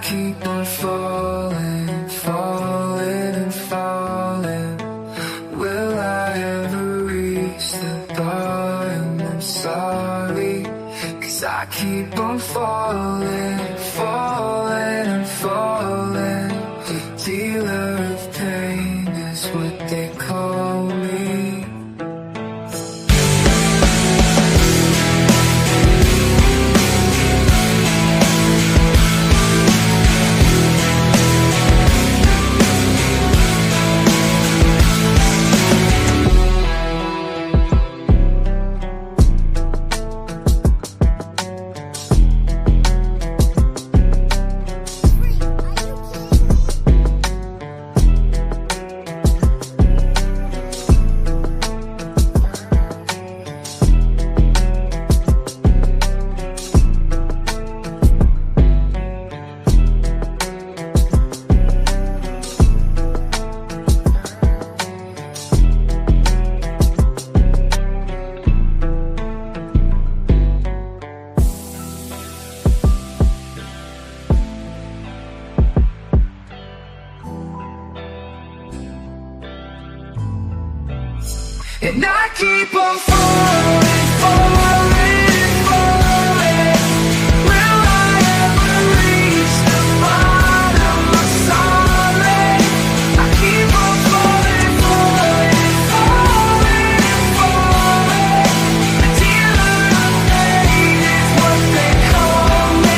keep on falling, falling and falling. Will I ever reach the bottom? I'm sorry, 'cause I keep on falling, falling and falling. The dealer of pain is what they call me. And I keep on falling, falling, falling. Will I ever reach the bottom? I'm sorry. I keep on falling, falling, falling, falling. The dealer of pain is what they call me.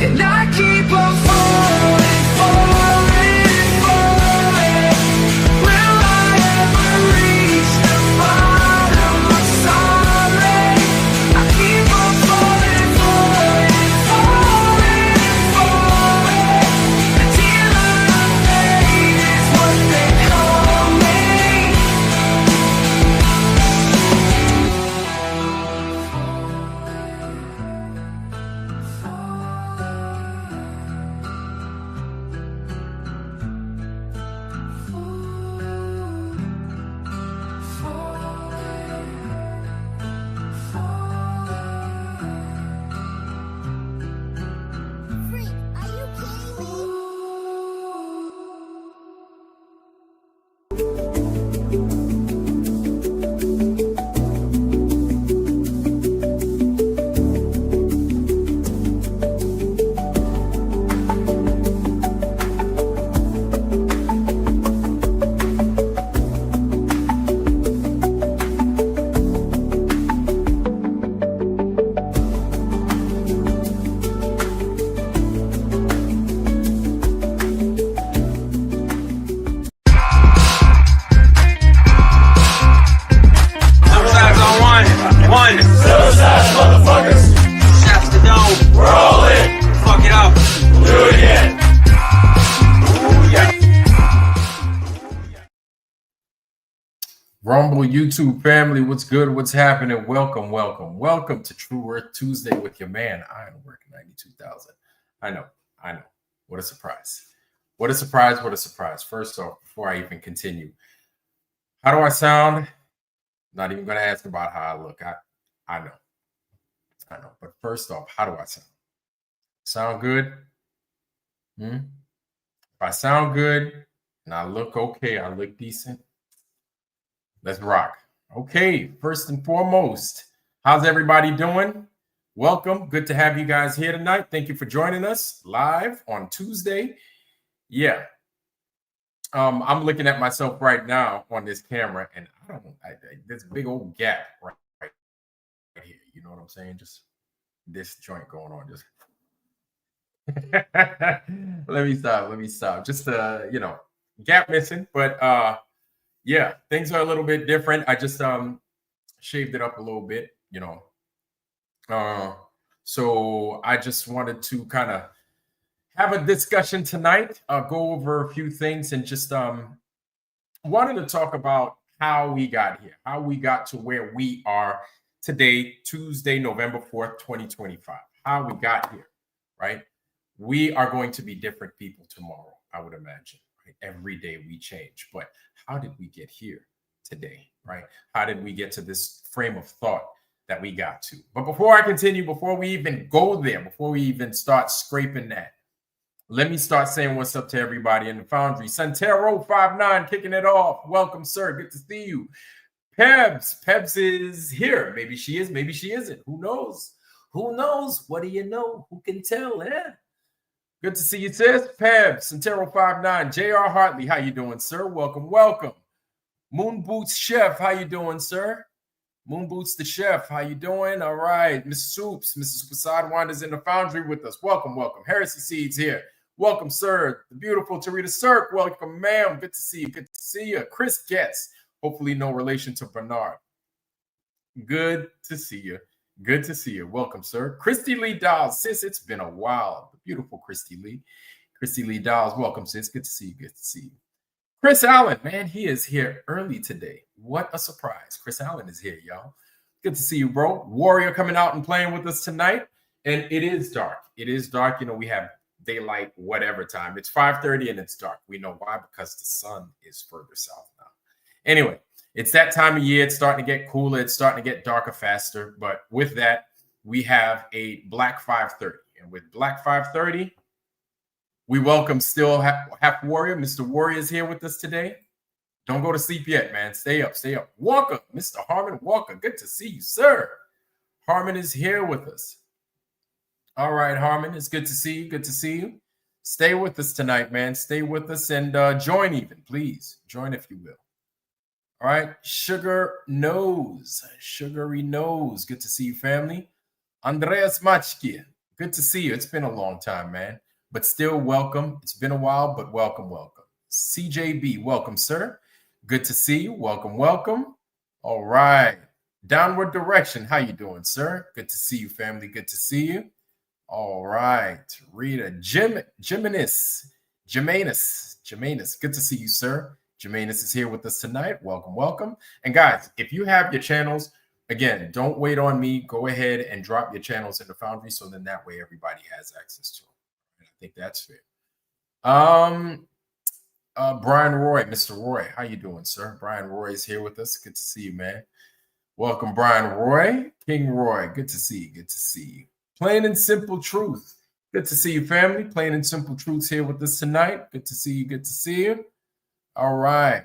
And I keep on falling, falling, falling. Will I ever reach the bottom? I'm sorry. I keep on falling, falling, falling, falling. The dealer of pain is what they call me. Rumble YouTube family, what's good? What's happening? Welcome to True Worth Tuesday with your man, Iron Work 92,000. I know. What a surprise. First off, before I even continue, how do I sound? Not even going to ask about how I look. I know. But first off, how do I sound? Sound good? If I sound good and I look okay, I look decent, let's rock. Okay, first and foremost, how's everybody doing? Welcome. Good to have you guys here tonight. Thank you for joining us live on Tuesday. Yeah. I'm looking at myself right now on this camera, and this big old gap right here. You know what I'm saying? Just this joint going on. Just let me stop. Just gap missing, but yeah, things are a little bit different. I just shaved it up a little bit, you know. So I just wanted to kind of have a discussion tonight, go over a few things, and just wanted to talk about how we got here, how we got to where we are today, Tuesday, November 4th, 2025, how we got here, right? We are going to be different people tomorrow, I would imagine, right? Every day we change, but how did we get here today, right? How did we get to this frame of thought that we got to? But before I continue, before we even go there, before we even start scraping that, let me start saying what's up to everybody in the Foundry. Santero59 kicking it off. Welcome, sir. Good to see you. Pebs is here. Maybe she is, maybe she isn't. Who knows? Who knows? What do you know? Who can tell? Good to see you, sis. Pebs, Santero59, J.R. Hartley. How you doing, sir? Welcome, welcome. Moon Boots Chef. How you doing, sir? Moon Boots the Chef. How you doing? All right. Mrs. Soups. Mrs. Sidewander's in the Foundry with us. Welcome, welcome. Heresy Seeds here. Welcome, sir. The beautiful Tarita Cirque. Welcome, ma'am. Good to see you. Good to see you. Chris Getz. Hopefully no relation to Bernard. Good to see you. Good to see you. Welcome, sir. Christy Lee Dawes. Sis, it's been a while. The beautiful Christy Lee. Christy Lee Dawes. Welcome, sis. Good to see you. Good to see you. Chris Allen, man, he is here early today. What a surprise. Chris Allen is here, y'all. Good to see you, bro. Warrior coming out and playing with us tonight. And it is dark. It is dark. You know, we have daylight, whatever time. It's 5:30 and it's dark. We know why, because the sun is further south now. Anyway, it's that time of year. It's starting to get cooler. It's starting to get darker faster. But with that, we have a Black 5:30. And with Black 5:30, we welcome still Half Warrior. Mr. Warrior is here with us today. Don't go to sleep yet, man. Stay up, stay up. Walker, Mr. Harmon Walker. Good to see you, sir. Harmon is here with us. All right, Harmon, it's good to see you. Good to see you. Stay with us tonight, man. Stay with us and join even, please. Join if you will. All right, Sugar Nose. Sugary Nose. Good to see you, family. Andreas Machki. Good to see you. It's been a long time, man. But still welcome. It's been a while, but welcome, welcome. CJB, welcome, sir. Good to see you. Welcome, welcome. All right. Downward Direction. How you doing, sir? Good to see you, family. Good to see you. All right. Rita, Jimenez. Good to see you, sir. Jimenez is here with us tonight. Welcome, welcome. And guys, if you have your channels, again, don't wait on me. Go ahead and drop your channels in the Foundry so then that way everybody has access to them. I think that's fair. Brian Roy, Mr. Roy, how you doing, sir? Brian Roy is here with us. Good to see you, man. Welcome, Brian Roy. King Roy, good to see you. Good to see you. Plain and Simple Truth. Good to see you, family. Plain and Simple Truth's here with us tonight. Good to see you. Good to see you. All right.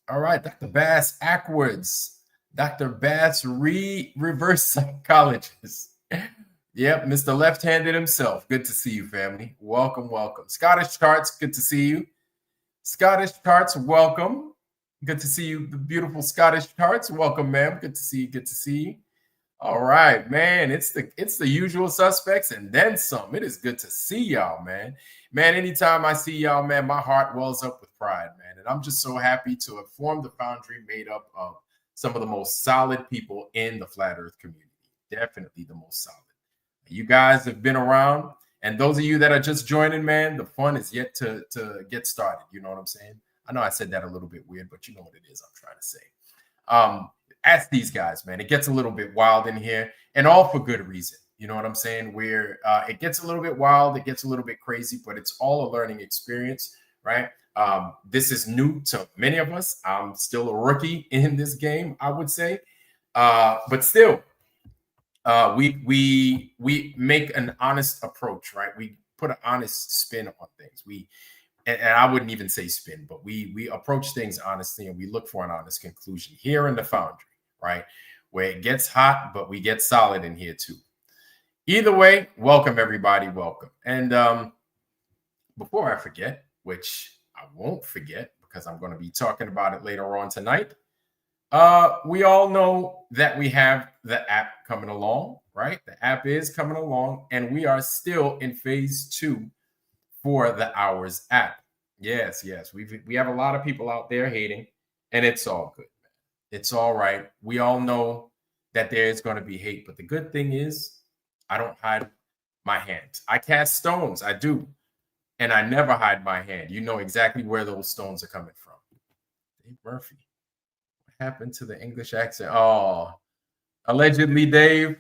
All right. Dr. Bass Ackwards. Dr. Bass reverse psychologist. Yep, Mr. Left-handed himself. Good to see you, family. Welcome, welcome. Scottish Charts, good to see you. Scottish Charts, welcome. Good to see you, the beautiful Scottish Charts. Welcome, ma'am. Good to see you. Good to see you. All right, man. It's the usual suspects and then some. It is good to see y'all, man. Man, anytime I see y'all, man, my heart wells up with pride, man. And I'm just so happy to have formed the Foundry made up of some of the most solid people in the Flat Earth community. Definitely the most solid. You guys have been around, and those of you that are just joining, man, the fun is yet to get started. You know what I'm saying? I know I said that a little bit weird, but you know what it is I'm trying to say. Ask these guys, man. It gets a little bit wild in here, and all for good reason. You know what I'm saying? Where it gets a little bit wild, it gets a little bit crazy, but it's all a learning experience, right? This is new to many of us. I'm still a rookie in this game, I would say, but still. We make an honest approach, right? We put an honest spin on things. And I wouldn't even say spin, but we approach things honestly, and we look for an honest conclusion here in the Foundry, right? Where it gets hot, but we get solid in here too. Either way, welcome everybody, welcome. And before I forget, which I won't forget because I'm going to be talking about it later on tonight. We all know that we have the app coming along, right? The app is coming along, and we are still in phase 2 for the OWRS app. Yes. We have a lot of people out there hating, and it's all good, man. It's all right. We all know that there is going to be hate. But the good thing is I don't hide my hand. I cast stones. I do. And I never hide my hand. You know exactly where those stones are coming from. Dave Murphy. What happened to the English accent? Oh, allegedly, Dave.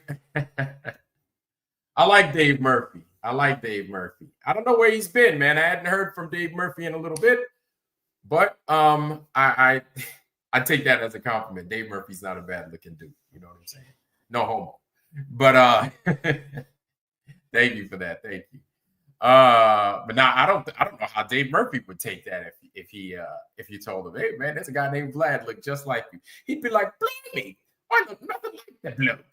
I like Dave Murphy. I like Dave Murphy. I don't know where he's been, man. I hadn't heard from Dave Murphy in a little bit, but I take that as a compliment. Dave Murphy's not a bad looking dude. You know what I'm saying? No homo. But thank you for that. Thank you. But now I don't know how Dave Murphy would take that if you told him, hey man, there's a guy named Vlad look just like you. He'd be like, believe me, I look nothing like that bloke.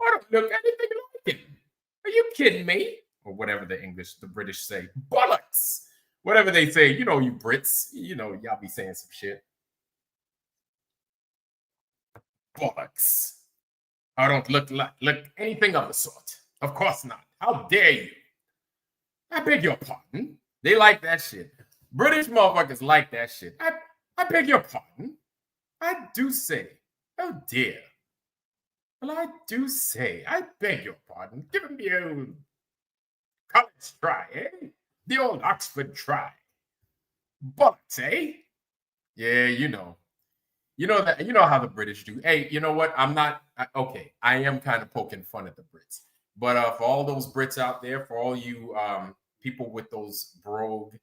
I don't look anything like him. Are you kidding me? Or whatever the British say. Bollocks. Whatever they say, you Brits, y'all be saying some shit. Bollocks. I don't look anything of the sort. Of course not. How dare you? I beg your pardon. They like that shit. British motherfuckers like that shit. I beg your pardon. I do say. Oh dear. Well, I do say. I beg your pardon. Give him the old college try, eh? The old Oxford try. Bollocks, eh? Yeah, you know how the British do. Hey, you know what? Okay. I am kind of poking fun at the Brits. But for all those Brits out there, for all you people with those brogue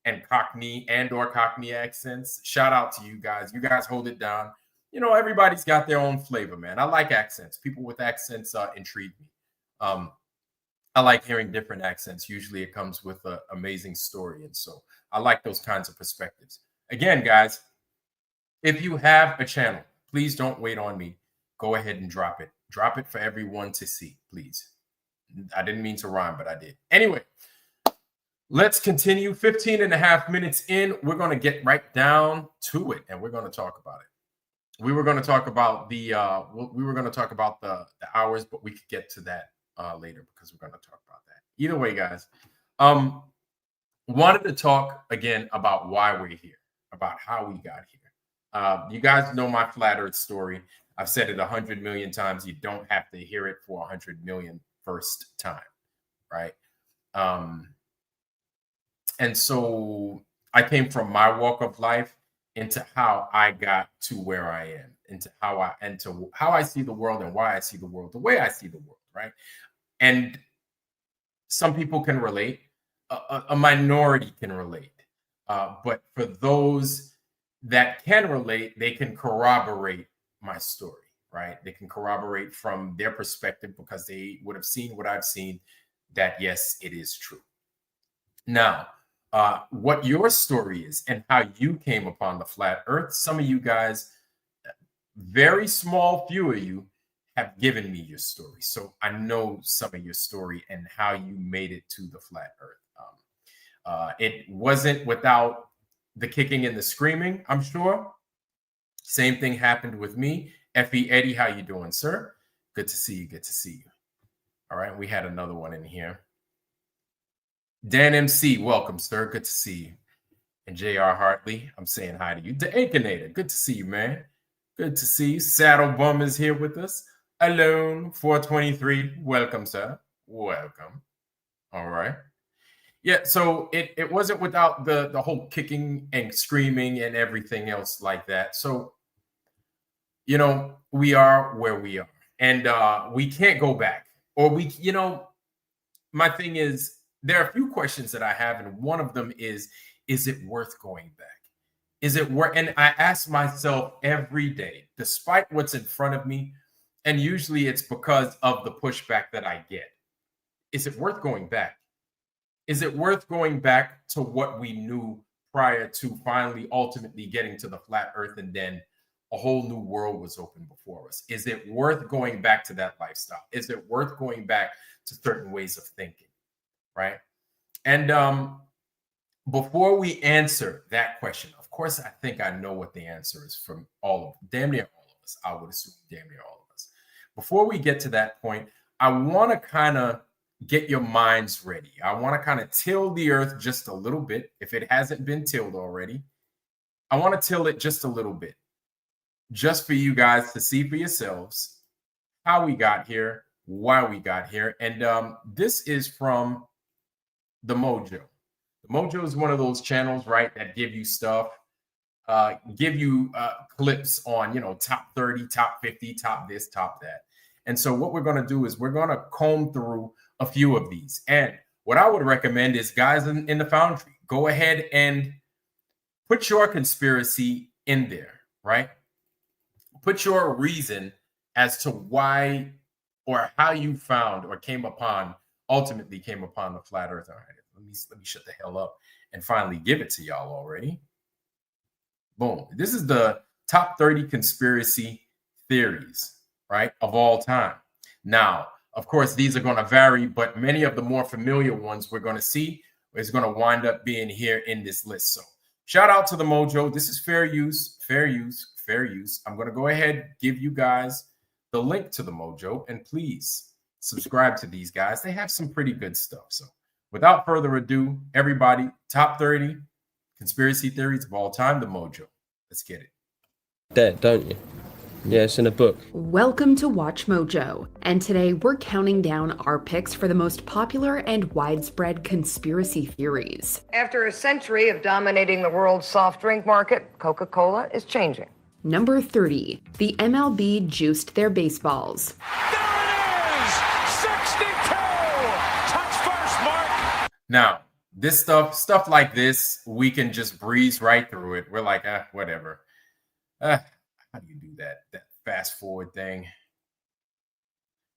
and Cockney or Cockney accents, shout out to you guys. You guys hold it down. Everybody's got their own flavor, man. I like accents. People with accents intrigue me. I like hearing different accents. Usually it comes with an amazing story. And so I like those kinds of perspectives. Again, guys, if you have a channel, please don't wait on me. Go ahead and drop it. Drop it for everyone to see, please. I didn't mean to rhyme, but I did. Anyway, let's continue. 15 and a half minutes in. We're going to get right down to it, and we're going to talk about it. We were going to talk about the hours, but we could get to that later because we're going to talk about that. Either way, guys, wanted to talk again about why we're here, about how we got here. You guys know my flat Earth story. I've said it 100 million times. You don't have to hear it for 100 million first time, right? And so I came from my walk of life into how I got to where I am, into how I see the world and why I see the world the way I see the world, right? And some people can relate, a minority can relate, but for those that can relate, they can corroborate my story, right? They can corroborate from their perspective because they would have seen what I've seen, that yes, it is true. Now, what your story is and how you came upon the flat Earth, some of you guys, very small few of you, have given me your story. So I know some of your story and how you made it to the flat Earth. It wasn't without the kicking and the screaming, I'm sure. Same thing happened with me. FE Eddie, how you doing, sir? Good to see you. Good to see you. All right, we had another one in here. Dan MC, welcome, sir. Good to see you. And JR Hartley, I'm saying hi to you. The Aikinator, good to see you, man. Good to see you. Saddle Bum is here with us. Alone 423, welcome, sir. Welcome. All right. Yeah, so it wasn't without the whole kicking and screaming and everything else like that. So, we are where we are. And we can't go back. Or my thing is, there are a few questions that I have, and one of them is it worth going back? Is it worth? And I ask myself every day, despite what's in front of me, and usually it's because of the pushback that I get. Is it worth going back? Is it worth going back to what we knew prior to finally ultimately getting to the flat Earth, and then a whole new world was open before us? Is it worth going back to that lifestyle? Is it worth going back to certain ways of thinking? Right. And before we answer that question, of course, I think I know what the answer is from damn near all of us. I would assume damn near all of us. Before we get to that point, I want to kind of get your minds ready. I want to kind of till the earth just a little bit. If it hasn't been tilled already, I want to till it just a little bit, just for you guys to see for yourselves how we got here, why we got here. And this is from the Mojo. The Mojo is one of those channels, right, that give you stuff, give you clips on, top 30, top 50, top this, top that. And so what we're going to do is we're going to comb through a few of these. And what I would recommend is, guys in the Foundry, go ahead and put your conspiracy in there, right? Put your reason as to why or how you found or ultimately came upon the flat earth. All right, let me shut the hell up and finally give it to y'all already. Boom. This is the top 30 conspiracy theories, right, of all time. Now, of course, these are going to vary, but many of the more familiar ones we're going to see is going to wind up being here in this list. So shout out to the Mojo. This is fair use, fair use, fair use. I'm going to go ahead, give you guys the link to the Mojo, and please subscribe to these guys. They have some pretty good stuff. So without further ado, everybody, top 30 conspiracy theories of all time, the Mojo. Let's get it. Dead, don't you? Yeah, it's in a book. Welcome to Watch Mojo, and today we're counting down our picks for the most popular and widespread conspiracy theories. After a century of dominating the world's soft drink market, Coca-Cola is changing. Number 30, the MLB juiced their baseballs. There it is! 62! Touch first, Mark! Now, this stuff like this, we can just breeze right through it. We're like, whatever. How do you do that fast forward thing?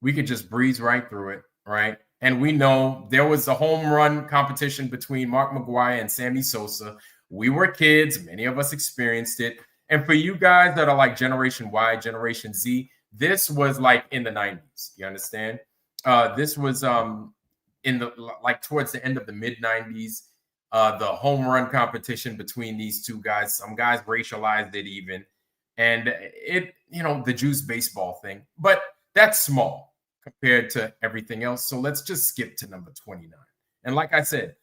We could just breeze right through it, right? And we know there was a home run competition between Mark McGwire and Sammy Sosa. We were kids. Many of us experienced it. And for you guys that are like Generation Y, Generation Z, this was like in the 90s. You understand? This was in the towards the end of the mid 90s. The home run competition between these two guys. Some guys racialized it even. And it, the juice baseball thing, but that's small compared to everything else. So let's just skip to number 29. And like I said,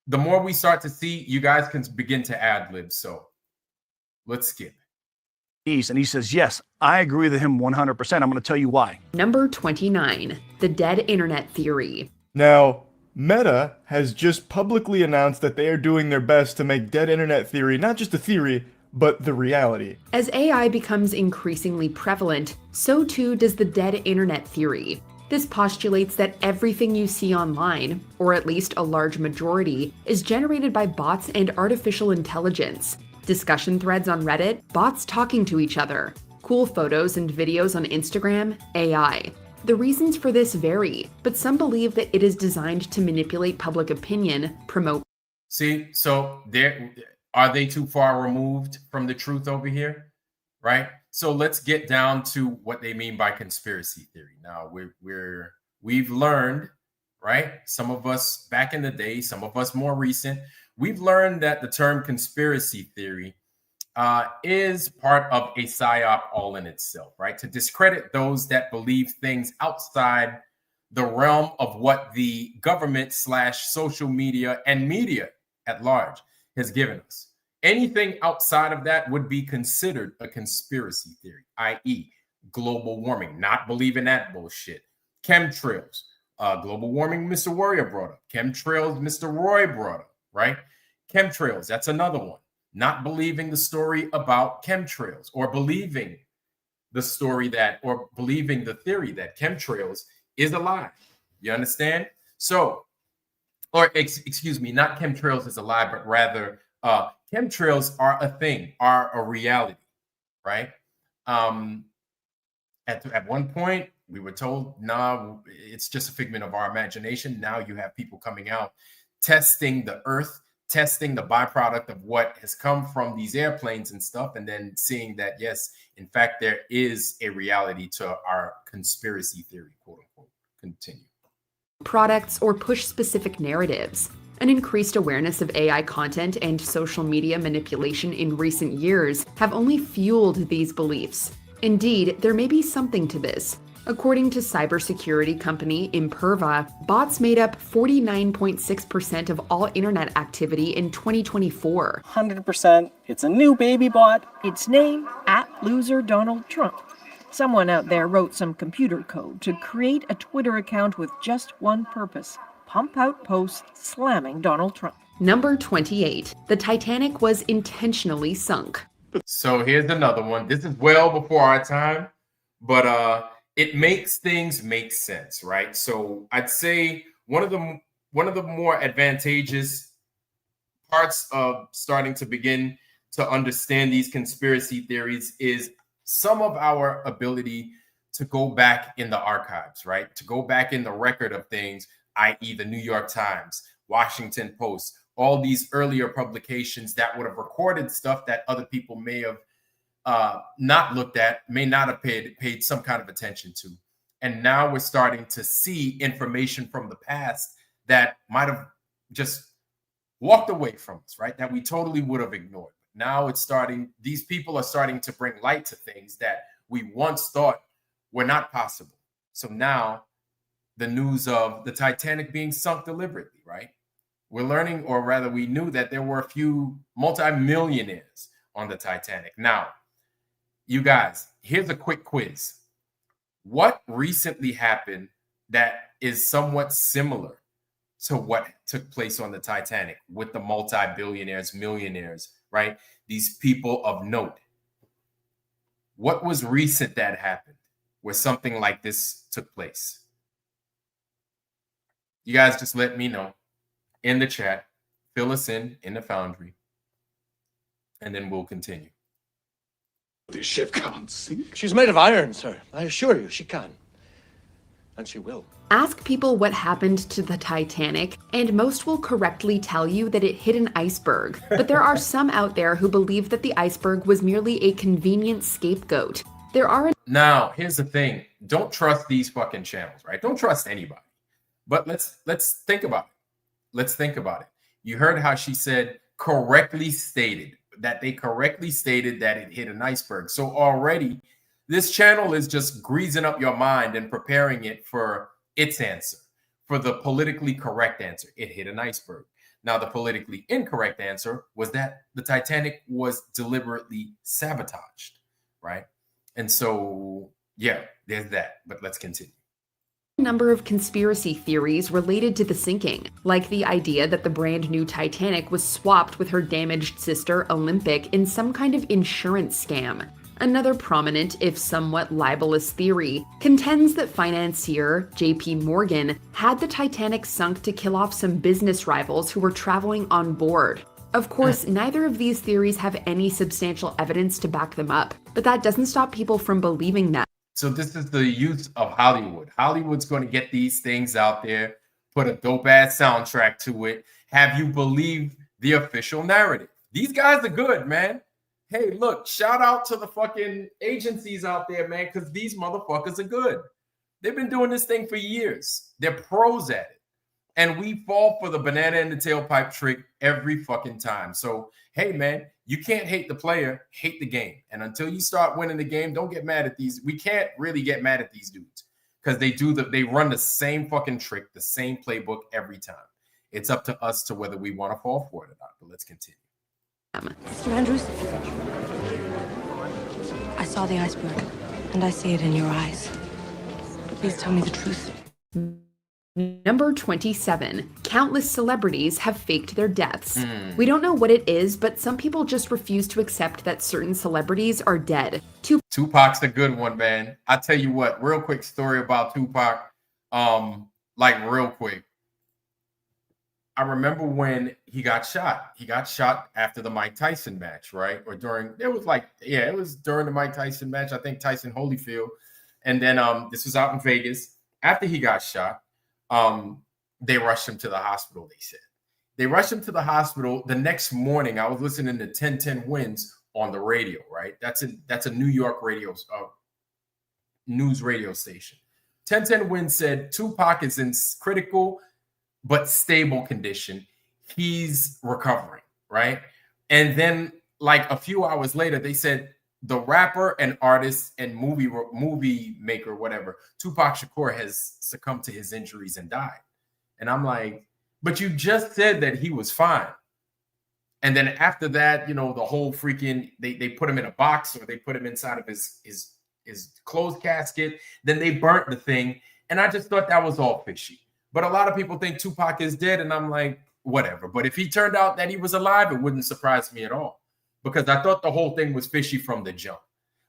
the more we start to see, you guys can begin to ad lib. So let's skip. And he says, yes, I agree with him 100%. I'm going to tell you why. Number 29, the dead internet theory. Now, Meta has just publicly announced that they are doing their best to make dead internet theory not just a theory, but the reality. As AI becomes increasingly prevalent, so too does the dead internet theory. This postulates that everything you see online, or at least a large majority, is generated by bots and artificial intelligence. Discussion threads on Reddit, bots talking to each other. Cool photos and videos on Instagram, AI. The reasons for this vary, but some believe that it is designed to manipulate public opinion, promote. See, so are they too far removed from the truth over here? Right? So let's get down to what they mean by conspiracy theory. Now we've learned, right? Some of us back in the day, some of us more recent, we've learned that the term conspiracy theory is part of a psyop all in itself, right? To discredit those that believe things outside the realm of what the government / social media and media at large has given us. Anything outside of that would be considered a conspiracy theory, i.e. global warming, not believing that bullshit. Chemtrails, global warming, Mr. Warrior brought up. Chemtrails, Mr. Roy brought up, right? Chemtrails, that's another one. Not believing the story about chemtrails or believing the story or believing the theory that chemtrails is a lie. You understand? So, excuse me, not chemtrails is a lie, but rather chemtrails are a thing, are a reality, right? At one point, we were told, nah, it's just a figment of our imagination. Now you have people coming out, testing the earth, testing the byproduct of what has come from these airplanes and stuff, and then seeing that, yes, in fact, there is a reality to our conspiracy theory, quote unquote. Continue. Products or push specific narratives. An increased awareness of AI content and social media manipulation in recent years have only fueled these beliefs. Indeed, there may be something to this. According to cybersecurity company Imperva, bots made up 49.6% of all internet activity in 2024. 100%. It's a new baby bot. Its name, @LoserDonaldTrump. Someone out there wrote some computer code to create a Twitter account with just one purpose: pump out posts slamming Donald Trump. Number 28. The Titanic was intentionally sunk. So here's another one. This is well before our time, but it makes things make sense, right? So I'd say one of the more advantageous parts of starting to begin to understand these conspiracy theories is some of our ability to go back in the archives, right? To go back in the record of things, i.e. the New York Times, Washington Post, all these earlier publications that would have recorded stuff that other people may have not looked at, may not have paid some kind of attention to. And now we're starting to see information from the past that might have just walked away from us, right? That we totally would have ignored. Now it's starting, these people are starting to bring light to things that we once thought were not possible. So now the news of the Titanic being sunk deliberately, right? We're learning, or rather we knew that there were a few multimillionaires on the Titanic. Now, you guys, here's a quick quiz. What recently happened that is somewhat similar to what took place on the Titanic with the multi-billionaires, millionaires, right? These people of note. What was recent that happened where something like this took place? You guys just let me know in the chat. Fill us in the Foundry. And then we'll continue. This ship can't sink. She's made of iron, sir. I assure you, she can. And she will. Ask people what happened to the Titanic, and most will correctly tell you that it hit an iceberg. But there are some out there who believe that the iceberg was merely a convenient scapegoat. Now, here's the thing. Don't trust these fucking channels, right? Don't trust anybody. But let's think about it. Let's think about it. You heard how she said correctly stated, that they correctly stated that it hit an iceberg. So already this channel is just greasing up your mind and preparing it for its answer, for the politically correct answer. It hit an iceberg. Now, the politically incorrect answer was that the Titanic was deliberately sabotaged, right? And so, yeah, there's that. But let's continue. Number of conspiracy theories related to the sinking, like the idea that the brand new Titanic was swapped with her damaged sister Olympic in some kind of insurance scam. Another prominent, if somewhat libelous theory, contends that financier JP Morgan had the Titanic sunk to kill off some business rivals who were traveling on board. Of course, neither of these theories have any substantial evidence to back them up, but that doesn't stop people from believing them. So this is the use of Hollywood. Hollywood's going to get these things out there, put a dope-ass soundtrack to it, have you believe the official narrative. These guys are good, man. Hey, look, shout out to the fucking agencies out there, man, because these motherfuckers are good. They've been doing this thing for years. They're pros at it. And we fall for the banana in the tailpipe trick every fucking time. So, hey, man, you can't hate the player, hate the game. And until you start winning the game, don't get mad at these. We can't really get mad at these dudes because they run the same fucking trick, the same playbook every time. It's up to us to whether we want to fall for it or not. But let's continue. Mr. Andrews, I saw the iceberg, and I see it in your eyes. Please tell me the truth. Number 27. Countless celebrities have faked their deaths. We don't know what it is, but some people just refuse to accept that certain celebrities are dead. Tupac's a good one, man. I tell you what, real quick story about Tupac. Real quick. I remember when he got shot. He got shot after the Mike Tyson match, right? Or during, it was during the Mike Tyson match. I think Tyson Holyfield. And then this was out in Vegas. After he got shot, they rushed him to the hospital, they said. They rushed him to the hospital. The next morning, I was listening to 1010 Wins on the radio, right? That's a New York news radio station. 1010 Wins said Tupac is in critical but stable condition. He's recovering, right? And then like a few hours later, they said the rapper and artist and movie maker, whatever, Tupac Shakur has succumbed to his injuries and died. And I'm like, but you just said that he was fine. And then after that, the whole freaking, they put him in a box or they put him inside of his his closed casket. Then they burnt the thing. And I just thought that was all fishy. But a lot of people think Tupac is dead. And I'm like, whatever. But if he turned out that he was alive, it wouldn't surprise me at all. Because I thought the whole thing was fishy from the jump.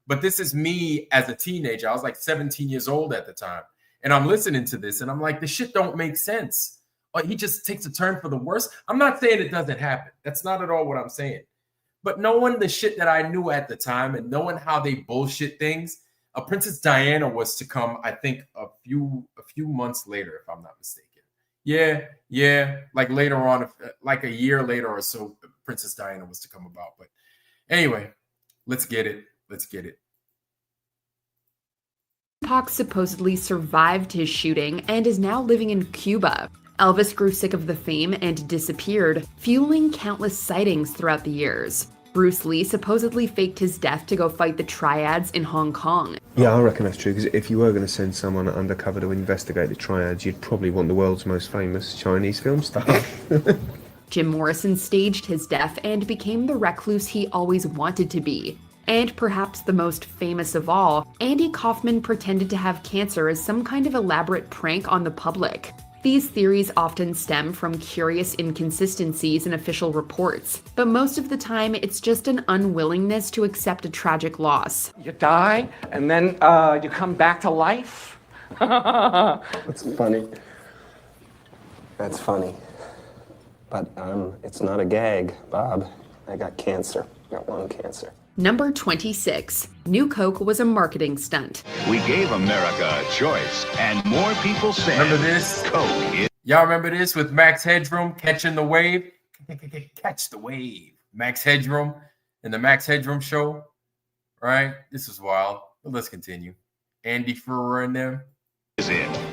But this is me as a teenager. I was like 17 years old at the time. And I'm listening to this and I'm like, this shit don't make sense. Or he just takes a turn for the worse. I'm not saying it doesn't happen. That's not at all what I'm saying. But knowing the shit that I knew at the time and knowing how they bullshit things, Princess Diana was to come, I think, a few months later, if I'm not mistaken. Yeah. Like later on, like a year later or so, Princess Diana was to come about. But anyway, let's get it. Tupac supposedly survived his shooting and is now living in Cuba. Elvis grew sick of the fame and disappeared, fueling countless sightings throughout the years. Bruce Lee supposedly faked his death to go fight the triads in Hong Kong. Yeah, I reckon that's true, because if you were going to send someone undercover to investigate the triads, you'd probably want the world's most famous Chinese film star. Jim Morrison staged his death and became the recluse he always wanted to be. And perhaps the most famous of all, Andy Kaufman pretended to have cancer as some kind of elaborate prank on the public. These theories often stem from curious inconsistencies in official reports, but most of the time it's just an unwillingness to accept a tragic loss. You die, and then you come back to life? That's funny. That's funny. But it's not a gag, Bob. I got cancer. Got lung cancer. Number 26. New Coke was a marketing stunt. We gave America a choice, and more people said, remember this? Coke. Y'all remember this with Max Headroom catching the wave? Catch the wave. Max Headroom in the Max Headroom show, right? This is wild. But let's continue. Andy Ferrer in there.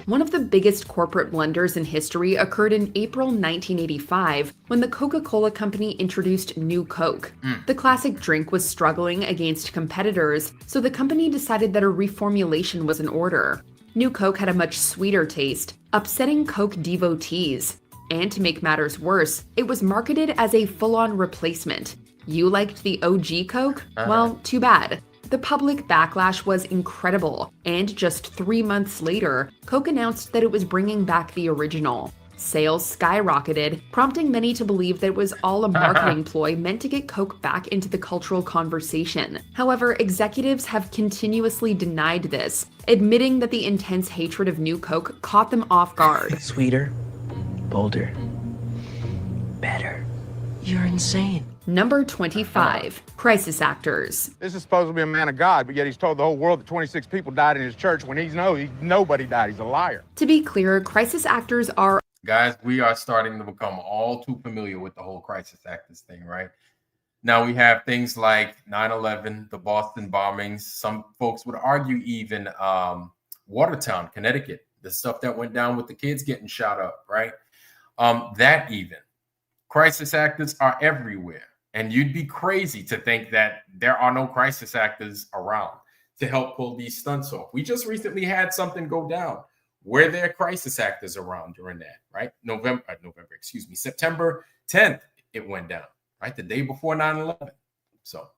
One of the biggest corporate blunders in history occurred in April 1985 when the Coca-Cola Company introduced New Coke. The classic drink was struggling against competitors, so the company decided that a reformulation was in order. New Coke had a much sweeter taste, upsetting Coke devotees. And to make matters worse, it was marketed as a full-on replacement. You liked the OG Coke? Well, too bad. The public backlash was incredible, and just 3 months later, Coke announced that it was bringing back the original. Sales skyrocketed, prompting many to believe that it was all a marketing ploy meant to get Coke back into the cultural conversation. However, executives have continuously denied this, admitting that the intense hatred of New Coke caught them off guard. Sweeter, bolder, better. You're insane. Number 25. Crisis actors. This is supposed to be a man of God, but yet he's told the whole world that 26 people died in his church when nobody died. He's a liar. To be clear, crisis actors are... Guys, we are starting to become all too familiar with the whole crisis actors thing, right? Now we have things like 9/11, the Boston bombings. Some folks would argue even Watertown, Connecticut, the stuff that went down with the kids getting shot up, right? That even. Crisis actors are everywhere. And you'd be crazy to think that there are no crisis actors around to help pull these stunts off. We just recently had something go down. Were there crisis actors around during that, right? September 10th, it went down, right? The day before 9/11. So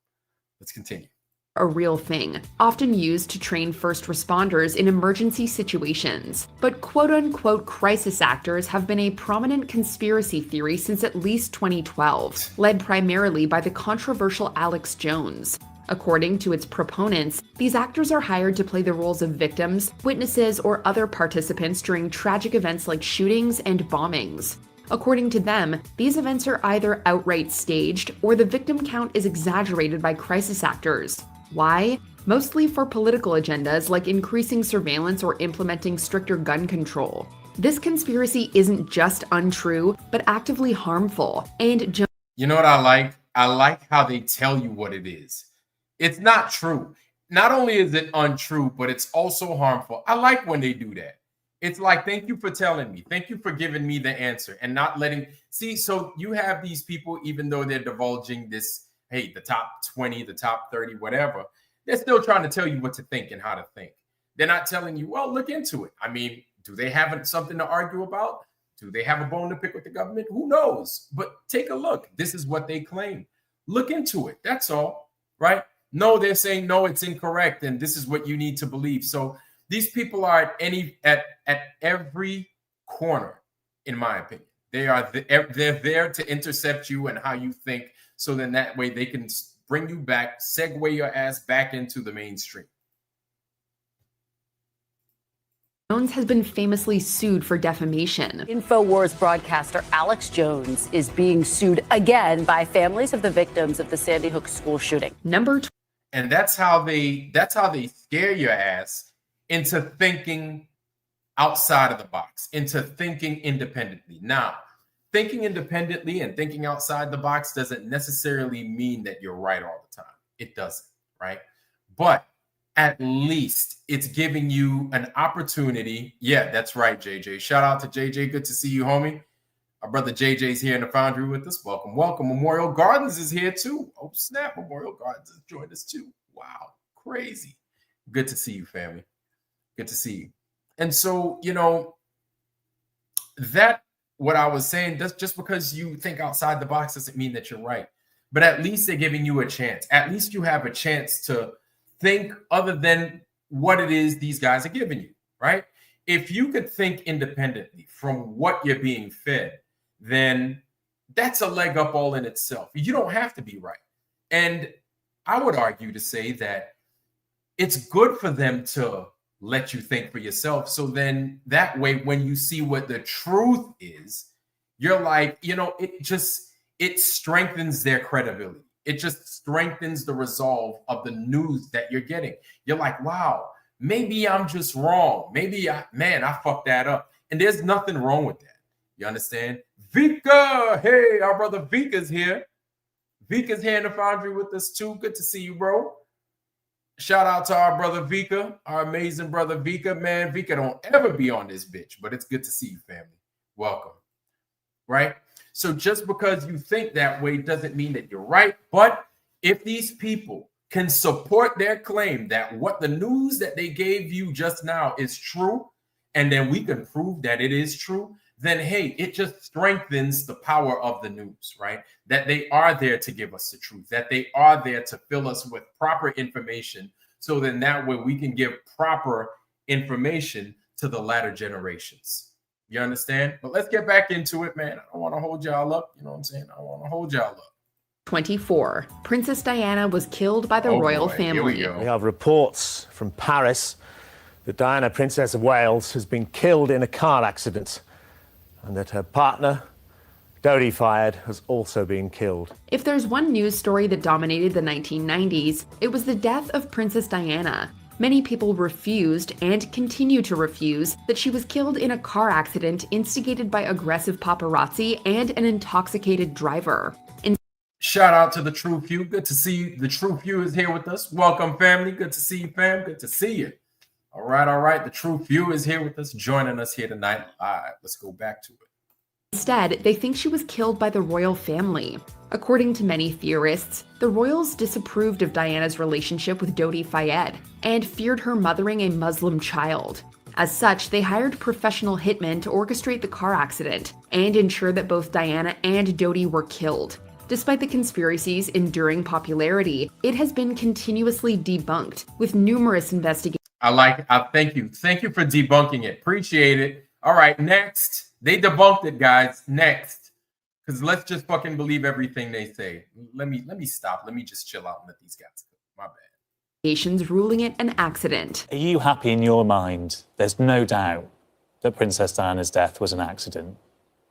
let's continue. A real thing, often used to train first responders in emergency situations. But quote-unquote crisis actors have been a prominent conspiracy theory since at least 2012, led primarily by the controversial Alex Jones. According to its proponents, these actors are hired to play the roles of victims, witnesses, or other participants during tragic events like shootings and bombings. According to them, these events are either outright staged or the victim count is exaggerated by crisis actors. Why? Mostly for political agendas like increasing surveillance or implementing stricter gun control. This conspiracy isn't just untrue, but actively harmful. And you know what I like? I like how they tell you what it is. It's not true. Not only is it untrue, but it's also harmful. I like when they do that. It's like, thank you for telling me. Thank you for giving me the answer and not letting... See, so you have these people, even though they're divulging this, hey, the top 20, the top 30, whatever, they're still trying to tell you what to think and how to think. They're not telling you, well, look into it. I mean, do they have something to argue about? Do they have a bone to pick with the government? Who knows? But take a look. This is what they claim. Look into it. That's all, right? No, they're saying, no, it's incorrect. And this is what you need to believe. So these people are at every corner, in my opinion. They're there to intercept you and how you think. So then that way they can bring you back, segue your ass back into the mainstream. Jones has been famously sued for defamation. InfoWars broadcaster Alex Jones is being sued again by families of the victims of the Sandy Hook school shooting. And that's how they scare your ass into thinking outside of the box, into thinking independently. Now, thinking independently and thinking outside the box doesn't necessarily mean that you're right all the time. It doesn't, right? But at least it's giving you an opportunity. Yeah, that's right, JJ. Shout out to JJ. Good to see you, homie. Our brother JJ's here in the Foundry with us. Welcome, welcome. Memorial Gardens is here too. Oh, snap. Memorial Gardens has joined us too. Wow, crazy. Good to see you, family. Good to see you. And so, that what I was saying, that's just because you think outside the box doesn't mean that you're right. But at least they're giving you a chance. At least you have a chance to think other than what it is these guys are giving you, right? If you could think independently from what you're being fed, then that's a leg up all in itself. You don't have to be right. And I would argue to say that it's good for them to let you think for yourself. So then that way, when you see what the truth is, you're like, it strengthens their credibility. It just strengthens the resolve of the news that you're getting. You're like, wow, maybe I'm just wrong. Maybe I fucked that up. And there's nothing wrong with that. You understand? Vika, hey, our brother Vika's here. Vika's here in the Foundry with us too. Good to see you, bro. Shout out to our brother Vika, our amazing brother Vika. Man, Vika don't ever be on this bitch, but it's good to see you, family. Welcome. Right? So just because you think that way doesn't mean that you're right. But if these people can support their claim that what the news that they gave you just now is true, and then we can prove that it is true, then hey, it just strengthens the power of the news, right? That they are there to give us the truth, that they are there to fill us with proper information. So then that way we can give proper information to the latter generations. You understand? But let's get back into it, man. I don't want to hold y'all up. You know what I'm saying? I don't want to hold y'all up. 24. Princess Diana was killed by the royal family. We have reports from Paris that Diana, Princess of Wales, has been killed in a car accident and that her partner, Dodi Fayed, has also been killed. If there's one news story that dominated the 1990s, it was the death of Princess Diana. Many people refused and continue to refuse that she was killed in a car accident instigated by aggressive paparazzi and an intoxicated driver. Shout out to the True Few. Good to see you. The True Few is here with us. Welcome, family. Good to see you, fam. Good to see you. All right. The True Few is here with us, joining us here tonight. All right, let's go back to it. Instead, they think she was killed by the royal family. According to many theorists, the royals disapproved of Diana's relationship with Dodi Fayed and feared her mothering a Muslim child. As such, they hired professional hitmen to orchestrate the car accident and ensure that both Diana and Dodi were killed. Despite the conspiracy's enduring popularity, it has been continuously debunked, with numerous investigations. Thank you. Thank you for debunking it. Appreciate it. All right, next. They debunked it, guys. Next. Because let's just fucking believe everything they say. Let me stop. Let me just chill out and let these guys go. My bad. Ruling it an accident. Are you happy in your mind? There's no doubt that Princess Diana's death was an accident.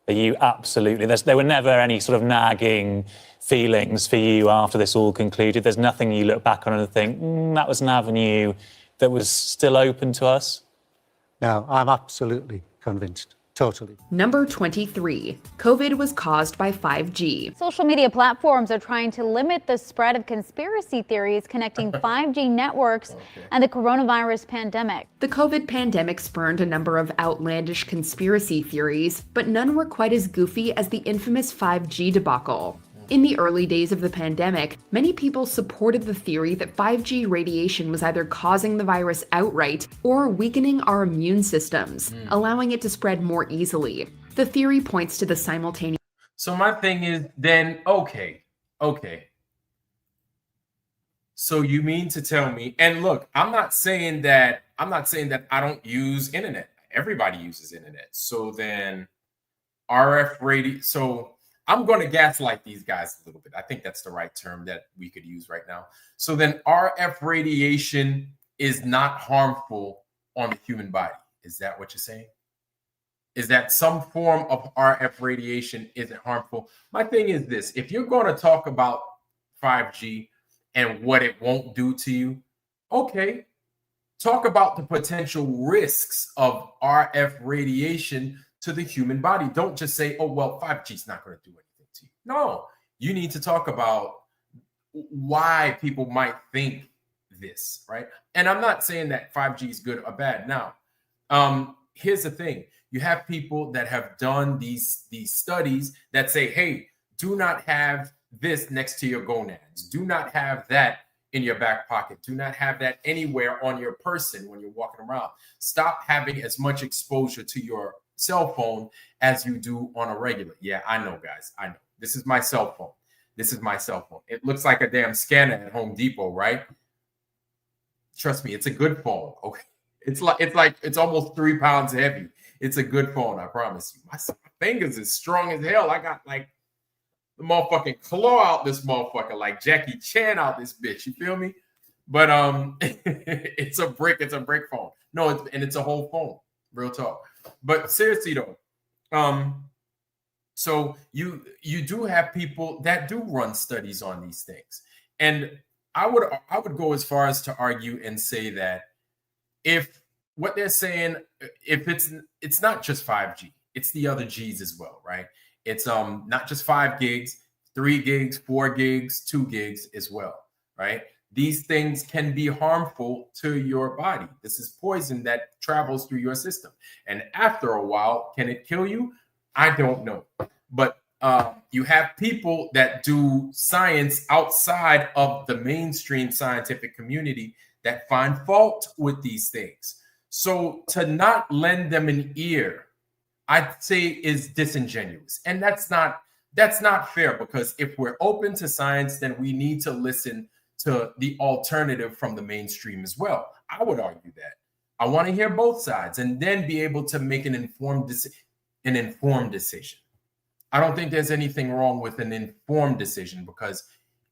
Are you absolutely? There were never any sort of nagging feelings for you after this all concluded? There's nothing you look back on and think, that was an avenue that was still open to us? No, I'm absolutely convinced. Totally. Number 23. COVID was caused by 5G. Social media platforms are trying to limit the spread of conspiracy theories connecting 5G networks and the coronavirus pandemic. The COVID pandemic spurned a number of outlandish conspiracy theories, but none were quite as goofy as the infamous 5G debacle. In the early days of the pandemic, many people supported the theory that 5G radiation was either causing the virus outright or weakening our immune systems, allowing it to spread more easily. The theory points to the simultaneous. So my thing is then, okay. So you mean to tell me, and look, I'm not saying that I don't use internet. Everybody uses internet. So then RF radio. So I'm going to gaslight these guys a little bit. I think that's the right term that we could use right now. So then RF radiation is not harmful on the human body. Is that what you're saying? Is that some form of RF radiation isn't harmful? My thing is this: if you're going to talk about 5G and what it won't do to you, okay, talk about the potential risks of RF radiation to the human body. Don't just say, oh, well, 5G is not going to do anything to you. No, you need to talk about why people might think this, right? And I'm not saying that 5G is good or bad. Now, here's the thing. You have people that have done these studies that say, hey, do not have this next to your gonads. Do not have that in your back pocket. Do not have that anywhere on your person when you're walking around. Stop having as much exposure to your cell phone as you do on a regular. Yeah, I know, guys. I know. This is my cell phone. This is my cell phone. It looks like a damn scanner at Home Depot, right? Trust me, it's a good phone. Okay. It's almost 3 pounds heavy. It's a good phone, I promise you. My fingers is strong as hell. I got like the motherfucking claw out this motherfucker, like Jackie Chan out this bitch. You feel me? But it's a brick phone. No, it's a whole phone. Real talk. But seriously though, so you do have people that do run studies on these things, and I would go as far as to argue and say that if what they're saying, if it's not just 5G, it's the other G's as well, right? It's not just 5 gigs, 3 gigs, 4 gigs, 2 gigs as well, right? These things can be harmful to your body. This is poison that travels through your system. And after a while, can it kill you? I don't know. But you have people that do science outside of the mainstream scientific community that find fault with these things. So to not lend them an ear, I'd say is disingenuous. And that's not fair, because if we're open to science, then we need to listen to the alternative from the mainstream as well. I would argue that. I want to hear both sides and then be able to make an informed decision. I don't think there's anything wrong with an informed decision, because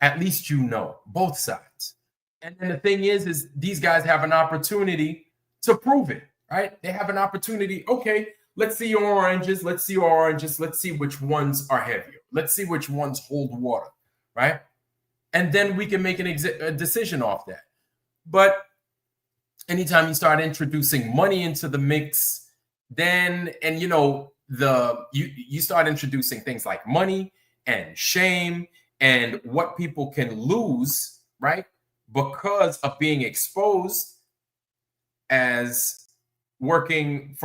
at least you know both sides. And then the thing is these guys have an opportunity to prove it, right? They have an opportunity. Okay, let's see your oranges. Let's see your oranges. Let's see which ones are heavier. Let's see which ones hold water, right? And then we can make a decision off that. But anytime you start introducing money into the mix, then, and you know, you start introducing things like money and shame and what people can lose, right? Because of being exposed as working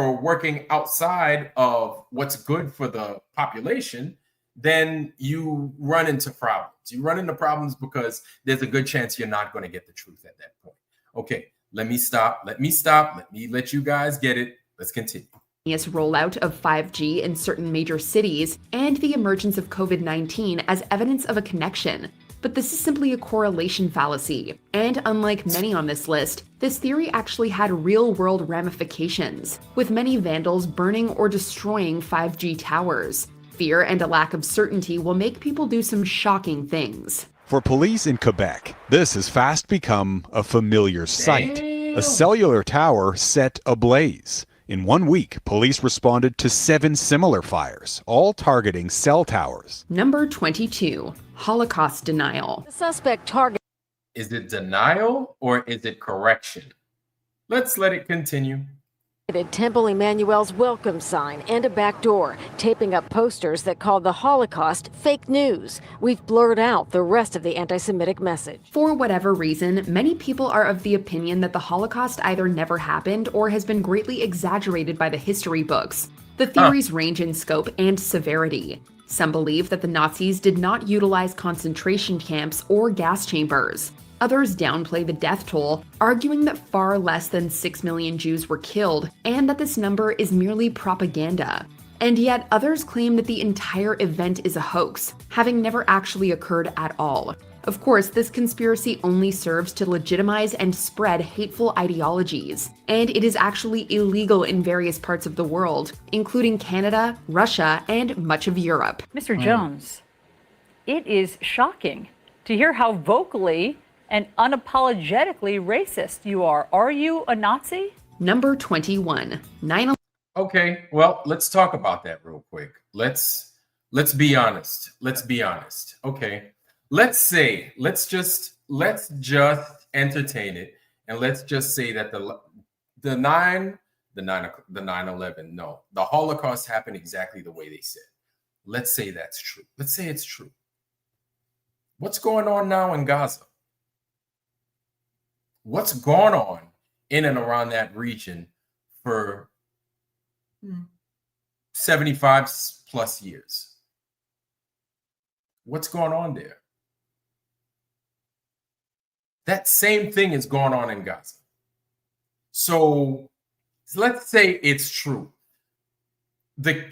outside of what's good for the population, then you run into problems. You run into problems because there's a good chance you're not going to get the truth at that point. Okay, let me stop. Let me let you guys get it. Let's continue. Rollout of 5G in certain major cities and the emergence of COVID-19 as evidence of a connection. But this is simply a correlation fallacy. And unlike many on this list, this theory actually had real-world ramifications, with many vandals burning or destroying 5G towers. Fear and a lack of certainty will make people do some shocking things. For police in Quebec, this has fast become a familiar sight. A cellular tower set ablaze. In 1 week, police responded to 7 similar fires, all targeting cell towers. Number 22, Holocaust denial. The suspect target. Is it denial or is it correction? Let's let it continue. Temple Emmanuel's welcome sign and a back door, taping up posters that called the Holocaust fake news. We've blurred out the rest of the anti-Semitic message. For whatever reason, many people are of the opinion that the Holocaust either never happened or has been greatly exaggerated by the history books. The theories range in scope and severity. Some believe that the Nazis did not utilize concentration camps or gas chambers. Others downplay the death toll, arguing that far less than 6 million Jews were killed and that this number is merely propaganda. And yet others claim that the entire event is a hoax, having never actually occurred at all. Of course, this conspiracy only serves to legitimize and spread hateful ideologies, and it is actually illegal in various parts of the world, including Canada, Russia, and much of Europe. Mr. Jones, it is shocking to hear how vocally and unapologetically racist you are. Are you a Nazi? Number 21. 9/11. Okay, well, let's talk about that real quick. Let's be honest. Let's be honest. Okay. Let's just entertain it, and let's just say that the 9/11, no, the Holocaust happened exactly the way they said. Let's say that's true. Let's say it's true. What's going on now in Gaza? What's going on in and around that region for 75 plus years? What's going on there? That same thing is going on in Gaza. So let's say it's true. The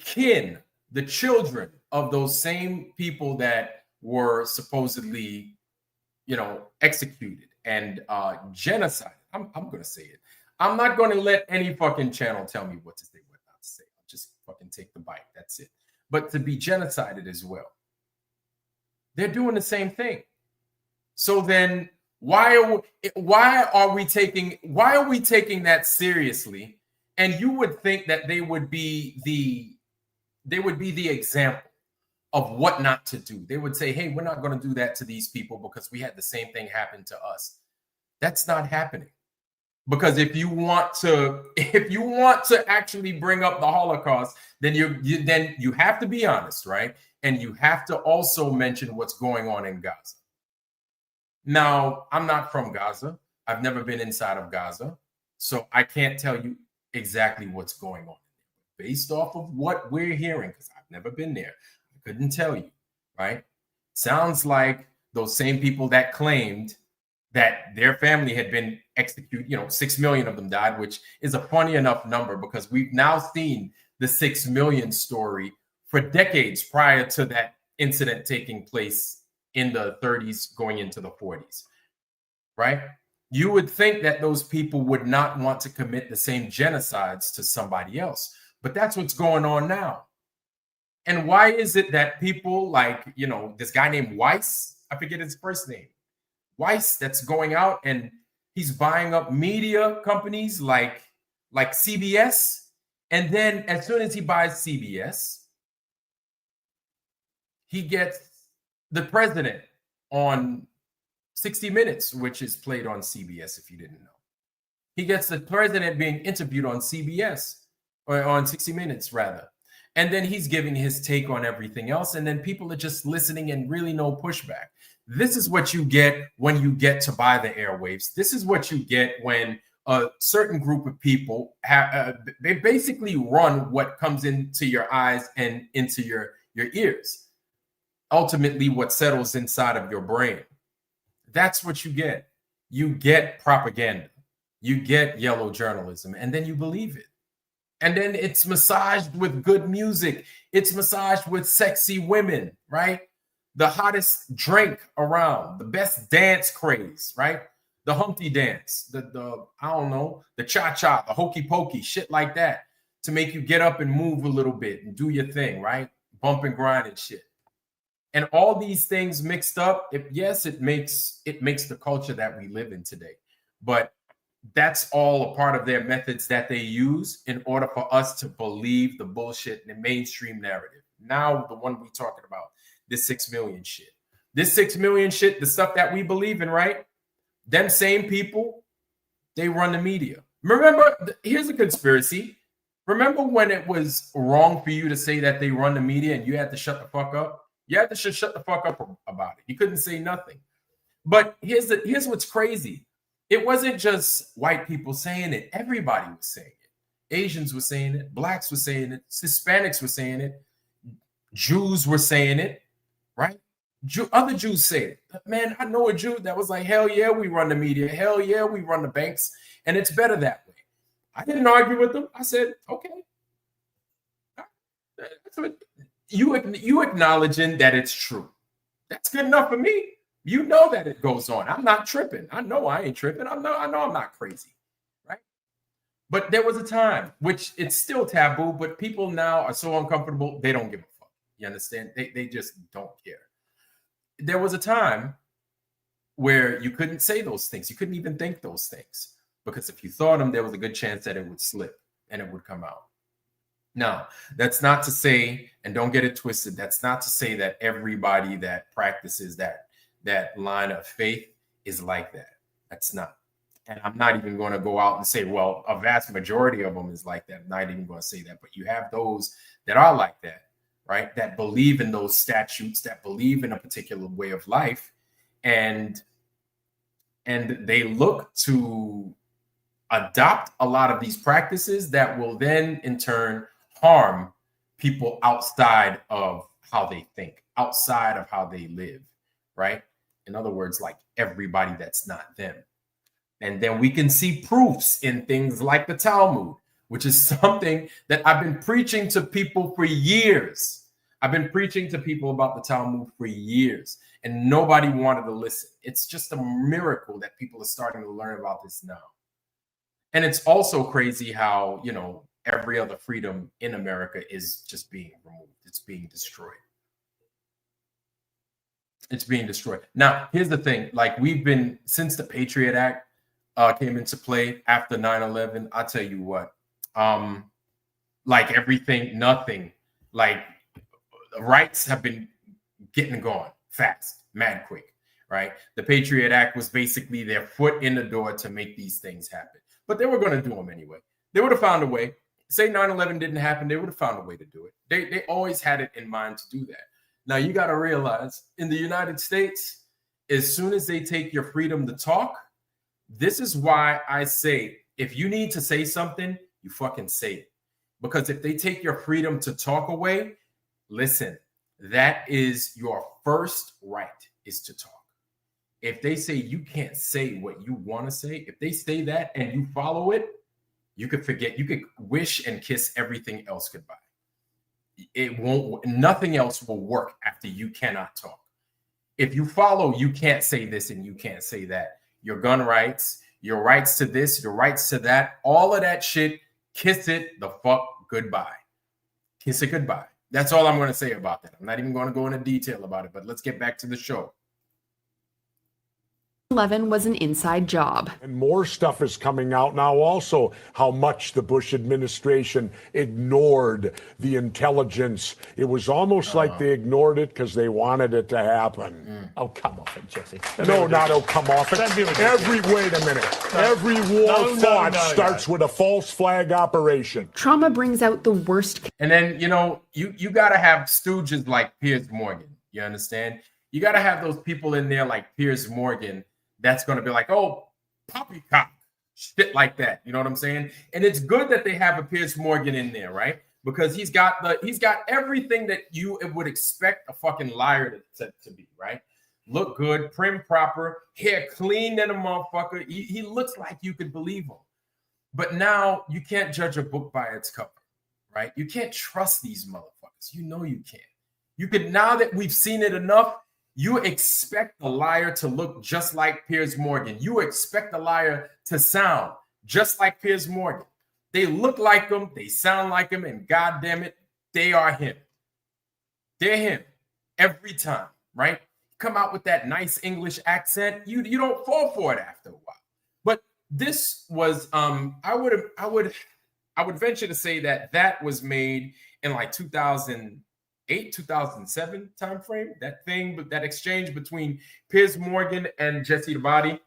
children of those same people that were supposedly, executed and genocided. I'm going to say it. I'm not going to let any fucking channel tell me what to say, what not to say. I'll just fucking take the bite. That's it. But to be genocided as well. They're doing the same thing. So then why are we taking that seriously? And you would think that they would be the example of what not to do. They would say, hey, we're not going to do that to these people because we had the same thing happen to us. That's not happening. Because if you want to actually bring up the Holocaust, then you have to be honest, right? And you have to also mention what's going on in Gaza. Now, I'm not from Gaza. I've never been inside of Gaza, so I can't tell you exactly what's going on. Based off of what we're hearing, because I've never been there, I couldn't tell you, right? Sounds like those same people that claimed that their family had been executed, 6 million of them died, which is a funny enough number because we've now seen the 6 million story for decades prior to that incident taking place in the 30s going into the 40s, right? You would think that those people would not want to commit the same genocides to somebody else, but that's what's going on now. And why is it that people like, this guy named Weiss, I forget his first name, Weiss, that's going out and he's buying up media companies like CBS. And then as soon as he buys CBS, he gets the president on 60 Minutes, which is played on CBS, if you didn't know. He gets the president being interviewed on CBS, or on 60 Minutes, rather. And then he's giving his take on everything else. And then people are just listening and really no pushback. This is what you get when you get to buy the airwaves. This is what you get when a certain group of people they basically run what comes into your eyes and into your ears. Ultimately, what settles inside of your brain. That's what you get. You get propaganda. You get yellow journalism, and then you believe it. And then it's massaged with good music. It's massaged with sexy women, right? The hottest drink around, the best dance craze, right? The Humpty dance, the I don't know, the cha-cha, the hokey pokey, shit like that, to make you get up and move a little bit and do your thing, right? Bump and grind and shit. And all these things mixed up, it makes the culture that we live in today. But that's all a part of their methods that they use in order for us to believe the bullshit in the mainstream narrative. Now, the one we're talking about, this 6 million shit. This 6 million shit, the stuff that we believe in, right? Them same people, they run the media. Remember, here's a conspiracy. Remember when it was wrong for you to say that they run the media and you had to shut the fuck up? You had to shut the fuck up about it. You couldn't say nothing. But here's what's crazy. It wasn't just white people saying it. Everybody was saying it. Asians were saying it. Blacks were saying it. Hispanics were saying it. Jews were saying it, right? Other Jews say it. Man, I know a Jew that was like, hell yeah, we run the media. Hell yeah, we run the banks. And it's better that way. I didn't argue with them. I said, okay. That's what you acknowledging that it's true. That's good enough for me. You know that it goes on. I'm not tripping. I know I ain't tripping. I know I'm not crazy, right? But there was a time, which it's still taboo, but people now are so uncomfortable, they don't give a fuck. You understand? They just don't care. There was a time where you couldn't say those things. You couldn't even think those things, because if you thought them, there was a good chance that it would slip and it would come out. Now, that's not to say, and don't get it twisted, that's not to say that everybody that practices that line of faith is like that. That's not. And I'm not even going to go out and say, well, a vast majority of them is like that. I'm not even going to say that. But you have those that are like that, right? That believe in those statutes, that believe in a particular way of life. And they look to adopt a lot of these practices that will then in turn harm people outside of how they think, outside of how they live, right? In other words, like everybody that's not them. And then we can see proofs in things like the Talmud, which is something that I've been preaching to people for years. I've been preaching to people about the Talmud for years, and nobody wanted to listen. It's just a miracle that people are starting to learn about this now. And it's also crazy how, you know, every other freedom in America is just being removed. It's being destroyed. It's being destroyed. Now, here's the thing. Like, we've been, since the Patriot Act came into play after 9/11, I'll tell you what, like everything, nothing, like rights have been getting gone fast, mad quick, right? The Patriot Act was basically their foot in the door to make these things happen. But they were going to do them anyway. They would have found a way. Say 9/11 didn't happen, they would have found a way to do it. They always had it in mind to do that. Now, you got to realize, in the United States, as soon as they take your freedom to talk, this is why I say, if you need to say something, you fucking say it. Because if they take your freedom to talk away, listen, that is your first right, is to talk. If they say you can't say what you want to say, if they say that and you follow it, you could forget, you could wish and kiss everything else goodbye. It won't, nothing else will work after you cannot talk. If you follow, you can't say this and you can't say that. Your gun rights, your rights to this, your rights to that, all of that shit, kiss it the fuck goodbye. Kiss it goodbye. That's all I'm going to say about that. I'm not even going to go into detail about it, but let's get back to the show. 9/11 was an inside job. And more stuff is coming out now also, how much the Bush administration ignored the intelligence. It was almost like they ignored it because they wanted it to happen. Oh, come off it, Jesse. No, not oh, come off it. Wait a minute. Every war fought starts with a false flag operation. Trauma brings out the worst. And then, you know, you got to have stooges like Piers Morgan. You understand? You got to have those people in there like Piers Morgan that's going to be like, oh, poppycock, shit like that. You know what I'm saying? And it's good that they have a Piers Morgan in there, right? Because he's got everything that you would expect a fucking liar to be, right? Look good, prim, proper, hair clean than a motherfucker. He looks like you could believe him. But now you can't judge a book by its cover, right? You can't trust these motherfuckers. You know you can't. You can, now that we've seen it enough, you expect the liar to look just like Piers Morgan. You expect the liar to sound just like Piers Morgan. They look like him, they sound like him, and goddamn it, they are him. They're him every time, right? Come out with that nice English accent, you don't fall for it after a while. But this was I would venture to say that was made in like 2008, 2007 timeframe. That exchange between Piers Morgan and Jesse the Body.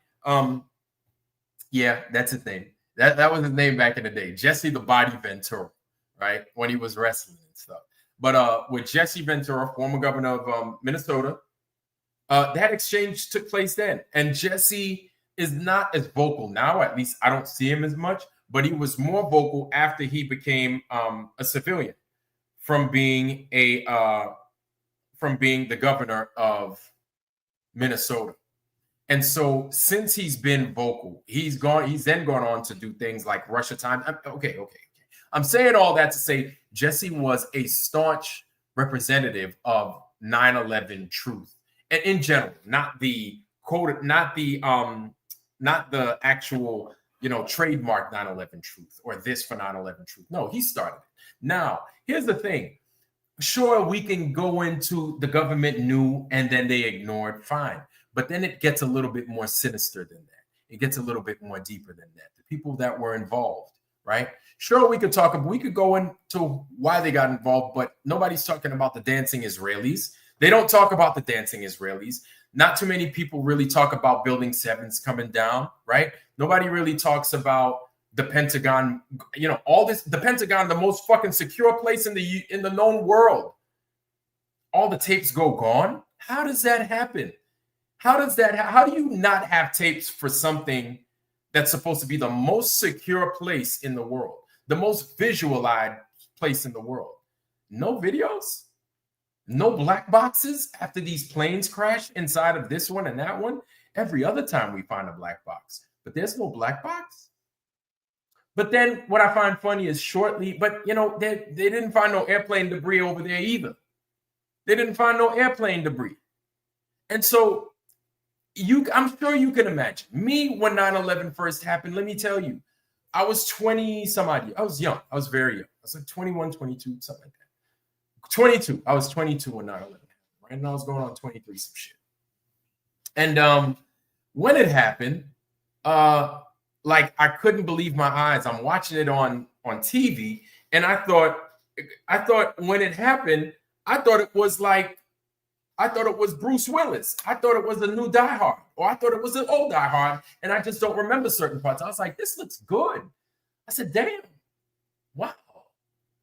Yeah, that's his name. That was his name back in the day, Jesse the Body Ventura, right? When he was wrestling and stuff. But with Jesse Ventura, former governor of Minnesota, that exchange took place then. And Jesse is not as vocal now. At least I don't see him as much. But he was more vocal after he became a civilian, from being the governor of Minnesota. And so since he's been vocal, he's then gone on to do things like Russia Time. Okay. I'm saying all that to say Jesse was a staunch representative of 9/11 truth, and in general, not the quote, not the actual, you know, trademark 9/11 truth or this for 9/11 truth. No, he started it. Now, here's the thing. Sure, we can go into the government knew and then they ignored, fine. But then it gets a little bit more sinister than that. It gets a little bit more deeper than that. The people that were involved, right? Sure, we could go into why they got involved, but nobody's talking about the dancing Israelis. They don't talk about the dancing Israelis. Not too many people really talk about Building 7's coming down, right? Nobody really talks about the Pentagon, you know, all this, the Pentagon, the most fucking secure place in the known world. All the tapes go gone. How does that happen? How do you not have tapes for something that's supposed to be the most secure place in the world, the most visualized place in the world? No videos, no black boxes after these planes crash inside of this one and that one. Every other time we find a black box, but there's no black box. But then what I find funny is shortly, but you know, they didn't find no airplane debris over there either. They didn't find no airplane debris. And so I'm sure you can imagine me when 9/11 first happened. Let me tell you, I was 20 some odd years. I was young. I was very young. I was like 21, 22, something like that. 22. I was 22 when 9/11 happened, right? And I was going on 23, some shit. And when it happened, like I couldn't believe my eyes. I'm watching it on TV, and I thought when it happened, I thought it was Bruce Willis. I thought it was a new Die Hard, or I thought it was an old Die Hard, and I just don't remember certain parts. I was like, this looks good. I said, damn, wow,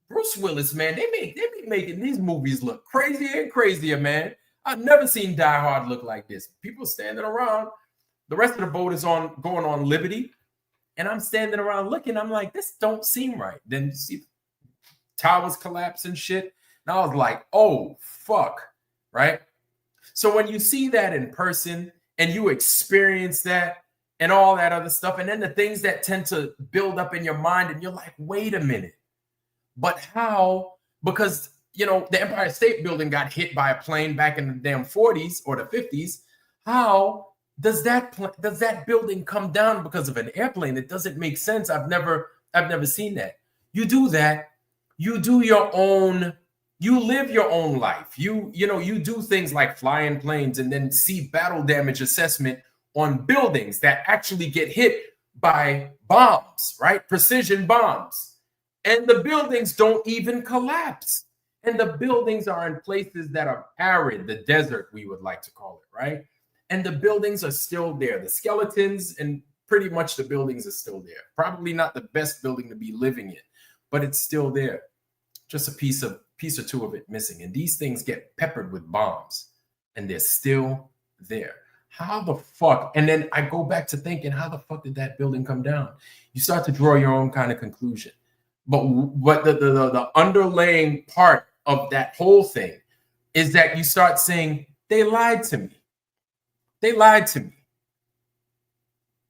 Bruce Willis, man, they be making these movies look crazier and crazier, man. I've never seen Die Hard look like this. People standing around. The rest of the boat is going on Liberty. And I'm standing around looking, I'm like, this don't seem right. Then you see towers collapse and shit. And I was like, oh, fuck, right? So when you see that in person and you experience that and all that other stuff, and then the things that tend to build up in your mind, and you're like, wait a minute. But how? Because, you know, the Empire State Building got hit by a plane back in the damn 40s or the 50s. How does that building come down because of an airplane? It doesn't make sense. I've never seen that. You do that, you do your own, you live your own life. You do things like fly in planes and then see battle damage assessment on buildings that actually get hit by bombs, right? Precision bombs. And the buildings don't even collapse. And the buildings are in places that are arid, the desert, we would like to call it, right? And the buildings are still there. The skeletons and pretty much the buildings are still there. Probably not the best building to be living in, but it's still there. Just a piece or two of it missing. And these things get peppered with bombs and they're still there. How the fuck? And then I go back to thinking, how the fuck did that building come down? You start to draw your own kind of conclusion. But what the underlying part of that whole thing is that you start saying, they lied to me. They lied to me.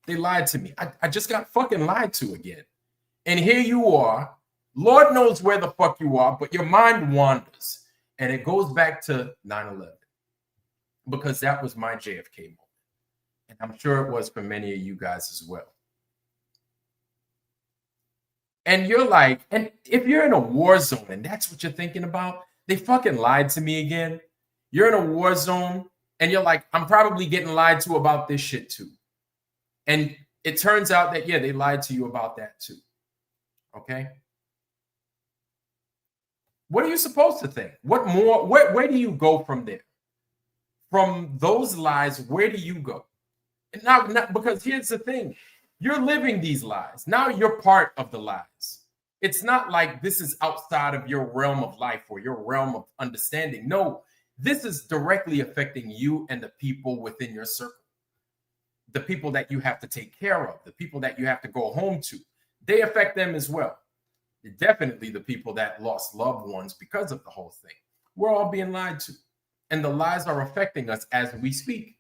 They lied to me. I just got fucking lied to again. And here you are. Lord knows where the fuck you are, but your mind wanders. And it goes back to 9/11. Because that was my JFK moment. And I'm sure it was for many of you guys as well. And you're like, and if you're in a war zone and that's what you're thinking about, they fucking lied to me again. You're in a war zone. And you're like, I'm probably getting lied to about this shit too. And it turns out that, yeah, they lied to you about that too. Okay? What are you supposed to think? What more? Where do you go from there? From those lies, where do you go? And now, because here's the thing. You're living these lies. Now you're part of the lies. It's not like this is outside of your realm of life or your realm of understanding. No. This is directly affecting you and the people within your circle. The people that you have to take care of, the people that you have to go home to, they affect them as well. Definitely the people that lost loved ones because of the whole thing. We're all being lied to. And the lies are affecting us as we speak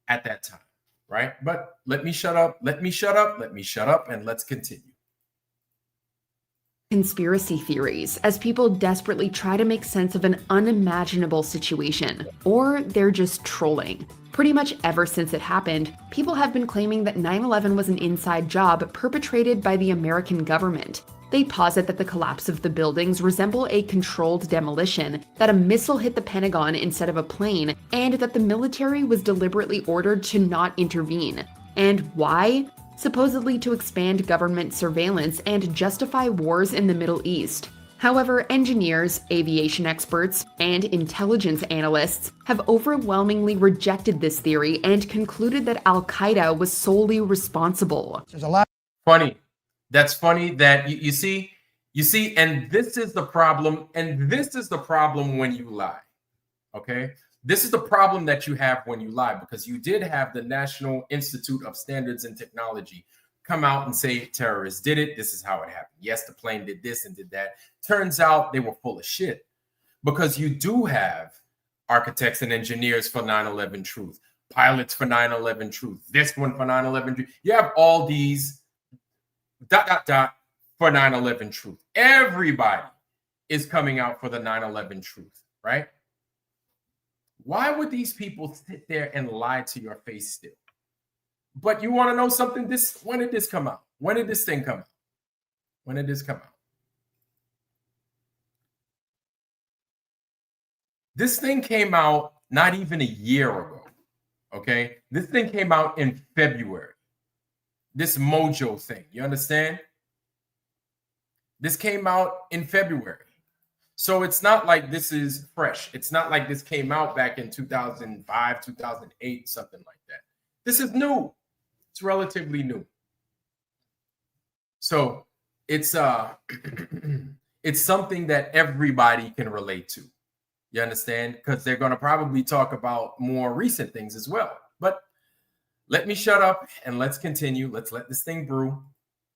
at that time, right? But let me shut up, and let's continue. conspiracy theories as people desperately try to make sense of an unimaginable situation, or they're just trolling. Pretty much ever since it happened, people have been claiming that 9/11 was an inside job perpetrated by the American government. They posit that the collapse of the buildings resemble a controlled demolition, that a missile hit the Pentagon instead of a plane, and that the military was deliberately ordered to not intervene. And why? Supposedly to expand government surveillance and justify wars in the Middle East. However, engineers, aviation experts, and intelligence analysts have overwhelmingly rejected this theory and concluded that Al-Qaeda was solely responsible. There's a lot. Funny. That's funny that you see, and this is the problem, when you lie, okay? This is the problem that you have when you lie, because you did have the National Institute of Standards and Technology come out and say terrorists did it. This is how it happened. Yes, the plane did this and did that. Turns out they were full of shit, because you do have architects and engineers for 9/11 Truth, pilots for 9/11 Truth, this one for 9/11 Truth. You have all these ... for 9/11 Truth. Everybody is coming out for the 9/11 Truth, right? Why would these people sit there and lie to your face still? But you want to know something? When did this come out? When did this thing come out? When did this come out? This thing came out not even a year ago, okay? This thing came out in February. This Mojo thing, you understand? This came out in February. So it's not like this is fresh. It's not like this came out back in 2005, 2008, something like that. This is new. It's relatively new. So it's it's something that everybody can relate to. You understand? Because they're going to probably talk about more recent things as well. But let me shut up and let's continue. Let's let this thing brew.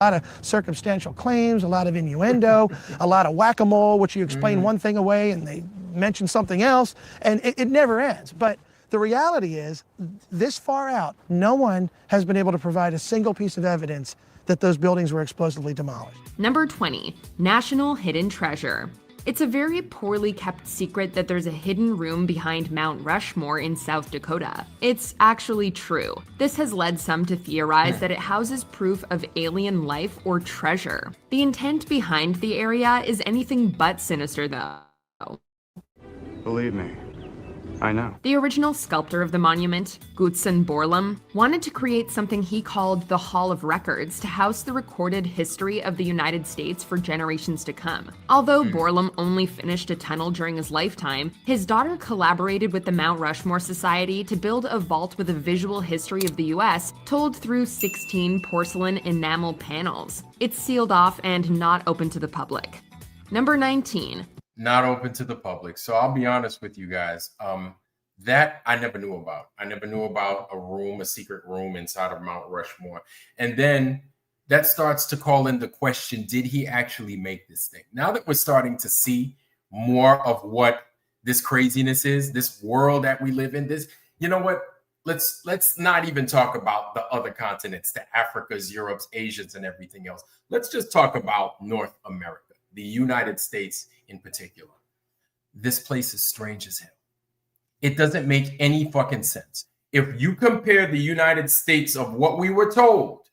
A lot of circumstantial claims, a lot of innuendo, a lot of whack-a-mole, which you explain one thing away and they mention something else, and it never ends. But the reality is, this far out, no one has been able to provide a single piece of evidence that those buildings were explosively demolished. Number 20, National Hidden Treasure. It's a very poorly kept secret that there's a hidden room behind Mount Rushmore in South Dakota. It's actually true. This has led some to theorize that it houses proof of alien life or treasure. The intent behind the area is anything but sinister, though. Believe me, I know. The original sculptor of the monument, Gutzon Borglum, wanted to create something he called the Hall of Records to house the recorded history of the United States for generations to come. Although Borglum only finished a tunnel during his lifetime, his daughter collaborated with the Mount Rushmore Society to build a vault with a visual history of the US told through 16 porcelain enamel panels. It's sealed off and not open to the public. Number 19. Not open to the public. So I'll be honest with you guys. That I never knew about. I never knew about a secret room inside of Mount Rushmore. And then that starts to call in the question, did he actually make this thing? Now that we're starting to see more of what this craziness is, this world that we live in, this, you know what? Let's not even talk about the other continents, the Africas, Europes, Asians, and everything else. Let's just talk about North America, the United States in particular. This place is strange as hell. It doesn't make any fucking sense. If you compare the United States of what we were told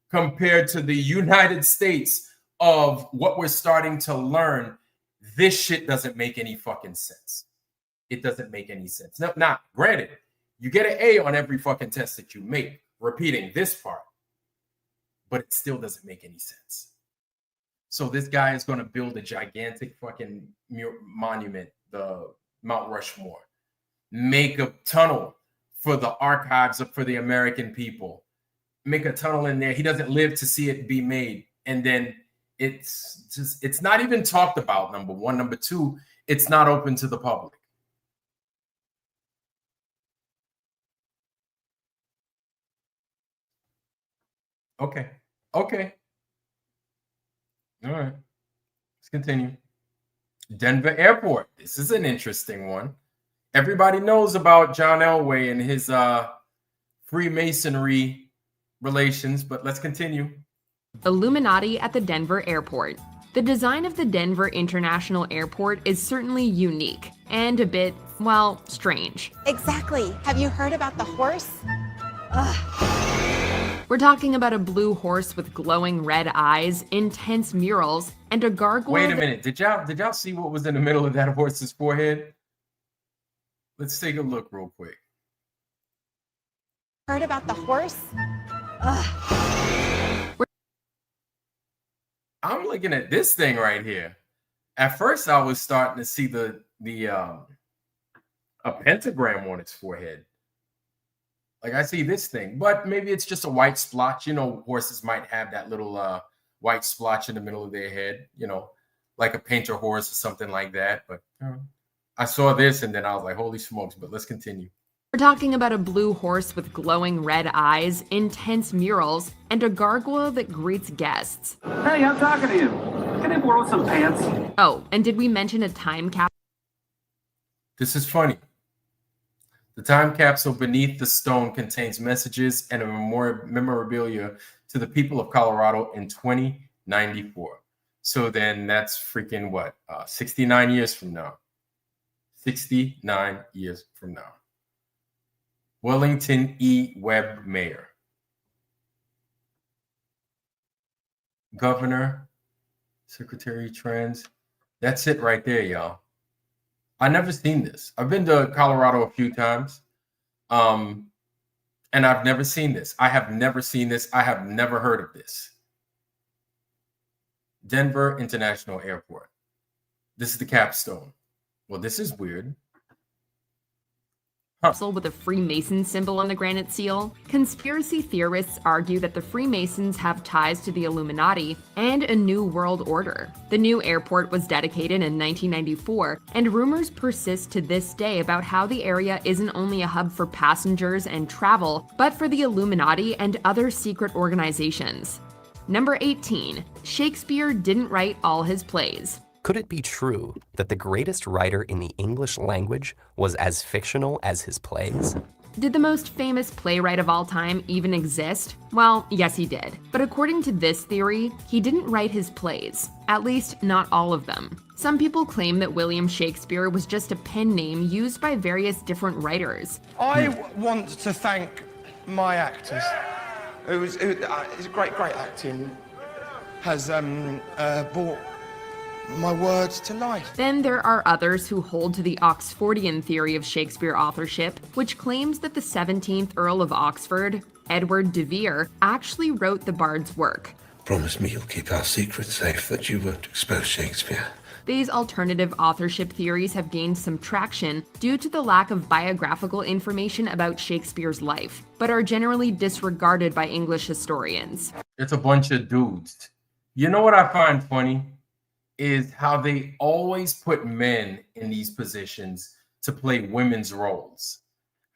compared to the United States of what we're starting to learn, this shit doesn't make any fucking sense. It doesn't make any sense. Now, granted, you get an A on every fucking test that you make, repeating this part, but it still doesn't make any sense. So this guy is going to build a gigantic fucking monument, the Mount Rushmore, make a tunnel for the archives for the American people, make a tunnel in there. He doesn't live to see it be made. And then it's not even talked about, number one. Number two, it's not open to the public. Okay. All right, let's continue. Denver Airport. This is an interesting one. Everybody knows about John Elway and his Freemasonry relations, but let's continue. Illuminati at the Denver Airport. The design of the Denver International Airport is certainly unique and a bit, well, strange. Exactly. Have you heard about the horse? Ugh. We're talking about a blue horse with glowing red eyes, intense murals, and a gargoyle. Wait a minute. Did y'all see what was in the middle of that horse's forehead? Let's take a look real quick. Heard about the horse? Ugh. I'm looking at this thing right here. At first, I was starting to see a pentagram on its forehead. Like I see this thing, but maybe it's just a white splotch. You know, horses might have that little white splotch in the middle of their head, you know, like a painter horse or something like that. But I saw this and then I was like, holy smokes, but let's continue. We're talking about a blue horse with glowing red eyes, intense murals, and a gargoyle that greets guests. Hey, I'm talking to you. Can I borrow some pants? Oh, and did we mention a time capsule? This is funny. The time capsule beneath the stone contains messages and a memorabilia to the people of Colorado in 2094. So then that's freaking what? 69 years from now. 69 years from now. Wellington E. Webb Mayor. Governor, Secretary Trends. That's it right there, y'all. I never seen this. I've been to Colorado a few times, and I've never seen this. I have never seen this. I have never heard of this. Denver International Airport. This is the capstone. Well, this is weird. With a Freemason symbol on the granite seal. Conspiracy theorists argue that the Freemasons have ties to the Illuminati and a new world order. The new airport was dedicated in 1994, and rumors persist to this day about how the area isn't only a hub for passengers and travel, but for the Illuminati and other secret organizations. Number 18. Shakespeare didn't write all his plays. Could it be true that the greatest writer in the English language was as fictional as his plays? Did the most famous playwright of all time even exist? Well, yes, he did. But according to this theory, he didn't write his plays. At least, not all of them. Some people claim that William Shakespeare was just a pen name used by various different writers. I want to thank my actors. It's great acting. Has brought my words to life. Then there are others who hold to the Oxfordian theory of Shakespeare authorship, which claims that the 17th Earl of Oxford, Edward de Vere, actually wrote the bard's work. Promise me you'll keep our secret safe, that you won't expose Shakespeare. These alternative authorship theories have gained some traction due to the lack of biographical information about Shakespeare's life, but are generally disregarded by English historians. It's a bunch of dudes. You know what I find funny? Is how they always put men in these positions to play women's roles.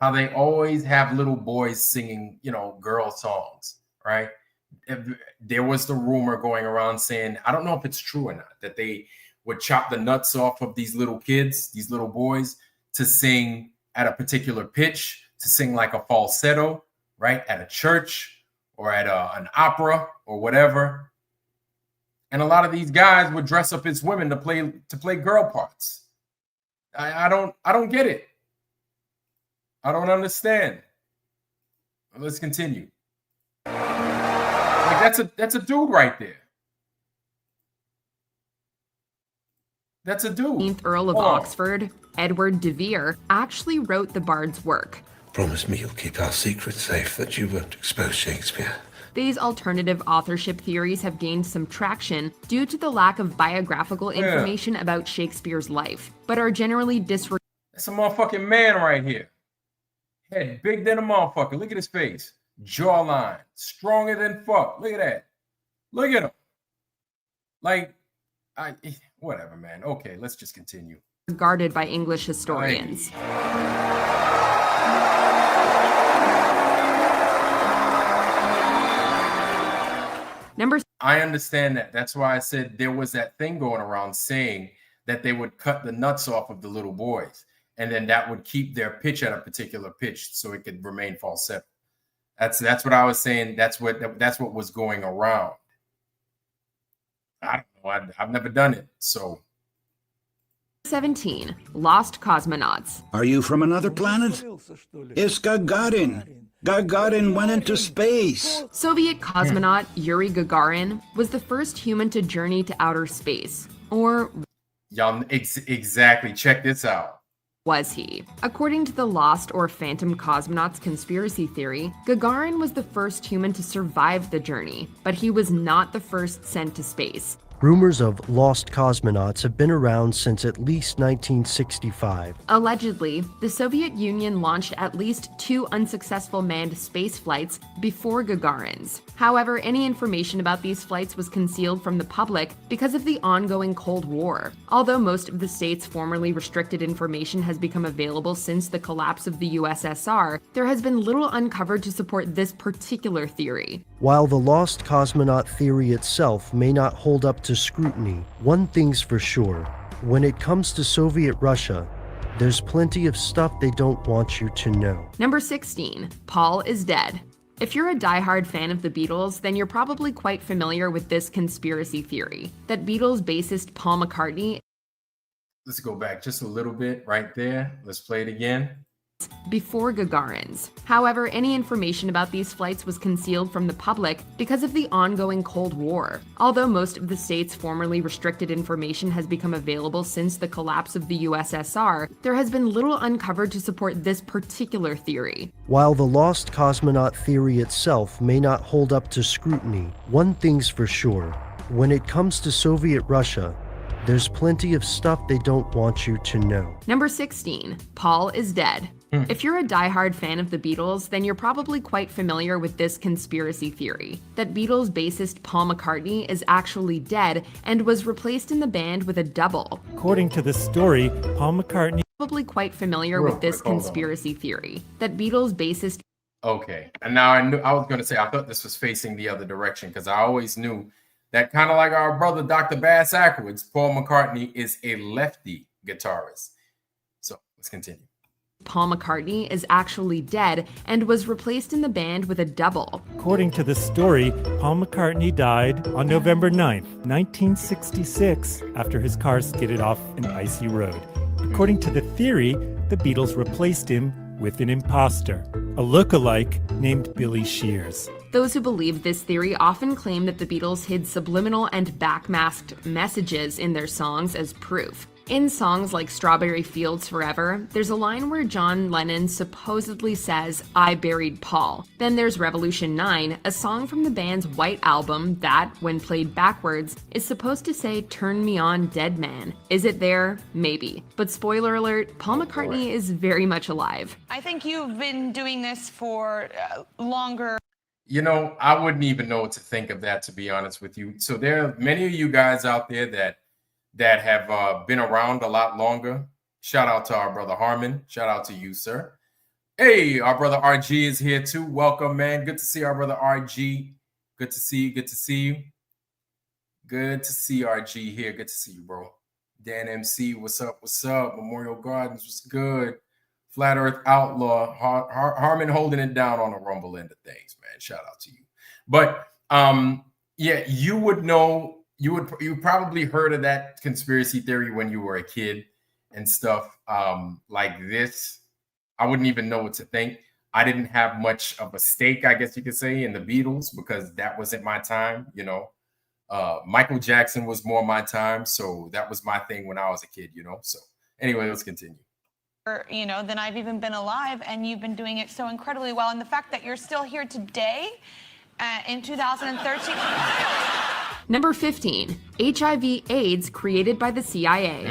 How they always have little boys singing, you know, girl songs, right? There was the rumor going around saying, I don't know if it's true or not, that they would chop the nuts off of these little kids, these little boys, to sing at a particular pitch, to sing like a falsetto, right? At a church or at an opera or whatever. And a lot of these guys would dress up as women to play girl parts. I don't get it. I don't understand. Let's continue. Like that's a dude right there. That's a dude. 17th Earl of Oxford, Edward de Vere, actually wrote the bard's work. Promise me you'll keep our secret safe, that you won't expose Shakespeare. These alternative authorship theories have gained some traction due to the lack of biographical information about Shakespeare's life, but are generally disregarded. That's a motherfucking man right here. Head big than a motherfucker. Look at his face. Jawline. Stronger than fuck. Look at that. Look at him. Like, whatever, man. Okay, let's just continue. Regarded by English historians. I understand that. That's why I said there was that thing going around saying that they would cut the nuts off of the little boys, and then that would keep their pitch at a particular pitch so it could remain falsetto. That's what I was saying. That's what was going around. I don't I've never done it. So 17. Lost cosmonauts. Are you from another planet? It's Gagarin. Gagarin went into space. Soviet cosmonaut Yuri Gagarin was the first human to journey to outer space. Or y'all exactly. Check this out. Was he? According to the Lost or Phantom Cosmonauts conspiracy theory, Gagarin was the first human to survive the journey, but he was not the first sent to space. Rumors of lost cosmonauts have been around since at least 1965. Allegedly, the Soviet Union launched at least 2 unsuccessful manned space flights before Gagarin's. However, any information about these flights was concealed from the public because of the ongoing Cold War. Although most of the states' formerly restricted information has become available since the collapse of the USSR, there has been little uncovered to support this particular theory. While the lost cosmonaut theory itself may not hold up to scrutiny, one thing's for sure. When it comes to Soviet Russia, there's plenty of stuff they don't want you to know. Number 16. Paul is dead. If you're a diehard fan of the Beatles, then you're probably quite familiar with this conspiracy theory, that Beatles bassist Paul McCartney... Let's go back just a little bit right there. Let's play it again. Before Gagarin's. However, any information about these flights was concealed from the public because of the ongoing Cold War. Although most of the states' formerly restricted information has become available since the collapse of the USSR, there has been little uncovered to support this particular theory. While the lost cosmonaut theory itself may not hold up to scrutiny, one thing's for sure. When it comes to Soviet Russia, there's plenty of stuff they don't want you to know. Number 16. Paul is dead. If you're a diehard fan of the Beatles, then you're probably quite familiar with this conspiracy theory, that Beatles bassist Paul McCartney is actually dead and was replaced in the band with a double. According to the story, Paul McCartney... Probably quite familiar with this conspiracy theory, that Beatles bassist... Okay, and now I was going to say, I thought this was facing the other direction, because I always knew that, kind of like our brother Dr. Bass Ackwards, Paul McCartney is a lefty guitarist. So let's continue. Paul McCartney is actually dead and was replaced in the band with a double. According to the story, Paul McCartney died on November 9th, 1966, after his car skidded off an icy road. According to the theory, the Beatles replaced him with an imposter, a look-alike named Billy Shears. Those who believe this theory often claim that the Beatles hid subliminal and backmasked messages in their songs as proof. In songs like Strawberry Fields Forever, there's a line where John Lennon supposedly says, "I buried Paul." Then there's Revolution 9, a song from the band's White Album that, when played backwards, is supposed to say, "Turn me on, dead man." Is it there? Maybe. But spoiler alert, Paul McCartney is very much alive. I think you've been doing this for longer. You know, I wouldn't even know what to think of that, to be honest with you. So there are many of you guys out there that have been around a lot longer. Shout out to our brother Harmon. Shout out to you, sir. Hey, our brother RG is here too. Welcome, man. Good to see our brother RG. Good to see you. Good to see you. Good to see RG here. Good to see you, bro. Dan MC, what's up? What's up? Memorial Gardens, what's good? Flat Earth Outlaw. Harmon holding it down on the Rumble end of things, man. Shout out to you. But yeah, you would know. You probably heard of that conspiracy theory when you were a kid and stuff like this. I wouldn't even know what to think. I didn't have much of a stake, I guess you could say, in the Beatles because that wasn't my time. You know, Michael Jackson was more my time. So that was my thing when I was a kid, you know. So anyway, let's continue. You know, than I've even been alive, and you've been doing it so incredibly well. And the fact that you're still here today in 2013. Number 15, HIV/AIDS created by the CIA.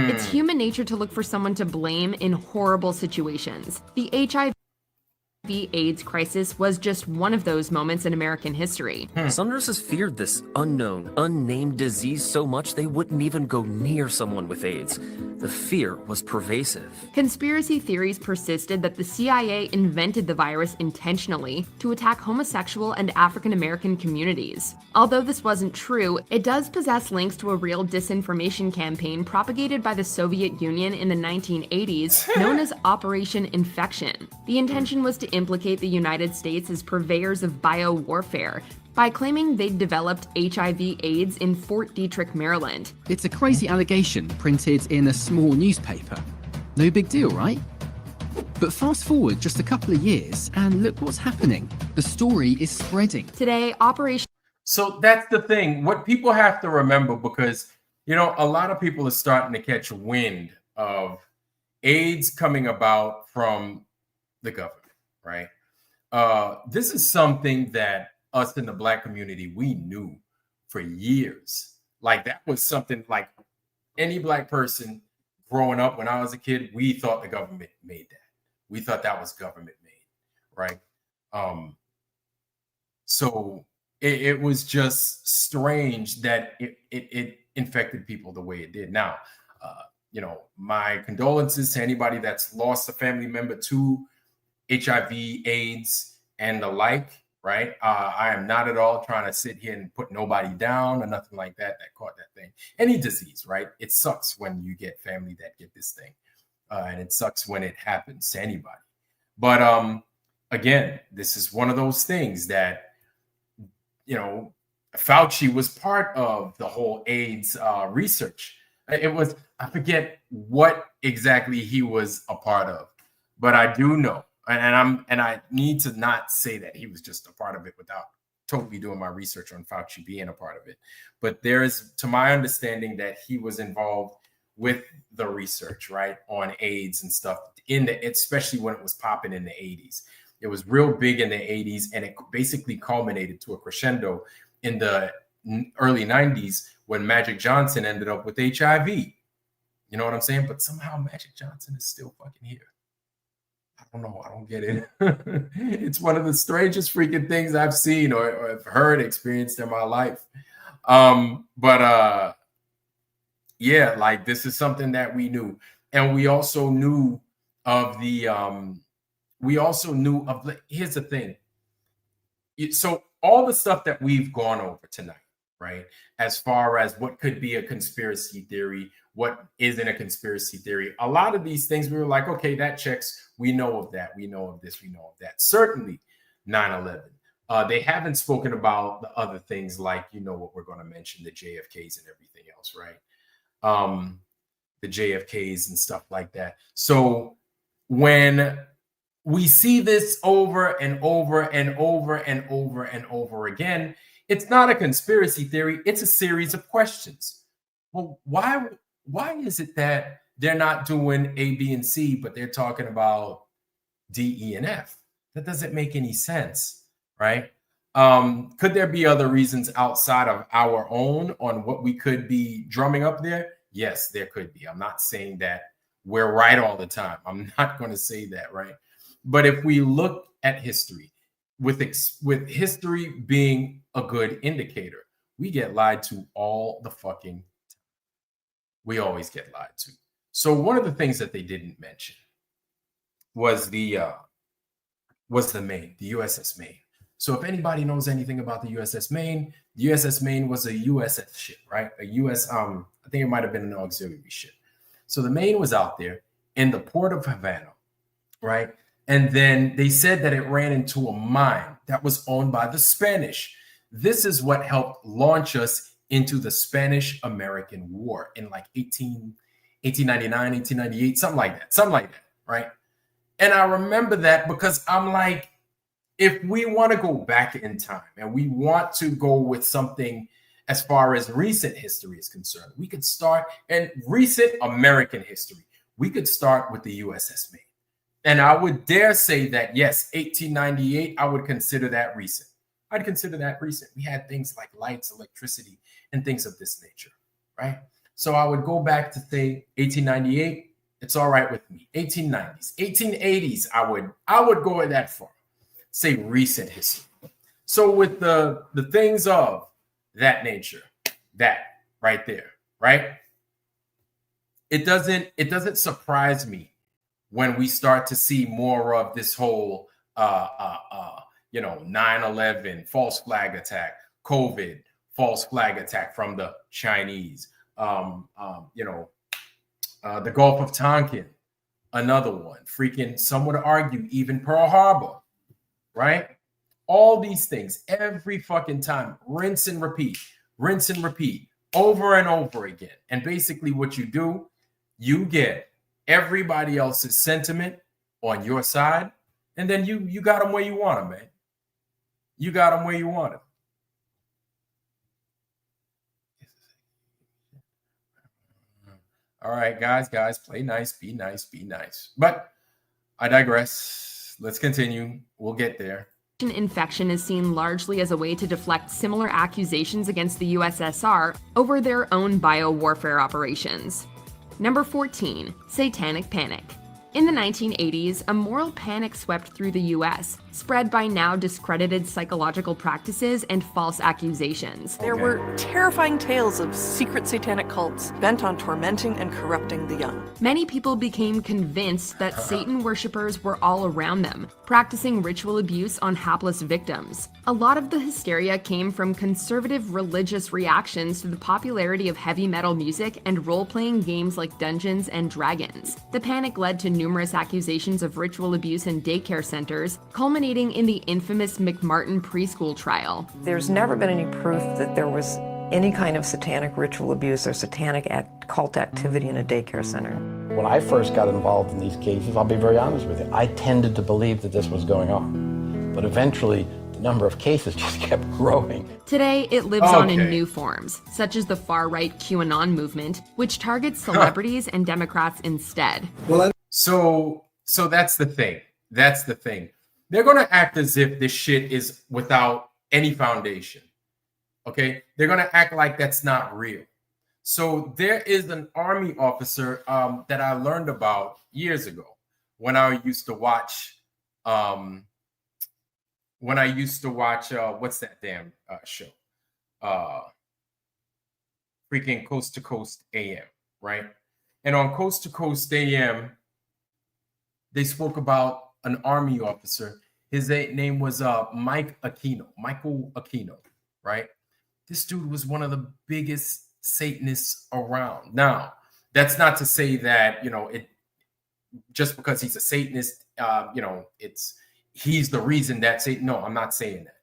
It's human nature to look for someone to blame in horrible situations. The HIV/AIDS crisis was just one of those moments in American history. Some nurses feared this unknown, unnamed disease so much they wouldn't even go near someone with AIDS. The fear was pervasive. Conspiracy theories persisted that the CIA invented the virus intentionally to attack homosexual and African American communities. Although this wasn't true, it does possess links to a real disinformation campaign propagated by the Soviet Union in the 1980s, known as Operation Infection. The intention was to implicate the United States as purveyors of biowarfare, by claiming they'd developed HIV/AIDS in Fort Detrick, Maryland. It's a crazy allegation printed in a small newspaper. No big deal, right? But fast forward just a couple of years and look what's happening. The story is spreading. Today, Operation... So that's the thing. What people have to remember, because, you know, a lot of people are starting to catch wind of AIDS coming about from the government, right? This is something that us in the Black community, we knew for years. Like, that was something like any Black person growing up when I was a kid, we thought the government made that. We thought that was government made, right? So it was just strange that it infected people the way it did. Now, you know, my condolences to anybody that's lost a family member to HIV, AIDS, and the like, right? I am not at all trying to sit here and put nobody down or nothing like that caught that thing. Any disease, right? It sucks when you get family that get this thing. And it sucks when it happens to anybody. But again, this is one of those things that, you know, Fauci was part of the whole AIDS research. It was, I forget what exactly he was a part of, but I do know, and I need to not say that he was just a part of it without totally doing my research on Fauci being a part of it. But there is, to my understanding, that he was involved with the research, right, on AIDS and stuff especially when it was popping in the 80s. It was real big in the 80s, and it basically culminated to a crescendo in the early 90s when Magic Johnson ended up with HIV. You know what I'm saying? But somehow Magic Johnson is still fucking here. I don't know. I don't get it. It's one of the strangest freaking things I've seen or have heard, experienced in my life. Yeah, like, this is something that we knew. And we also knew of here's the thing. So all the stuff that we've gone over tonight, right? As far as what could be a conspiracy theory, what isn't a conspiracy theory, a lot of these things we were like, okay, that checks. We know of that. We know of this. We know of that. Certainly 9/11. They haven't spoken about the other things like, you know, what we're going to mention, the JFKs and everything else, right? The JFKs and stuff like that. So when we see this over and over and over and over and over again, it's not a conspiracy theory. It's a series of questions. Well, why is it that they're not doing A, B, and C, but they're talking about D, E, and F? That doesn't make any sense, right? Could there be other reasons outside of our own on what we could be drumming up there? Yes, there could be. I'm not saying that we're right all the time. I'm not going to say that, right? But if we look at history, with history being a good indicator, we get lied to all the fucking time. We always get lied to. So one of the things that they didn't mention was the Maine, the USS Maine. So if anybody knows anything about the USS Maine, the USS Maine was a USS ship, right? A US, I think it might have been an auxiliary ship. So the Maine was out there in the port of Havana, right? And then they said that it ran into a mine that was owned by the Spanish. This is what helped launch us into the Spanish-American War in like 1899, 1898, something like that, right? And I remember that because I'm like, if we want to go back in time and we want to go with something as far as recent history is concerned, we could start, and recent American history, we could start with the USS Maine. And I would dare say that, yes, 1898, I would consider that recent. I'd consider that recent. We had things like lights, electricity, and things of this nature, right? So I would go back to say 1898, it's all right with me. 1890s, 1880s, I would go that far. Say recent history. So with the things of that nature, that right there, right? It doesn't surprise me when we start to see more of this whole 9/11 false flag attack, COVID false flag attack from the Chinese, the Gulf of Tonkin, another one, freaking, some would argue even Pearl Harbor, right? All these things every fucking time, rinse and repeat, over and over again. And basically what you do, you get everybody else's sentiment on your side, and then you got them where you want them, man. You got them where you want them. All right, guys, play nice, be nice, be nice. But I digress. Let's continue. We'll get there. Infection is seen largely as a way to deflect similar accusations against the USSR over their own biowarfare operations. Number 14, Satanic Panic. In the 1980s, a moral panic swept through the US, spread by now discredited psychological practices and false accusations. There were terrifying tales of secret satanic cults bent on tormenting and corrupting the young. Many people became convinced that Satan worshippers were all around them, practicing ritual abuse on hapless victims. A lot of the hysteria came from conservative religious reactions to the popularity of heavy metal music and role-playing games like Dungeons and Dragons. The panic led to numerous accusations of ritual abuse in daycare centers, culminating in the infamous McMartin preschool trial. There's never been any proof that there was any kind of satanic ritual abuse or satanic cult activity in a daycare center. When I first got involved in these cases, I'll be very honest with you, I tended to believe that this was going on. But eventually, the number of cases just kept growing. Today, it lives on in new forms, such as the far-right QAnon movement, which targets celebrities and Democrats instead. So that's the thing. That's the thing. They're going to act as if this shit is without any foundation. Okay? They're going to act like that's not real. So there is an Army officer that I learned about years ago when I used to watch what's that damn show? Freaking Coast to Coast AM, right? And on Coast to Coast AM, they spoke about an Army officer. His name was Michael Aquino, right? This dude was one of the biggest Satanists around. Now, that's not to say that, it just because he's a Satanist, he's the reason that Satan. No, I'm not saying that.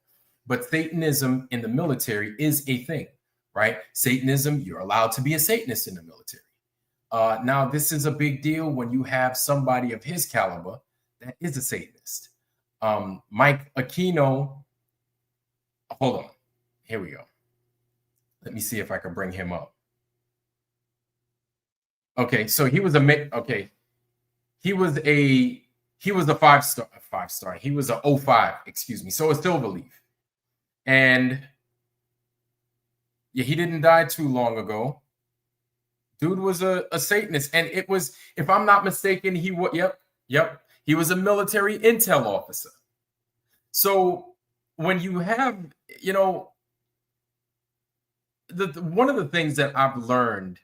But Satanism in the military is a thing, right? Satanism, you're allowed to be a Satanist in the military. Now, this is a big deal when you have somebody of his caliber that is a Satanist. Mike Aquino, hold on. Here we go. Let me see if I can bring him up. Okay, so he was a 5-star. He was a 05, excuse me. So a silver leaf. And yeah, he didn't die too long ago. Dude was a Satanist. And it was, if I'm not mistaken, he was, yep. He was a military intel officer. So when you have, one of the things that I've learned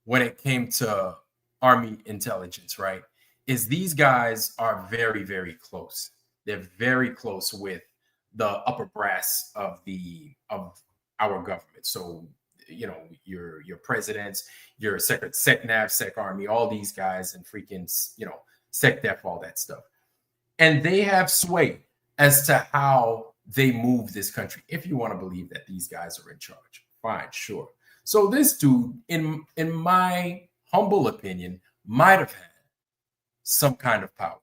when it came to Army intelligence, right, is these guys are very, very close. They're very close with the upper brass of our government. So, your presidents, your SecNav, SecArmy, all these guys, and freaking, SecDef, all that stuff. And they have sway as to how they move this country. If you want to believe that these guys are in charge, fine, sure. So this dude, in my humble opinion, might have had some kind of power.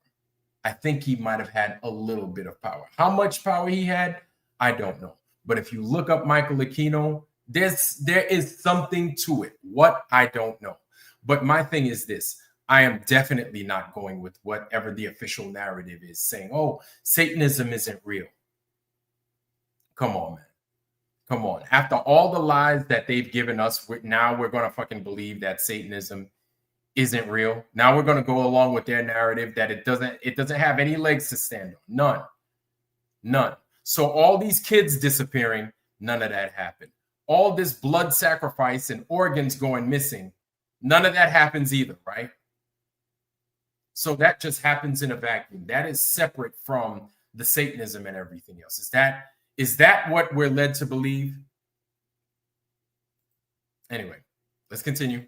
I think he might have had a little bit of power. How much power he had, I don't know. But if you look up Michael Aquino, there is something to it. What? I don't know. But my thing is this. I am definitely not going with whatever the official narrative is saying, oh, Satanism isn't real. Come on, man. Come on. After all the lies that they've given us, now we're going to fucking believe that Satanism isn't real. Now we're going to go along with their narrative that it doesn't have any legs to stand on. None. So all these kids disappearing, none of that happened. All this blood sacrifice and organs going missing, none of that happens either, right? So that just happens in a vacuum. That is separate from the Satanism and everything else. Is that what we're led to believe? Anyway, let's continue.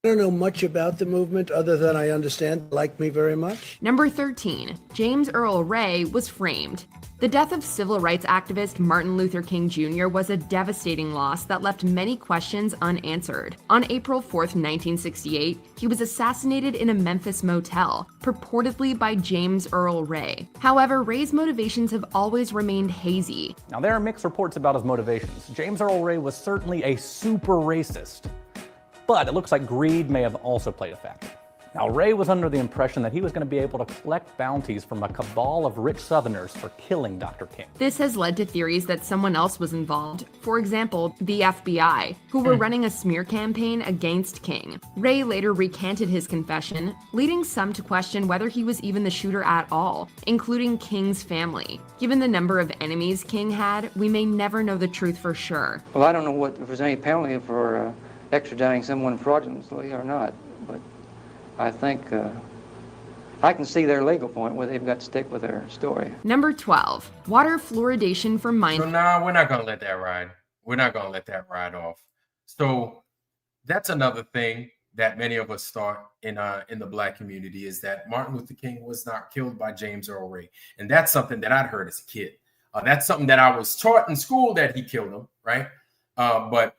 I don't know much about the movement other than I understand they like me very much. Number 13, James Earl Ray was framed. The death of civil rights activist Martin Luther King Jr. was a devastating loss that left many questions unanswered. On April 4th, 1968, he was assassinated in a Memphis motel, purportedly by James Earl Ray. However, Ray's motivations have always remained hazy. Now, there are mixed reports about his motivations. James Earl Ray was certainly a super racist, but it looks like greed may have also played a factor. Now, Ray was under the impression that he was going to be able to collect bounties from a cabal of rich Southerners for killing Dr. King. This has led to theories that someone else was involved, for example, the FBI, who were running a smear campaign against King. Ray later recanted his confession, leading some to question whether he was even the shooter at all, including King's family. Given the number of enemies King had, we may never know the truth for sure. Well, I don't know if there's any penalty for extraditing someone fraudulently or not, but I think I can see their legal point where they've got to stick with their story. Number 12, water fluoridation for mine. So now we're not going to let that ride. We're not going to let that ride off. So that's another thing that many of us thought in the Black community, is that Martin Luther King was not killed by James Earl Ray. And that's something that I'd heard as a kid. That's something that I was taught in school, that he killed him, right? But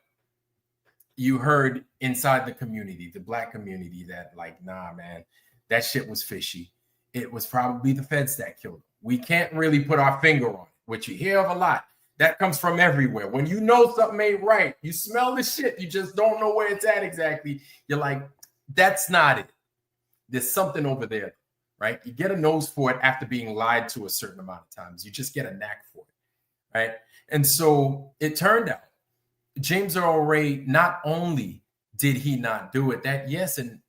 you heard inside the community, the Black community, that like, nah, man, that shit was fishy. It was probably the feds that killed him. We can't really put our finger on it, which you hear of a lot. That comes from everywhere. When you know something ain't right, you smell the shit, you just don't know where it's at exactly. You're like, that's not it. There's something over there, right? You get a nose for it after being lied to a certain amount of times. You just get a knack for it, right? And so it turned out James Earl Ray, not only did he not do it, that yes, and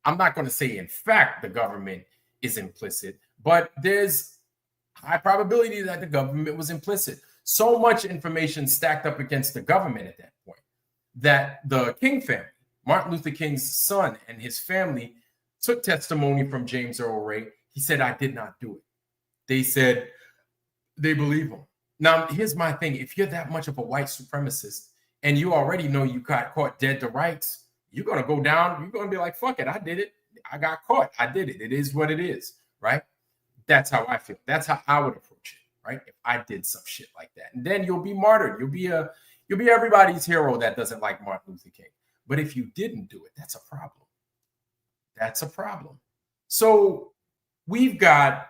I'm not going to say in fact the government is implicit, but there's high probability that the government was implicit. So much information stacked up against the government at that point that the King family, Martin Luther King's son and his family, took testimony from James Earl Ray. He said, I did not do it. They said they believe him. Now, here's my thing. If you're that much of a white supremacist and you already know you got caught dead to rights, you're going to go down. You're going to be like, fuck it. I did it. I got caught. I did it. It is what it is. Right. That's how I feel. That's how I would approach it. Right. If I did some shit like that, and then you'll be martyred. You'll be everybody's hero that doesn't like Martin Luther King. But if you didn't do it, that's a problem. That's a problem. So we've got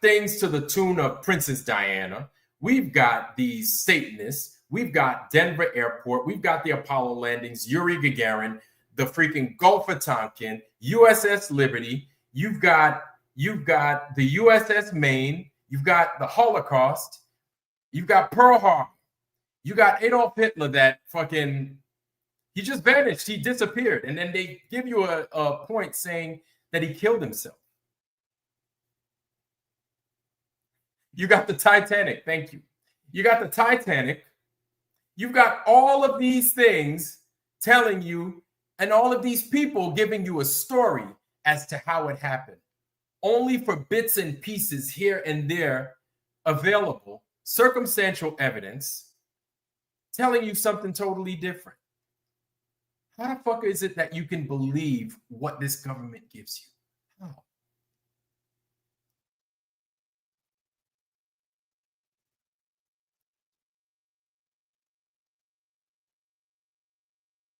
things to the tune of Princess Diana. We've got these Satanists. We've got Denver Airport. We've got the Apollo landings, Yuri Gagarin, the freaking Gulf of Tonkin, USS Liberty. You've got the USS Maine. You've got the Holocaust. You've got Pearl Harbor. You got Adolf Hitler that fucking, he just vanished. He disappeared. And then they give you a point saying that he killed himself. You got the Titanic. Thank you. You got the Titanic. You've got all of these things telling you, and all of these people giving you a story as to how it happened, only for bits and pieces here and there available, circumstantial evidence telling you something totally different. How the fuck is it that you can believe what this government gives you?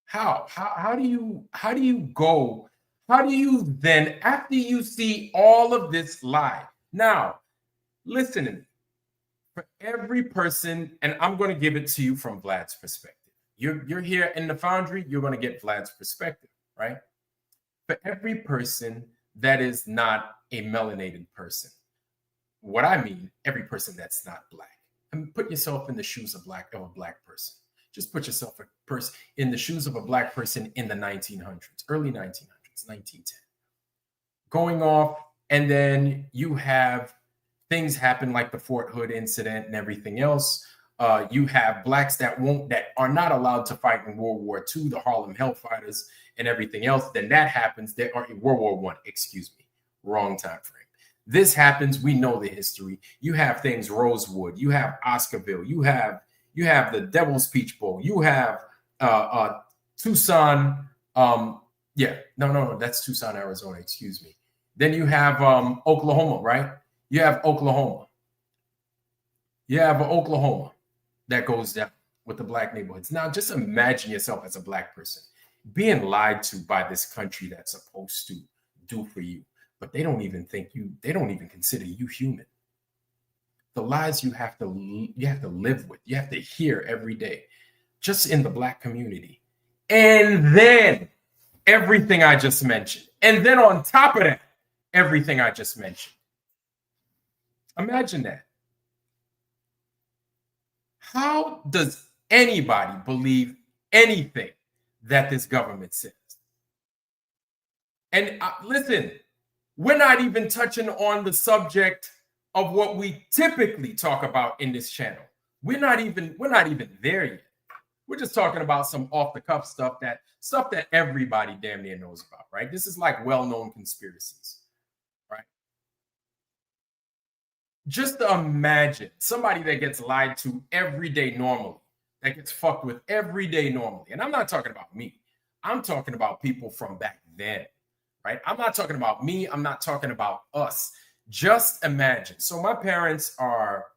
How? How do you go? How do you then, after you see all of this lie? Now, listen to me. For every person, and I'm going to give it to you from Vlad's perspective. You're here in the Foundry, you're going to get Vlad's perspective, right? For every person that is not a melanated person, what I mean, every person that's not Black. I mean, put yourself in the shoes of a Black person. Just put yourself in the shoes of a Black person in the 1900s, early 1900s, 1910. Going off, and then you have things happen like the Fort Hood incident and everything else. You have Blacks that are not allowed to fight in World War II, the Harlem Hellfighters and everything else. Then that happens. They are in World War I, excuse me, wrong time frame. This happens. We know the history. You have things Rosewood. You have Oscarville. You have the Devil's Peach Bowl. You have Tucson, Yeah, no, that's Tucson, Arizona, excuse me. Then you have Oklahoma, right? You have Oklahoma. You have Oklahoma that goes down with the black neighborhoods. Now, just imagine yourself as a black person being lied to by this country that's supposed to do for you, but they don't even consider you human. The lies you have to live with, you have to hear every day, just in the black community. And then everything I just mentioned. And then on top of that, everything I just mentioned. Imagine that. How does anybody believe anything that this government says? And listen, we're not even touching on the subject of what we typically talk about in this channel. We're not even there yet. We're just talking about some off-the-cuff stuff that everybody damn near knows about, right? This is like well-known conspiracies, right? Just imagine somebody that gets lied to every day normally, that gets fucked with every day normally. And I'm not talking about me. I'm talking about people from back then, right? I'm not talking about me. I'm not talking about us. Just imagine. So my parents are,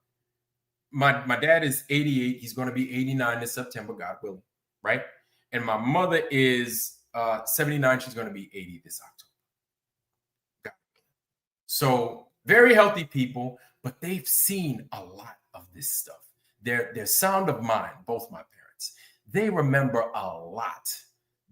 my dad is 88. He's going to be 89 this September, God willing, right? And my mother is 79. She's going to be 80 this October. So very healthy people, but they've seen a lot of this stuff. Their sound of mind, both my parents, they remember a lot.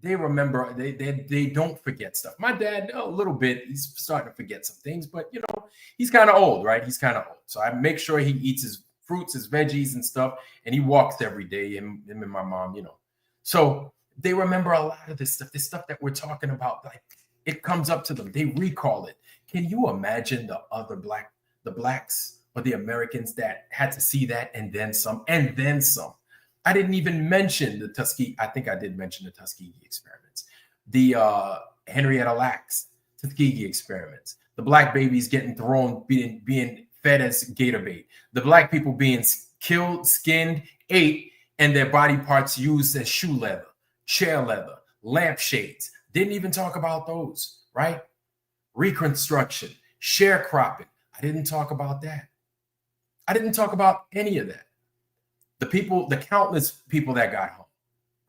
They remember, they don't forget stuff. My dad, a little bit, he's starting to forget some things, but you know, he's kind of old, right? He's kind of old. So I make sure he eats his fruits, his veggies and stuff, and he walks every day, him and my mom, you know. So they remember a lot of this stuff that we're talking about, like it comes up to them. They recall it. Can you imagine the blacks or the Americans that had to see that and then some, and then some? I didn't even mention the Tuskegee. I think I did mention the Tuskegee experiments, the Henrietta Lacks Tuskegee experiments, the black babies getting thrown, being fed as gator bait, the black people being killed, skinned, ate, and their body parts used as shoe leather, chair leather, lampshades. Didn't even talk about those, right? Reconstruction, sharecropping. I didn't talk about that. I didn't talk about any of that. The countless people that got home,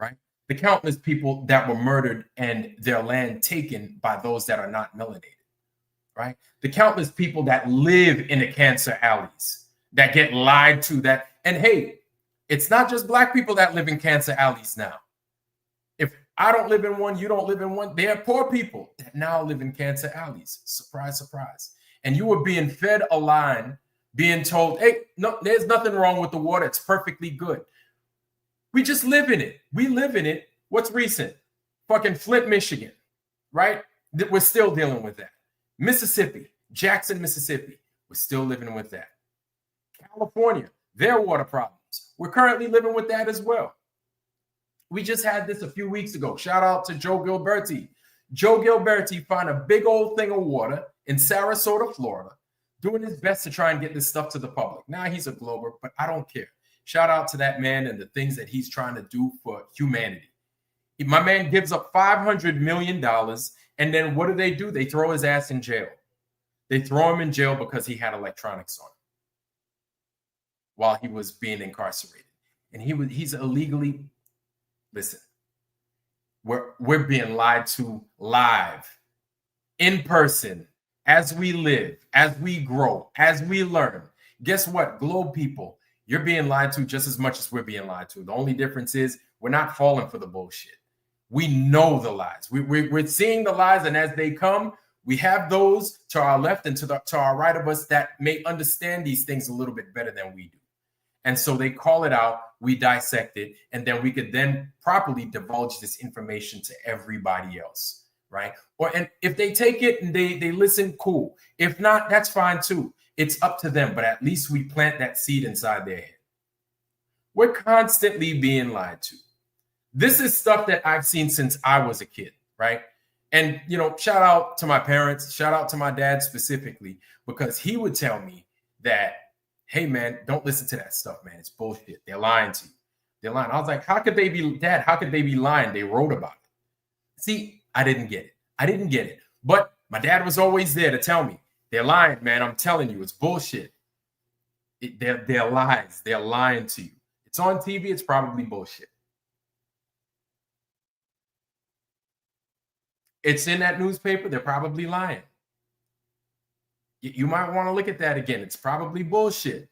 right? The countless people that were murdered and their land taken by those that are not melanated, right? The countless people that live in the cancer alleys that get lied to that. And hey, it's not just black people that live in cancer alleys now. If I don't live in one, you don't live in one. There are poor people that now live in cancer alleys. Surprise, surprise. And you were being fed a line, being told, hey, no, there's nothing wrong with the water. It's perfectly good. We just live in it. We live in it. What's recent? Fucking Flint, Michigan, right? We're still dealing with that. Mississippi, Jackson, Mississippi, we're still living with that. California, their water problems. We're currently living with that as well. We just had this a few weeks ago. Shout out to Joe Gilberti. Joe Gilberti found a big old thing of water in Sarasota, Florida, doing his best to try and get this stuff to the public. Now he's a glober, but I don't care. Shout out to that man and the things that he's trying to do for humanity. My man gives up $500 million, and then what do? They throw his ass in jail. They throw him in jail because he had electronics on him while he was being incarcerated. And he's illegally, listen, we're being lied to live, in person, as we live, as we grow, as we learn. Guess what, globe people, you're being lied to just as much as we're being lied to. The only difference is we're not falling for the bullshit. We know the lies. We're seeing the lies, and as they come, we have those to our left and to our right of us that may understand these things a little bit better than we do. And so they call it out, we dissect it, and then we could then properly divulge this information to everybody else, right? And if they take it and they listen, cool. If not, that's fine too. It's up to them, but at least we plant that seed inside their head. We're constantly being lied to. This is stuff that I've seen since I was a kid, right? And, you know, shout out to my parents, shout out to my dad specifically, because he would tell me that, hey, man, don't listen to that stuff, man. It's bullshit. They're lying to you. They're lying. I was like, how could they be, Dad, how could they be lying? They wrote about it. See, I didn't get it. I didn't get it. But my dad was always there to tell me, they're lying, man. I'm telling you, it's bullshit. They're lies. They're lying to you. It's on TV. It's probably bullshit. It's in that newspaper. They're probably lying. You might want to look at that again. It's probably bullshit.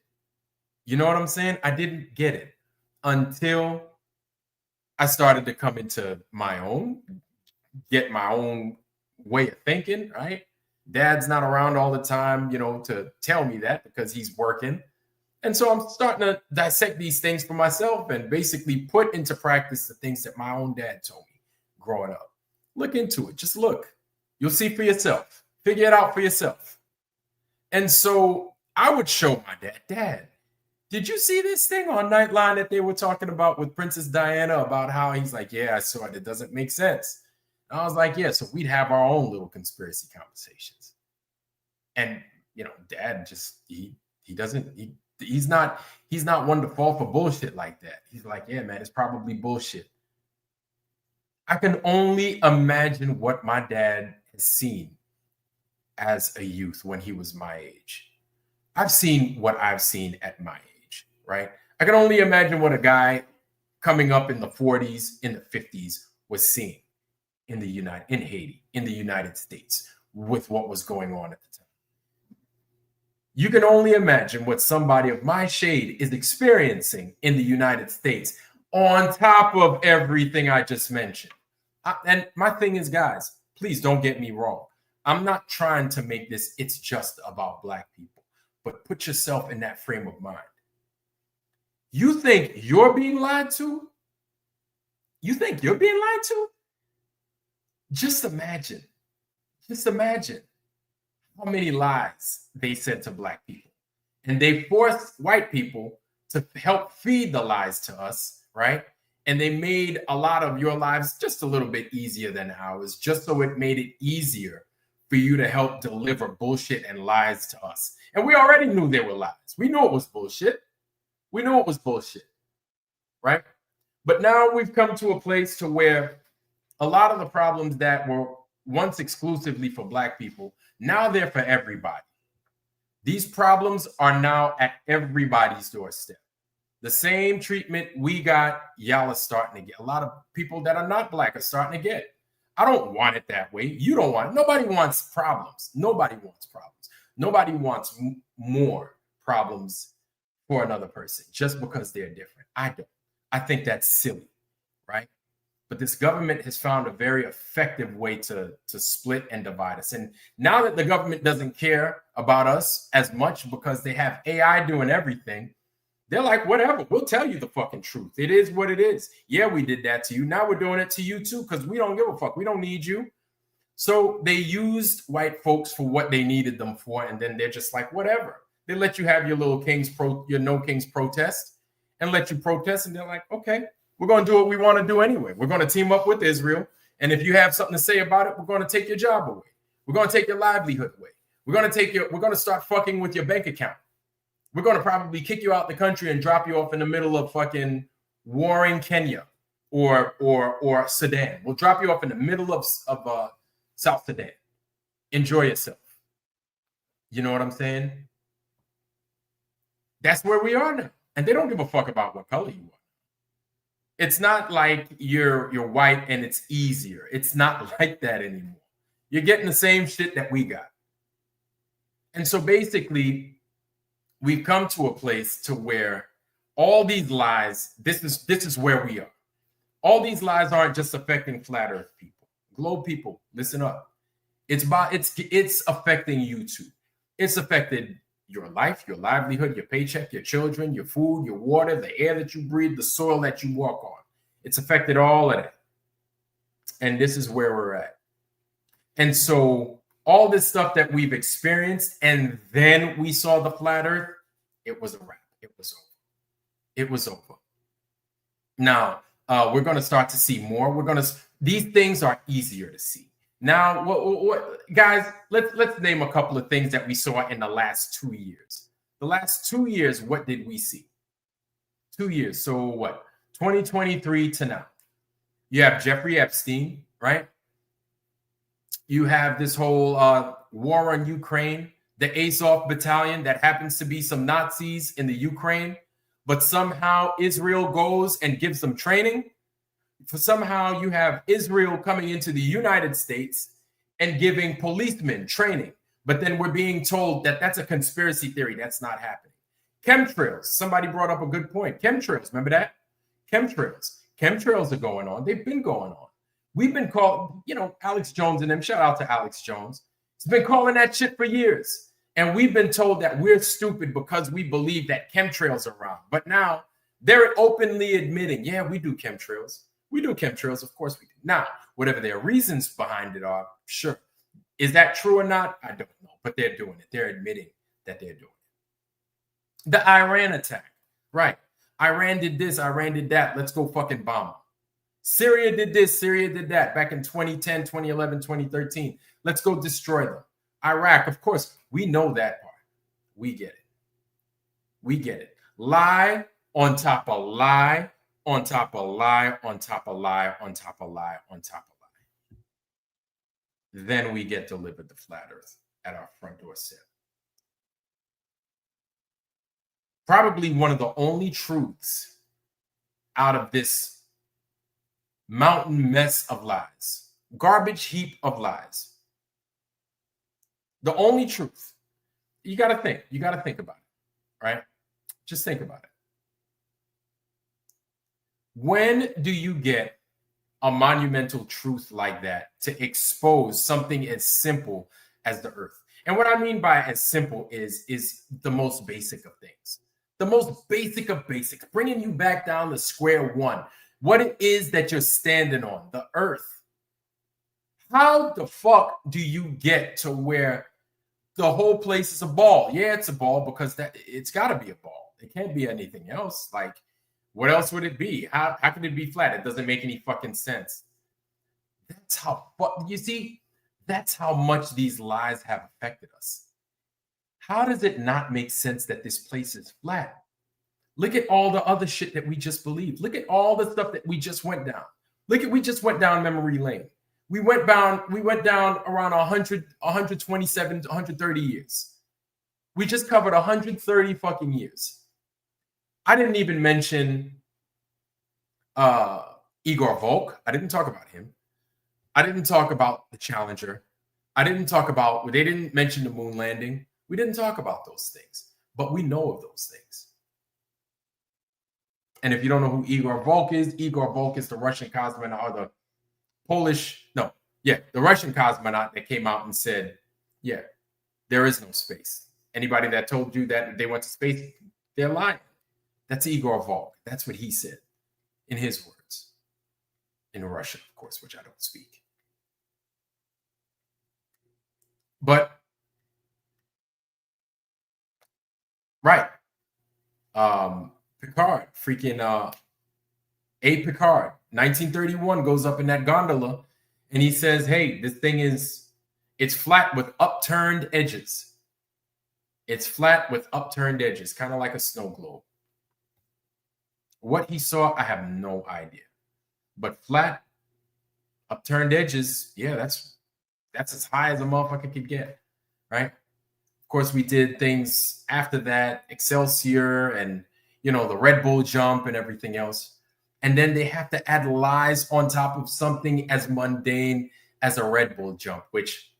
You know what I'm saying? I didn't get it until I started to come into my own, get my own way of thinking, right? Dad's not around all the time, you know, to tell me that because he's working. And so I'm starting to dissect these things for myself and basically put into practice the things that my own dad told me growing up. Look into it. Just look. You'll see for yourself. Figure it out for yourself. And so I would show my dad, did you see this thing on Nightline that they were talking about with Princess Diana about how he's like, yeah, I saw it. It doesn't make sense. And I was like, yeah, so we'd have our own little conspiracy conversations. And, you know, Dad just, he's not one to fall for bullshit like that. He's like, yeah, man, it's probably bullshit. I can only imagine what my dad has seen as a youth when he was my age. I've seen what I've seen at my age, right? I can only imagine what a guy coming up in the 40s, in the 50s was seeing in Haiti, in the United States, with what was going on at the time. You can only imagine what somebody of my shade is experiencing in the United States on top of everything I just mentioned. And my thing is, guys, please don't get me wrong. I'm not trying to make this, it's just about Black people, but put yourself in that frame of mind. You think you're being lied to? You think you're being lied to? Just imagine how many lies they said to Black people. And they forced white people to help feed the lies to us, right? And they made a lot of your lives just a little bit easier than ours, just so it made it easier for you to help deliver bullshit and lies to us. And we already knew they were lies. We knew it was bullshit. We knew it was bullshit, right? But now we've come to a place to where a lot of the problems that were once exclusively for Black people, now they're for everybody. These problems are now at everybody's doorstep. The same treatment we got, y'all are starting to get. A lot of people that are not Black are starting to get. I don't want it that way. You don't want it. Nobody wants problems. Nobody wants problems. Nobody wants more problems for another person just because they're different. I don't. I think that's silly, right? But this government has found a very effective way to split and divide us. And now that the government doesn't care about us as much because they have AI doing everything, they're like, whatever, we'll tell you the fucking truth. It is what it is. Yeah, we did that to you. Now we're doing it to you too because we don't give a fuck. We don't need you. So they used white folks for what they needed them for. And then they're just like, whatever. They let you have your little your no kings protest and let you protest. And they're like, okay, we're going to do what we want to do anyway. We're going to team up with Israel. And if you have something to say about it, we're going to take your job away. We're going to take your livelihood away. We're going to start fucking with your bank account. We're going to probably kick you out the country and drop you off in the middle of fucking warring Kenya or Sudan. We'll drop you off in the middle of South Sudan. Enjoy yourself. You know what I'm saying? That's where we are now. And they don't give a fuck about what color you are. It's not like you're white and it's easier. It's not like that anymore. You're getting the same shit that we got. And so basically, we've come to a place to where all these lies, this is where we are. All these lies aren't just affecting flat earth people. Globe people, listen up. It's affecting you too. It's affected your life, your livelihood, your paycheck, your children, your food, your water, the air that you breathe, the soil that you walk on. It's affected all of that. And this is where we're at. And so all this stuff that we've experienced, and then we saw the flat earth, it was a wrap. It was over. It was over. Now, we're going to start to see more. These things are easier to see. Now, what guys, let's name a couple of things that we saw in the last 2 years. The last 2 years, what did we see? 2 years. So what? 2023 to now. You have Jeffrey Epstein, right? You have this whole war on Ukraine, the Azov battalion that happens to be some Nazis in the Ukraine, but somehow Israel goes and gives them training. Somehow you have Israel coming into the United States and giving policemen training. But then we're being told that that's a conspiracy theory. That's not happening. Chemtrails. Somebody brought up a good point. Chemtrails. Remember that? Chemtrails. Chemtrails are going on. They've been going on. We've been called, Alex Jones and them. Shout out to Alex Jones. He's been calling that shit for years. And we've been told that we're stupid because we believe that chemtrails are around. But now they're openly admitting, yeah, we do chemtrails. We do chemtrails. Of course we do. Now, whatever their reasons behind it are, sure. Is that true or not? I don't know. But they're doing it. They're admitting that they're doing it. The Iran attack. Right. Iran did this. Iran did that. Let's go fucking bomb them. Syria did this. Syria did that back in 2010, 2011, 2013. Let's go destroy them. Iraq, of course, we know that part. We get it. We get it. Lie on top of lie, on top of lie, on top of lie, on top of lie, on top of lie. Then we get delivered the flat earth at our front doorstep. Probably one of the only truths out of this mountain mess of lies, garbage heap of lies. The only truth. You got to think. You got to think about it, right? Just think about it. When do you get a monumental truth like that to expose something as simple as the earth? And what I mean by as simple is the most basic of things. The most basic of basics, bringing you back down to square one. What it is that you're standing on, the earth. How the fuck do you get to where the whole place is a ball? Yeah, it's a ball because it's got to be a ball. It can't be anything else. Like, what else would it be? How can it be flat? It doesn't make any fucking sense. That's how, you see, that's how much these lies have affected us. How does it not make sense that this place is flat? Look at all the other shit that we just believed. Look at all the stuff that we just went down. We just went down memory lane. We went down around 100, 127 to 130 years. We just covered 130 fucking years. I didn't even mention Igor Volk. I didn't talk about him. I didn't talk about the Challenger. They didn't mention the moon landing. We didn't talk about those things, but we know of those things. And if you don't know who Igor Volk is the Russian cosmonaut, the Russian cosmonaut that came out and said, yeah, there is no space. Anybody that told you that they went to space, they're lying. That's Igor Volk. That's what he said in his words. In Russian, of course, which I don't speak. But right. Picard, A. Picard, 1931, goes up in that gondola and he says, hey, this thing it's flat with upturned edges. It's flat with upturned edges, kind of like a snow globe. What he saw, I have no idea. But flat, upturned edges, yeah, that's as high as a motherfucker could get, right? Of course, we did things after that, Excelsior and, the Red Bull jump and everything else. And then they have to add lies on top of something as mundane as a Red Bull jump, which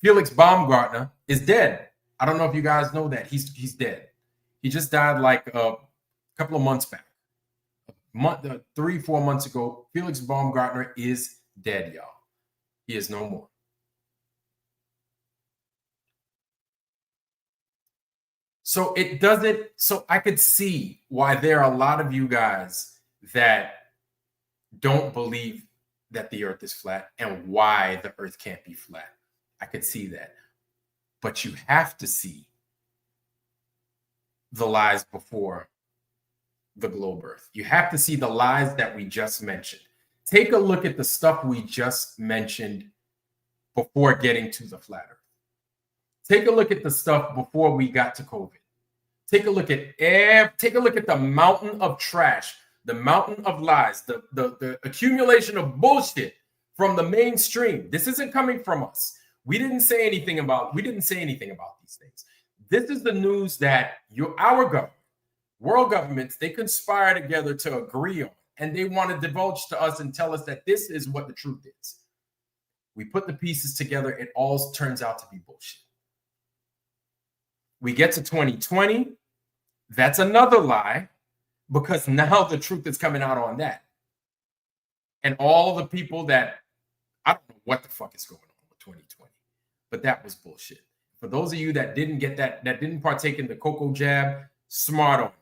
Felix Baumgartner is dead. I don't know if you guys know that. He's dead. He just died like a couple of months back. 3-4 months ago. Felix Baumgartner is dead, y'all. He is no more. So I could see why there are a lot of you guys that don't believe that the earth is flat and why the earth can't be flat. I could see that. But you have to see the lies before the globe earth. You have to see the lies that we just mentioned. Take a look at the stuff we just mentioned before getting to the flat earth. Take a look at the stuff before we got to COVID. Take a look at the mountain of trash, the mountain of lies, the accumulation of bullshit from the mainstream. This isn't coming from us. We didn't say anything about these things. This is the news that our government, world governments, they conspire together to agree on, and they want to divulge to us and tell us that this is what the truth is. We put the pieces together, it all turns out to be bullshit. We get to 2020, that's another lie, because now the truth is coming out on that. And all the people that, I don't know what the fuck is going on with 2020, but that was bullshit. For those of you that didn't get that didn't partake in the cocoa jab, smart on you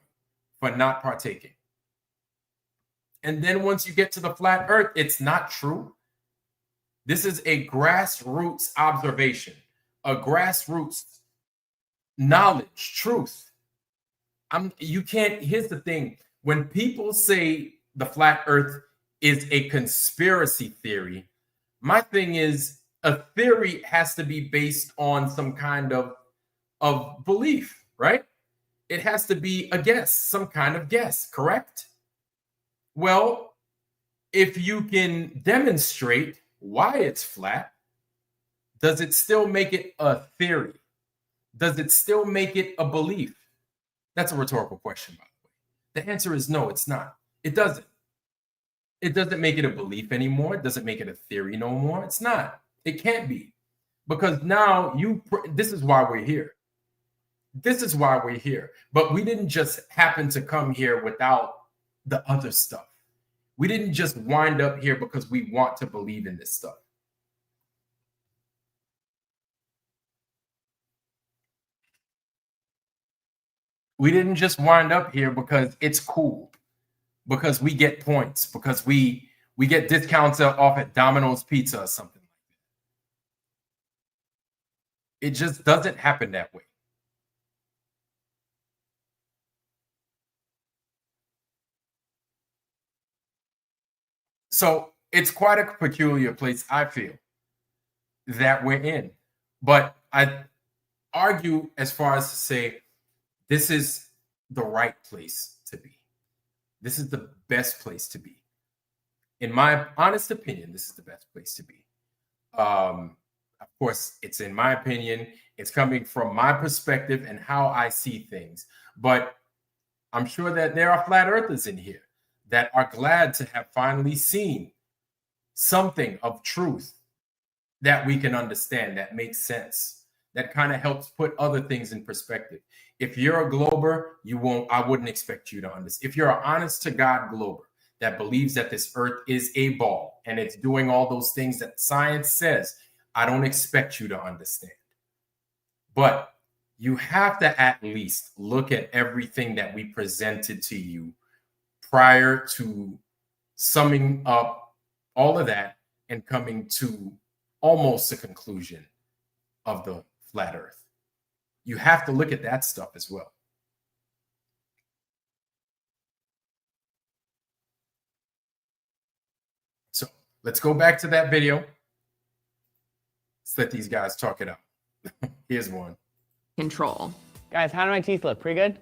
for not partaking. And then once you get to the flat earth, it's not true. This is a grassroots observation, a grassroots knowledge, truth. Here's the thing. When people say the flat earth is a conspiracy theory, my thing is a theory has to be based on some kind of belief, right? It has to be a guess, some kind of guess, correct? Well, if you can demonstrate why it's flat, does it still make it a theory? Does it still make it a belief? That's a rhetorical question, by the way. The answer is no, it's not. It doesn't. It doesn't make it a belief anymore. It doesn't make it a theory no more. It's not. It can't be. Because now this is why we're here. This is why we're here. But we didn't just happen to come here without the other stuff. We didn't just wind up here because we want to believe in this stuff. We didn't just wind up here because it's cool, because we get points, because we get discounts off at Domino's Pizza or something like that. It just doesn't happen that way. So it's quite a peculiar place, I feel, that we're in. But I argue as far as to say, this is the right place to be. This is the best place to be. In my honest opinion, this is the best place to be. Of course, it's in my opinion. It's coming from my perspective and how I see things. But I'm sure that there are flat earthers in here that are glad to have finally seen something of truth that we can understand, that makes sense, that kind of helps put other things in perspective. If you're a glober, I wouldn't expect you to understand. If you're an honest to God glober that believes that this earth is a ball and it's doing all those things that science says, I don't expect you to understand. But you have to at least look at everything that we presented to you prior to summing up all of that and coming to almost a conclusion of the flat earth. You have to look at that stuff as well. So let's go back to that video. Let's let these guys talk it out. Here's one. Control. Guys, how do my teeth look? Pretty good?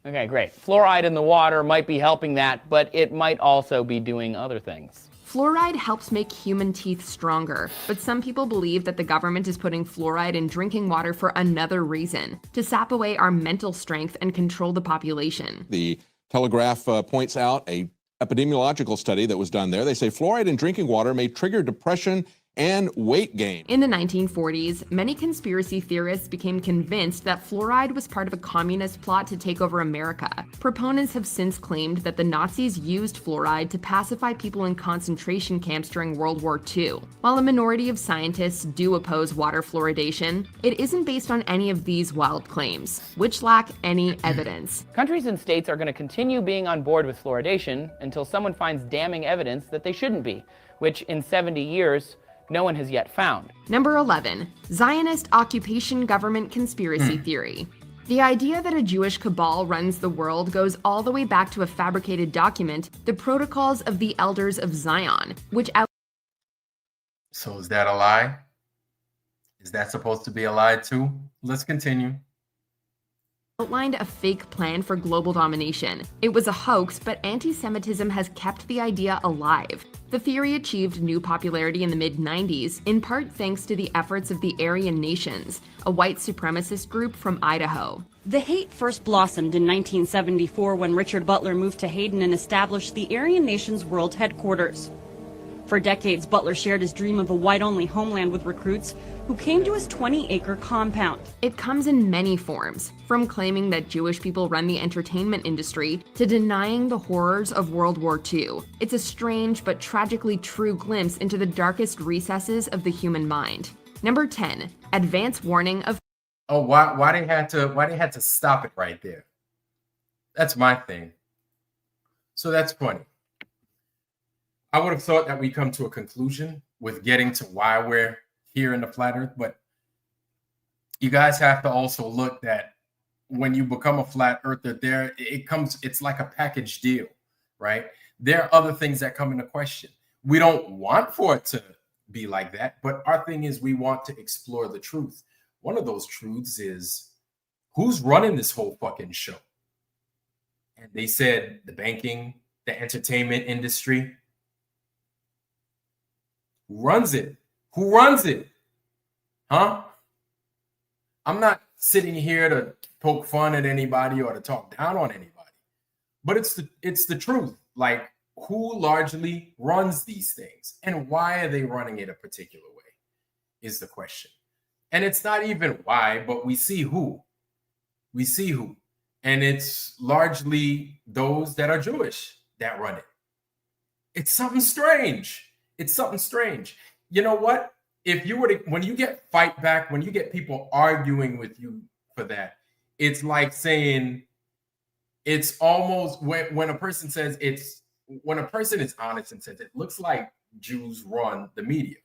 Okay, great. Fluoride in the water might be helping that, but it might also be doing other things. Fluoride helps make human teeth stronger, but some people believe that the government is putting fluoride in drinking water for another reason, to sap away our mental strength and control the population. The Telegraph points out a epidemiological study that was done there. They say fluoride in drinking water may trigger depression and weight gain. In the 1940s, many conspiracy theorists became convinced that fluoride was part of a communist plot to take over America. Proponents have since claimed that the Nazis used fluoride to pacify people in concentration camps during World War II. While a minority of scientists do oppose water fluoridation, it isn't based on any of these wild claims, which lack any evidence. Countries and states are going to continue being on board with fluoridation until someone finds damning evidence that they shouldn't be, which in 70 years, no one has yet found. Number 11, Zionist occupation government conspiracy theory. The idea that a Jewish cabal runs the world goes all the way back to a fabricated document, the Protocols of the Elders of Zion, which So is that a lie? Is that supposed to be a lie too? Let's continue. Outlined a fake plan for global domination. It was a hoax, but anti-Semitism has kept the idea alive. The theory achieved new popularity in the mid-90s, in part thanks to the efforts of the Aryan Nations, a white supremacist group from Idaho. The hate first blossomed in 1974 when Richard Butler moved to Hayden and established the Aryan Nations World Headquarters. For decades, Butler shared his dream of a white-only homeland with recruits who came to his 20-acre compound. It comes in many forms, from claiming that Jewish people run the entertainment industry to denying the horrors of World War II. It's a strange but tragically true glimpse into the darkest recesses of the human mind. Number 10, advance warning of... Oh, why they had to stop it right there? That's my thing. So that's funny. I would have thought that we come to a conclusion with getting to why we're here in the flat earth, but you guys have to also look that when you become a flat earther, it's like a package deal, right? There are other things that come into question. We don't want for it to be like that, but our thing is we want to explore the truth. One of those truths is who's running this whole fucking show? And they said the banking, the entertainment industry. Who runs it? Who runs it? Huh? I'm not sitting here to poke fun at anybody or to talk down on anybody, but it's the truth. Like, who largely runs these things and why are they running it a particular way is the question. And it's not even why, but we see who. We see who. And it's largely those that are Jewish that run it. It's something strange. It's something strange. You know what? If you were to, when you get fight back, when you get people arguing with you for that, it's like saying, it's almost when a person says when a person is honest and says it looks like Jews run the media,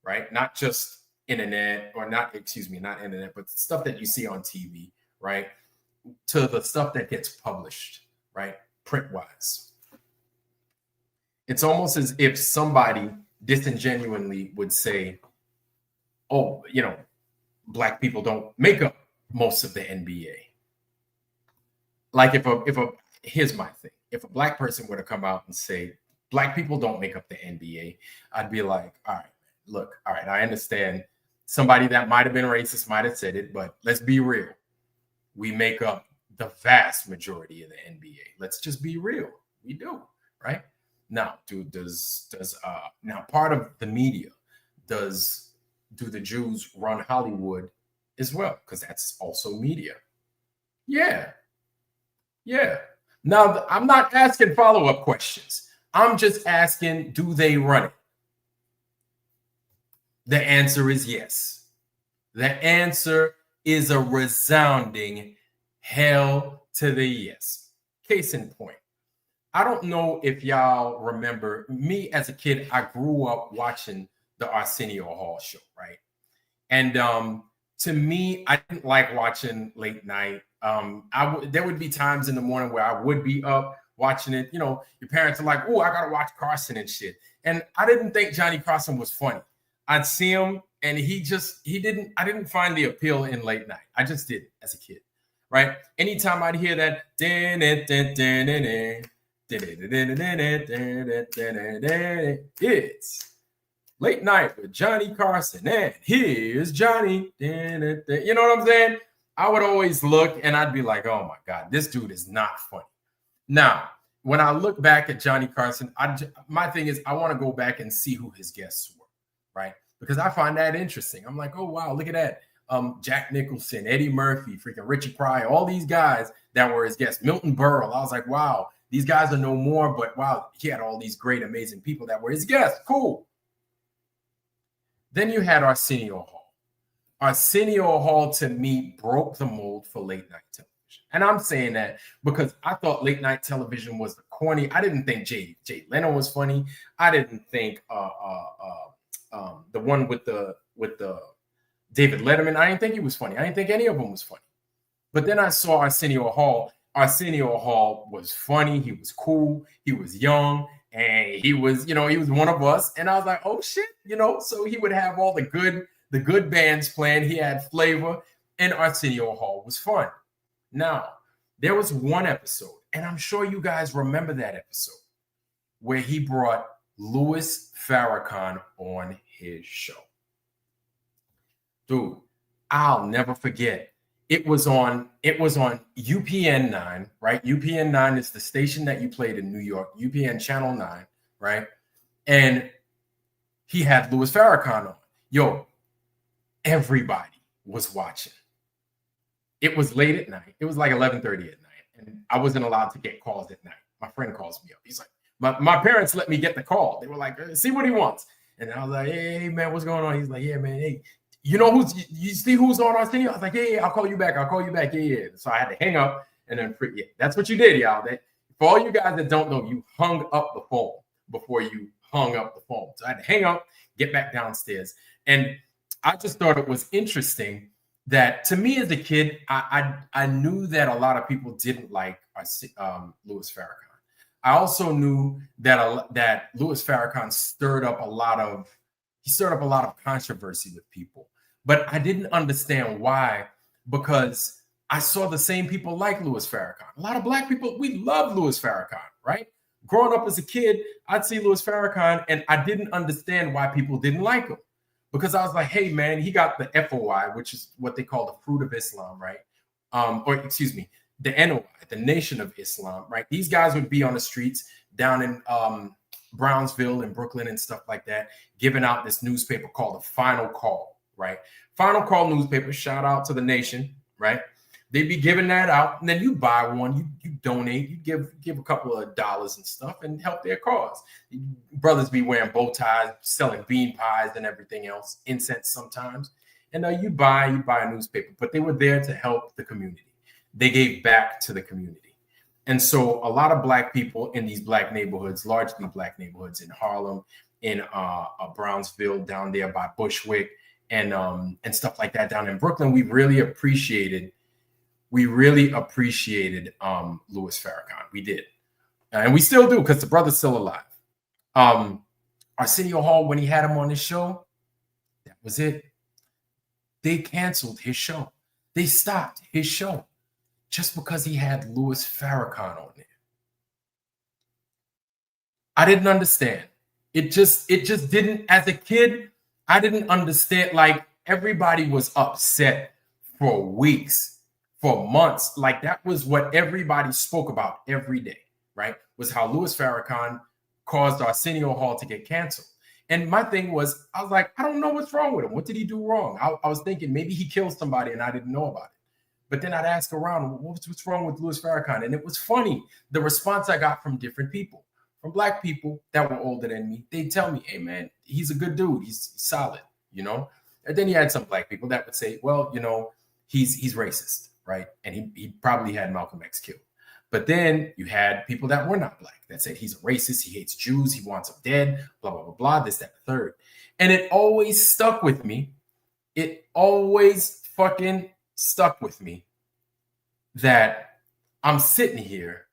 right? Not just internet or not internet, but stuff that you see on TV, right? To the stuff that gets published, right? Print wise. It's almost as if somebody disingenuously would say, oh, black people don't make up most of the NBA. Like here's my thing. If a black person were to come out and say, black people don't make up the NBA, I'd be like, all right, look, all right, I understand somebody that might have been racist might have said it, but let's be real. We make up the vast majority of the NBA. Let's just be real. We do, right? Now, now part of the media, do the Jews run Hollywood as well? Because that's also media. Yeah. Now, I'm not asking follow-up questions. I'm just asking, do they run it? The answer is yes. The answer is a resounding hell to the yes. Case in point. I don't know if y'all remember me as a kid. I grew up watching the Arsenio Hall show, right? And to me, I didn't like watching late night. There would be times in the morning where I would be up watching it. Your parents are like, "Oh, I gotta watch Carson and shit." And I didn't think Johnny Carson was funny. I'd see him, and I didn't find the appeal in late night. I just didn't as a kid, right? Anytime I'd hear that, it's late night with Johnny Carson, and here's Johnny. You know what I'm saying? I would always look and I'd be like, oh my God, this dude is not funny. Now, when I look back at Johnny Carson, my thing is I want to go back and see who his guests were, right? Because I find that interesting. I'm like, oh, wow, look at that. Jack Nicholson, Eddie Murphy, freaking Richie Pryor, all these guys that were his guests. Milton Berle. I was like, wow, these guys are no more, but wow, he had all these great, amazing people that were his guests. Cool. Then you had Arsenio Hall. Arsenio Hall, to me, broke the mold for late night television. And I'm saying that because I thought late night television was the corny. I didn't think Jay Leno was funny. I didn't think the one with the David Letterman, I didn't think he was funny. I didn't think any of them was funny. But then I saw Arsenio Hall. Arsenio Hall was funny. He was cool. He was young. And he was one of us. And I was like, oh shit, so he would have all the good bands playing. He had flavor, and Arsenio Hall was fun. Now, there was one episode, and I'm sure you guys remember that episode, where he brought Louis Farrakhan on his show. Dude, I'll never forget. It was on UPN 9, right? UPN 9 is the station that you played in New York, UPN Channel 9, right? And he had Louis Farrakhan on. Yo, everybody was watching. It was late at night. It was like 11:30 at night. And I wasn't allowed to get calls at night. My friend calls me up. He's like, my parents let me get the call. They were like, see what he wants. And I was like, hey, man, what's going on? He's like, yeah, man, hey, you know you see who's on our studio? I was like, yeah, I'll call you back. Yeah. So I had to hang up and then that's what you did, y'all. For all you guys that don't know, you hung up the phone before you hung up the phone. So I had to hang up, get back downstairs. And I just thought it was interesting that, to me as a kid, I knew that a lot of people didn't like Louis Farrakhan. I also knew that Louis Farrakhan stirred up a lot of controversy with people, but I didn't understand why, because I saw the same people like Louis Farrakhan. A lot of black people, we love Louis Farrakhan, right? Growing up as a kid, I'd see Louis Farrakhan and I didn't understand why people didn't like him. Because I was like, hey, man, he got the FOI, which is what they call the Fruit of Islam, right? The NOI, the Nation of Islam, right? These guys would be on the streets down in Brownsville and Brooklyn and stuff like that, giving out this newspaper called the Final Call, right? Final Call newspaper, shout out to the Nation, right? They'd be giving that out, and then you buy one, you donate, you give a couple of dollars and stuff and help their cause. Brothers be wearing bow ties, selling bean pies and everything else, incense sometimes. And you buy a newspaper, but they were there to help the community. They gave back to the community. And so a lot of black people in these black neighborhoods, largely black neighborhoods in Harlem, in Brownsville, down there by Bushwick, and stuff like that down in Brooklyn, we really appreciated Louis Farrakhan. We did. And we still do, because the brother's still alive. Arsenio Hall, when he had him on his show, that was it. They canceled his show. They stopped his show just because he had Louis Farrakhan on there. I didn't understand. It just didn't, as a kid, I didn't understand. Like, everybody was upset for weeks, for months. Like, that was what everybody spoke about every day, right? Was how Louis Farrakhan caused Arsenio Hall to get canceled. And my thing was, I was like, I don't know what's wrong with him. What did he do wrong? I was thinking maybe he killed somebody and I didn't know about it. But then I'd ask around, what's wrong with Louis Farrakhan? And it was funny, the response I got from different people, from black people that were older than me. They tell me, hey, man, he's a good dude. He's solid, you know? And then you had some black people that would say, well, you know, he's racist, right? And he probably had Malcolm X killed. But then you had people that were not black that said he's a racist, he hates Jews, he wants them dead, blah, blah, blah, blah, this, that, the third. And it always stuck with me. It always fucking stuck with me that I'm sitting here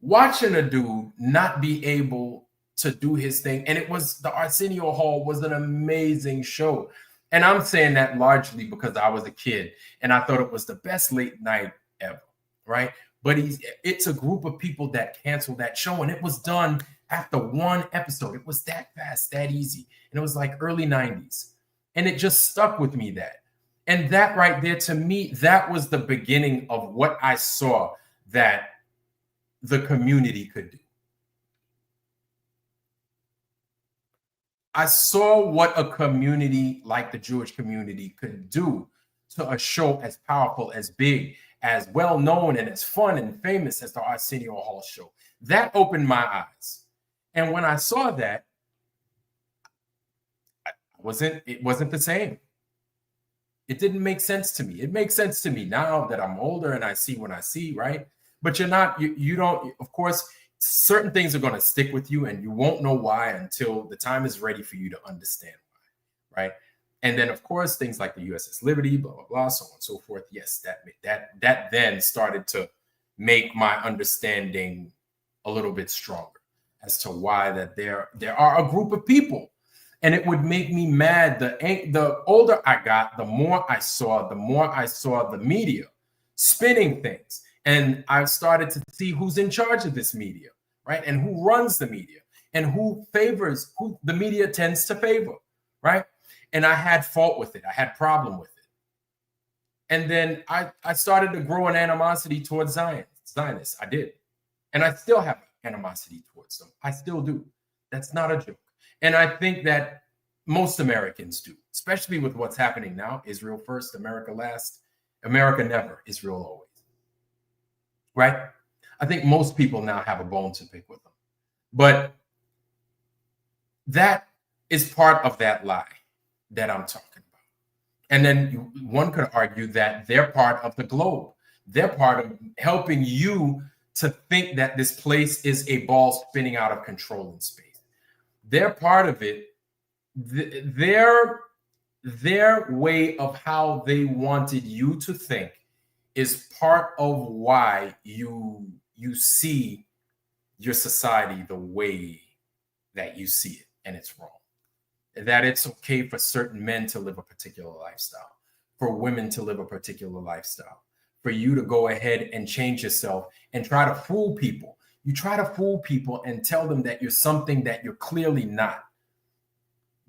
watching a dude not be able to do his thing. And it was, the Arsenio Hall was an amazing show. And I'm saying that largely because I was a kid and I thought it was the best late night ever, right? But it's a group of people that canceled that show, and it was done after one episode. It was that fast, that easy. And it was like early 90s. And it just stuck with me that. And that right there, to me, that was the beginning of what I saw that the community could do. I saw what a community like the Jewish community could do to a show as powerful, as big, as well known, and as fun and famous as the Arsenio Hall show. That opened my eyes. And when I saw that, it wasn't the same. It didn't make sense to me. It makes sense to me now that I'm older and I see what I see, right? But you don't, of course, certain things are going to stick with you and you won't know why until the time is ready for you to understand why, right? And then, of course, things like the USS Liberty, blah, blah, blah, so on and so forth. Yes, that then started to make my understanding a little bit stronger as to why that there are a group of people. And it would make me mad. The older I got, the more I saw the media spinning things. And I started to see who's in charge of this media, right? And who runs the media. and who the media tends to favor, right? And I had fault with it. I had problem with it. And then I started to grow an animosity towards Zionists. I did. And I still have animosity towards them. I still do. That's not a joke. And I think that most Americans do, especially with what's happening now. Israel first, America last, America never, Israel always. Right? I think most people now have a bone to pick with them. But that is part of that lie that I'm talking about. And then one could argue that they're part of the globe. They're part of helping you to think that this place is a ball spinning out of control in space. They're part of it. Their way of how they wanted you to think is part of why you see your society the way that you see it, and it's wrong. That it's okay for certain men to live a particular lifestyle, for women to live a particular lifestyle, for you to go ahead and change yourself and try to fool people. You try to fool people and tell them that you're something that you're clearly not.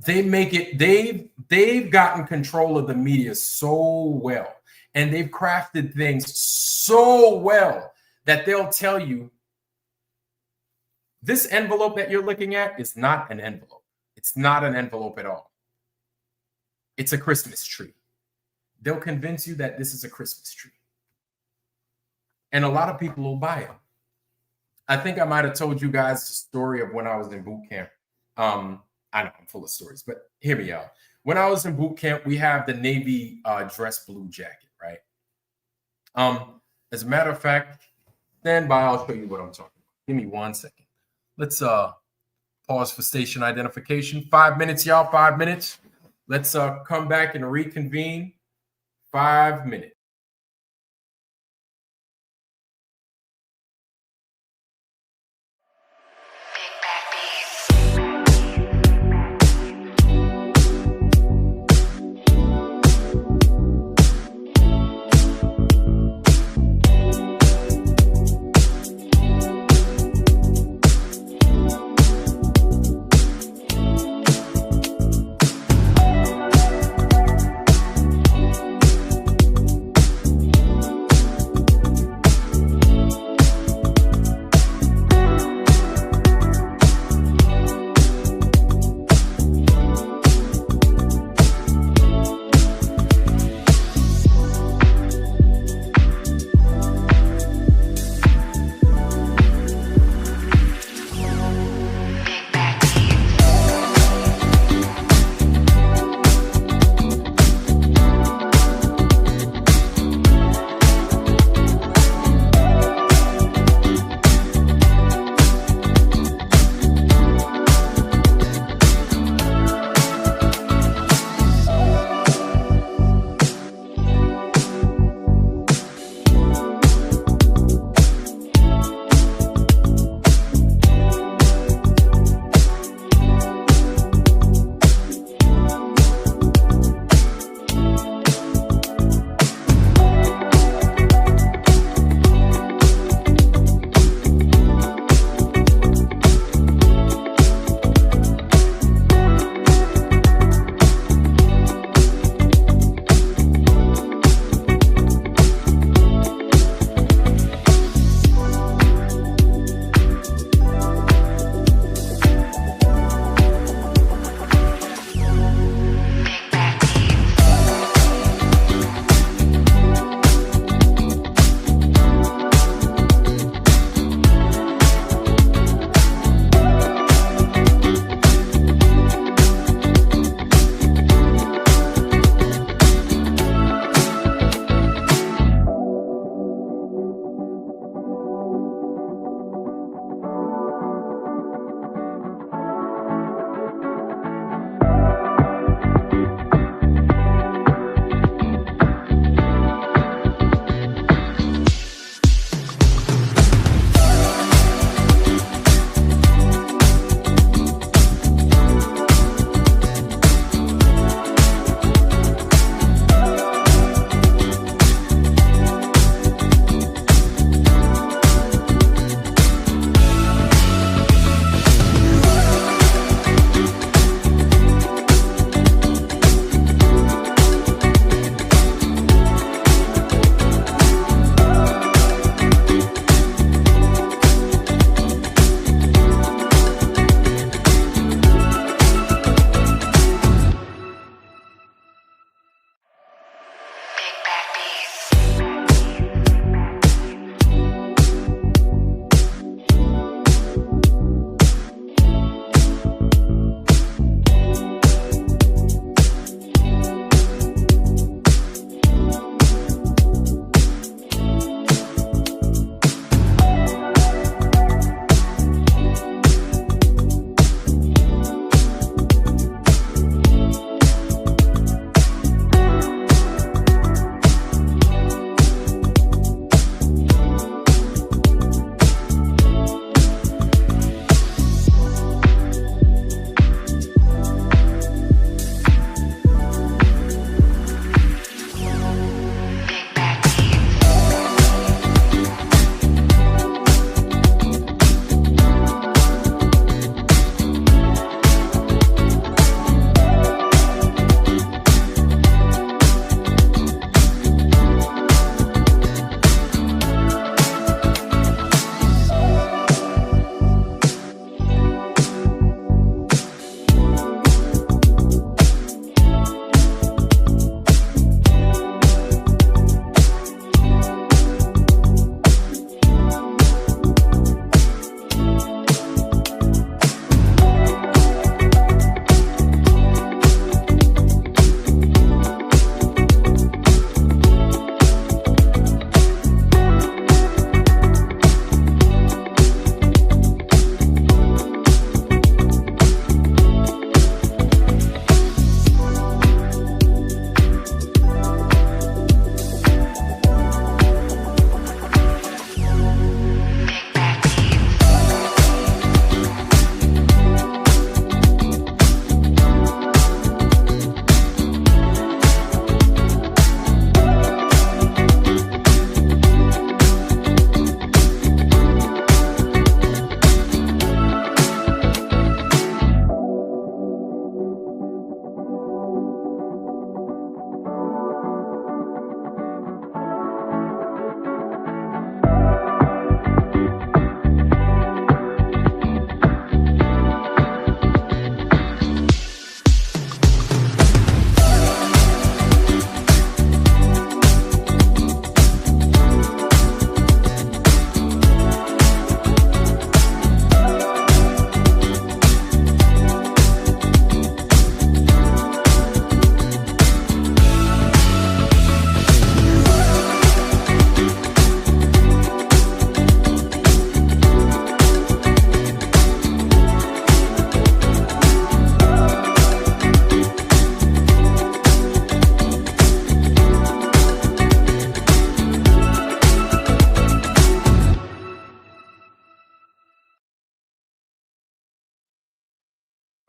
They've gotten control of the media so well, and they've crafted things so well that they'll tell you this envelope that you're looking at is not an envelope. It's not an envelope at all. It's a Christmas tree. They'll convince you that this is a Christmas tree. And a lot of people will buy it. I think I might have told you guys the story of when I was in boot camp. I know I'm full of stories, but hear me out. When I was in boot camp, we have the Navy dress blue jacket, right? As a matter of fact, stand by, I'll show you what I'm talking about. Give me 1 second. Let's pause for station identification. 5 minutes, y'all, 5 minutes. Let's come back and reconvene. 5 minutes.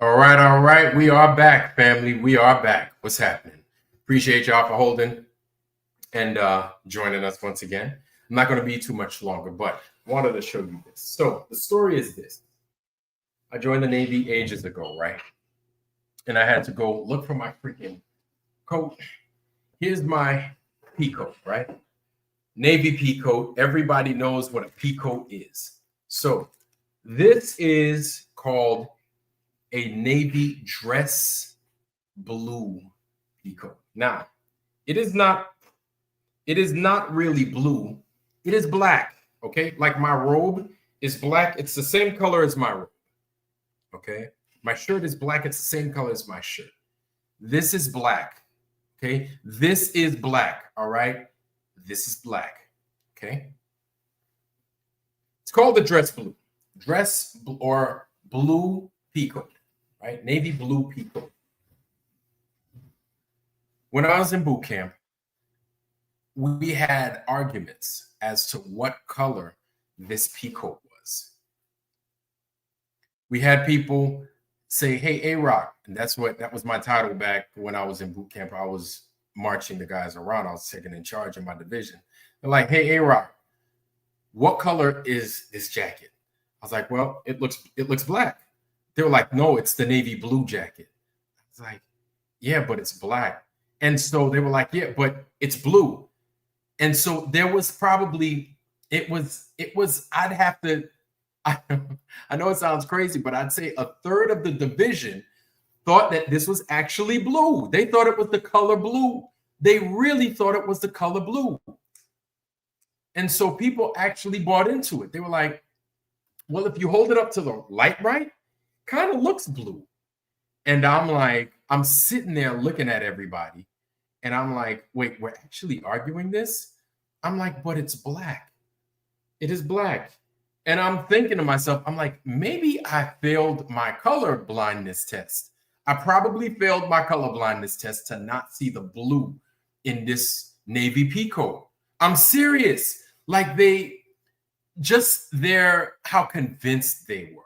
All right. We are back, family. We are back. What's happening? Appreciate y'all for holding and joining us once again. I'm not going to be too much longer, but I wanted to show you this. So the story is this. I joined the Navy ages ago, right? And I had to go look for my freaking coat. Here's my pea coat, right? Navy pea coat. Everybody knows what a pea coat is. So this is called a navy dress blue pea coat. Now, it is not really blue. It is black, okay? Like my robe is black. It's the same color as my robe, okay? My shirt is black. It's the same color as my shirt. This is black, okay? This is black, all right? This is black, okay? It's called the dress blue. Or blue pea coat, right? Navy blue pea coat. When I was in boot camp, we had arguments as to what color this pea coat was. We had people say, hey, A-Rock, and that was my title back when I was in boot camp. I was marching the guys around. I was second in charge of my division. They're like, hey, A-Rock, what color is this jacket? I was like, well, it looks black. They were like, no, it's the navy blue jacket. I was like, yeah, but it's black. And so they were like, yeah, but it's blue. And so there was probably, I know it sounds crazy, but I'd say a third of the division thought that this was actually blue. They thought it was the color blue. They really thought it was the color blue. And so people actually bought into it. They were like, well, if you hold it up to the light right, kind of looks blue. And I'm like, I'm sitting there looking at everybody. And I'm like, wait, we're actually arguing this? I'm like, but it's black. It is black. And I'm thinking to myself, I'm like, maybe I failed my color blindness test. I probably failed my color blindness test to not see the blue in this navy pea coat. I'm serious. Like how convinced they were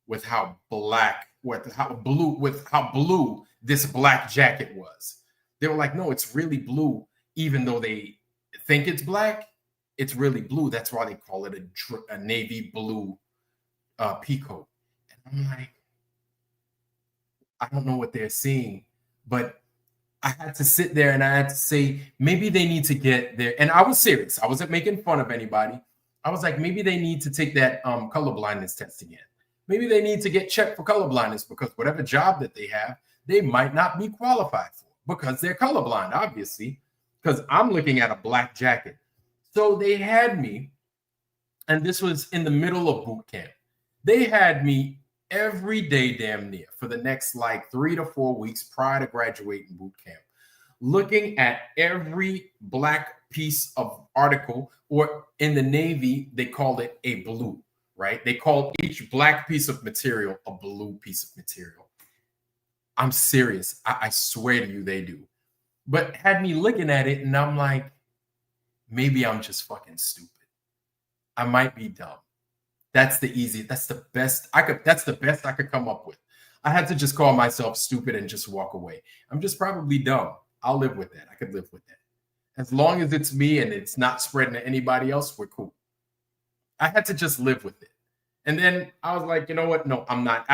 with how blue this black jacket was. They were like, no, it's really blue, even though they think it's black. It's really blue. That's why they call it a navy blue pea coat. And I'm like, I don't know what they're seeing, but I had to sit there and I had to say, maybe they need to get there. And I was serious. I wasn't making fun of anybody. I was like, maybe they need to take that color blindness test again. Maybe they need to get checked for color blindness, because whatever job that they have, they might not be qualified for because they're colorblind, obviously, because I'm looking at a black jacket. So they had me, and this was in the middle of boot camp. They had me every day damn near for the next like 3 to 4 weeks prior to graduating boot camp, looking at every black piece of article, or in the Navy, they called it a blue, right? They called each black piece of material a blue piece of material. I'm serious. I swear to you, they do. But had me looking at it, and I'm like, maybe I'm just fucking stupid. I might be dumb. That's the best I could come up with. I had to just call myself stupid and just walk away. I'm just probably dumb. I'll live with that. I could live with that. As long as it's me and it's not spreading to anybody else, we're cool. I had to just live with it. And then I was like, you know what? No, I'm not.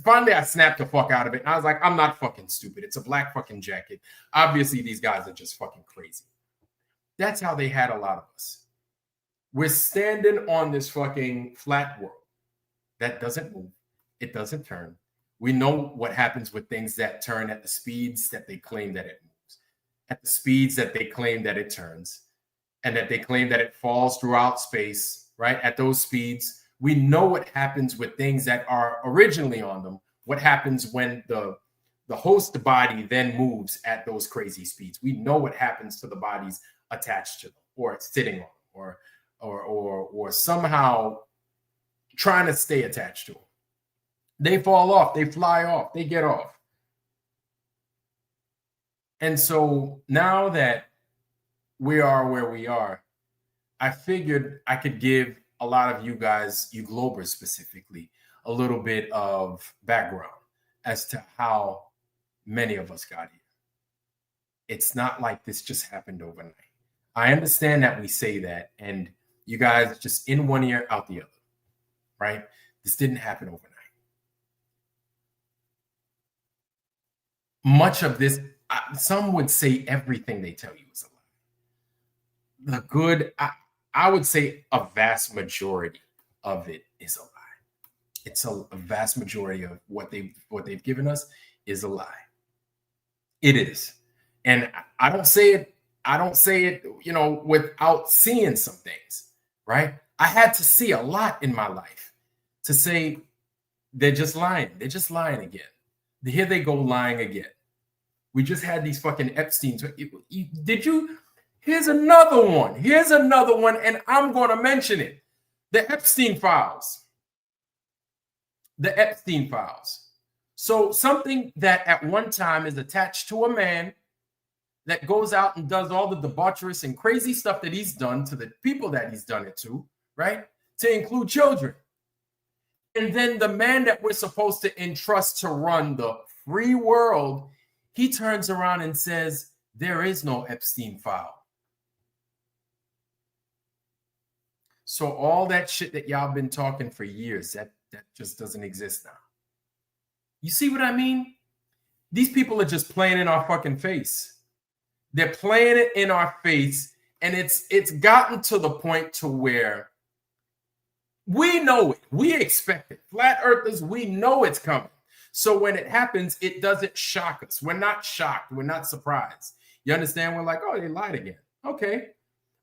Finally, I snapped the fuck out of it. I was like, I'm not fucking stupid. It's a black fucking jacket. Obviously, these guys are just fucking crazy. That's how they had a lot of us. We're standing on this fucking flat world that doesn't move. It doesn't turn. We know what happens with things that turn at the speeds that they claim that it moves, at the speeds that they claim that it turns, and that they claim that it falls throughout space, right? At those speeds, we know what happens with things that are originally on them, what happens when the host body then moves at those crazy speeds. We know what happens to the bodies attached to them, or sitting on them, or somehow trying to stay attached to them. They fall off, they fly off, they get off. And so now that we are where we are, I figured I could give a lot of you guys, you Globers specifically, a little bit of background. as to how many of us got here. It's not like this just happened overnight. I understand that we say that, and you guys just in one ear, out the other, right? This didn't happen overnight. Much of this, some would say everything they tell you is a lie. The good, I would say a vast majority of it is a lie. It's a vast majority of what they've given us is a lie. It is. And I don't say it, you know, without seeing some things, right? I had to see a lot in my life to say they're just lying. They're just lying again. Here they go lying again. We just had these fucking Epsteins. Did you? Here's another one. Here's another one, and I'm going to mention it. The Epstein files. The Epstein files. So something that at one time is attached to a man that goes out and does all the debaucherous and crazy stuff that he's done to the people that he's done it to, right? To include children. And then the man that we're supposed to entrust to run the free world, he turns around and says, there is no Epstein file. So all that shit that y'all been talking for years, that just doesn't exist now. You see what I mean? These people are just playing in our fucking face. They're playing it in our face, and it's gotten to the point to where we know it. We expect it. Flat earthers, we know it's coming. So when it happens, it doesn't shock us. We're not shocked. We're not surprised. You understand? We're like, oh, they lied again. Okay.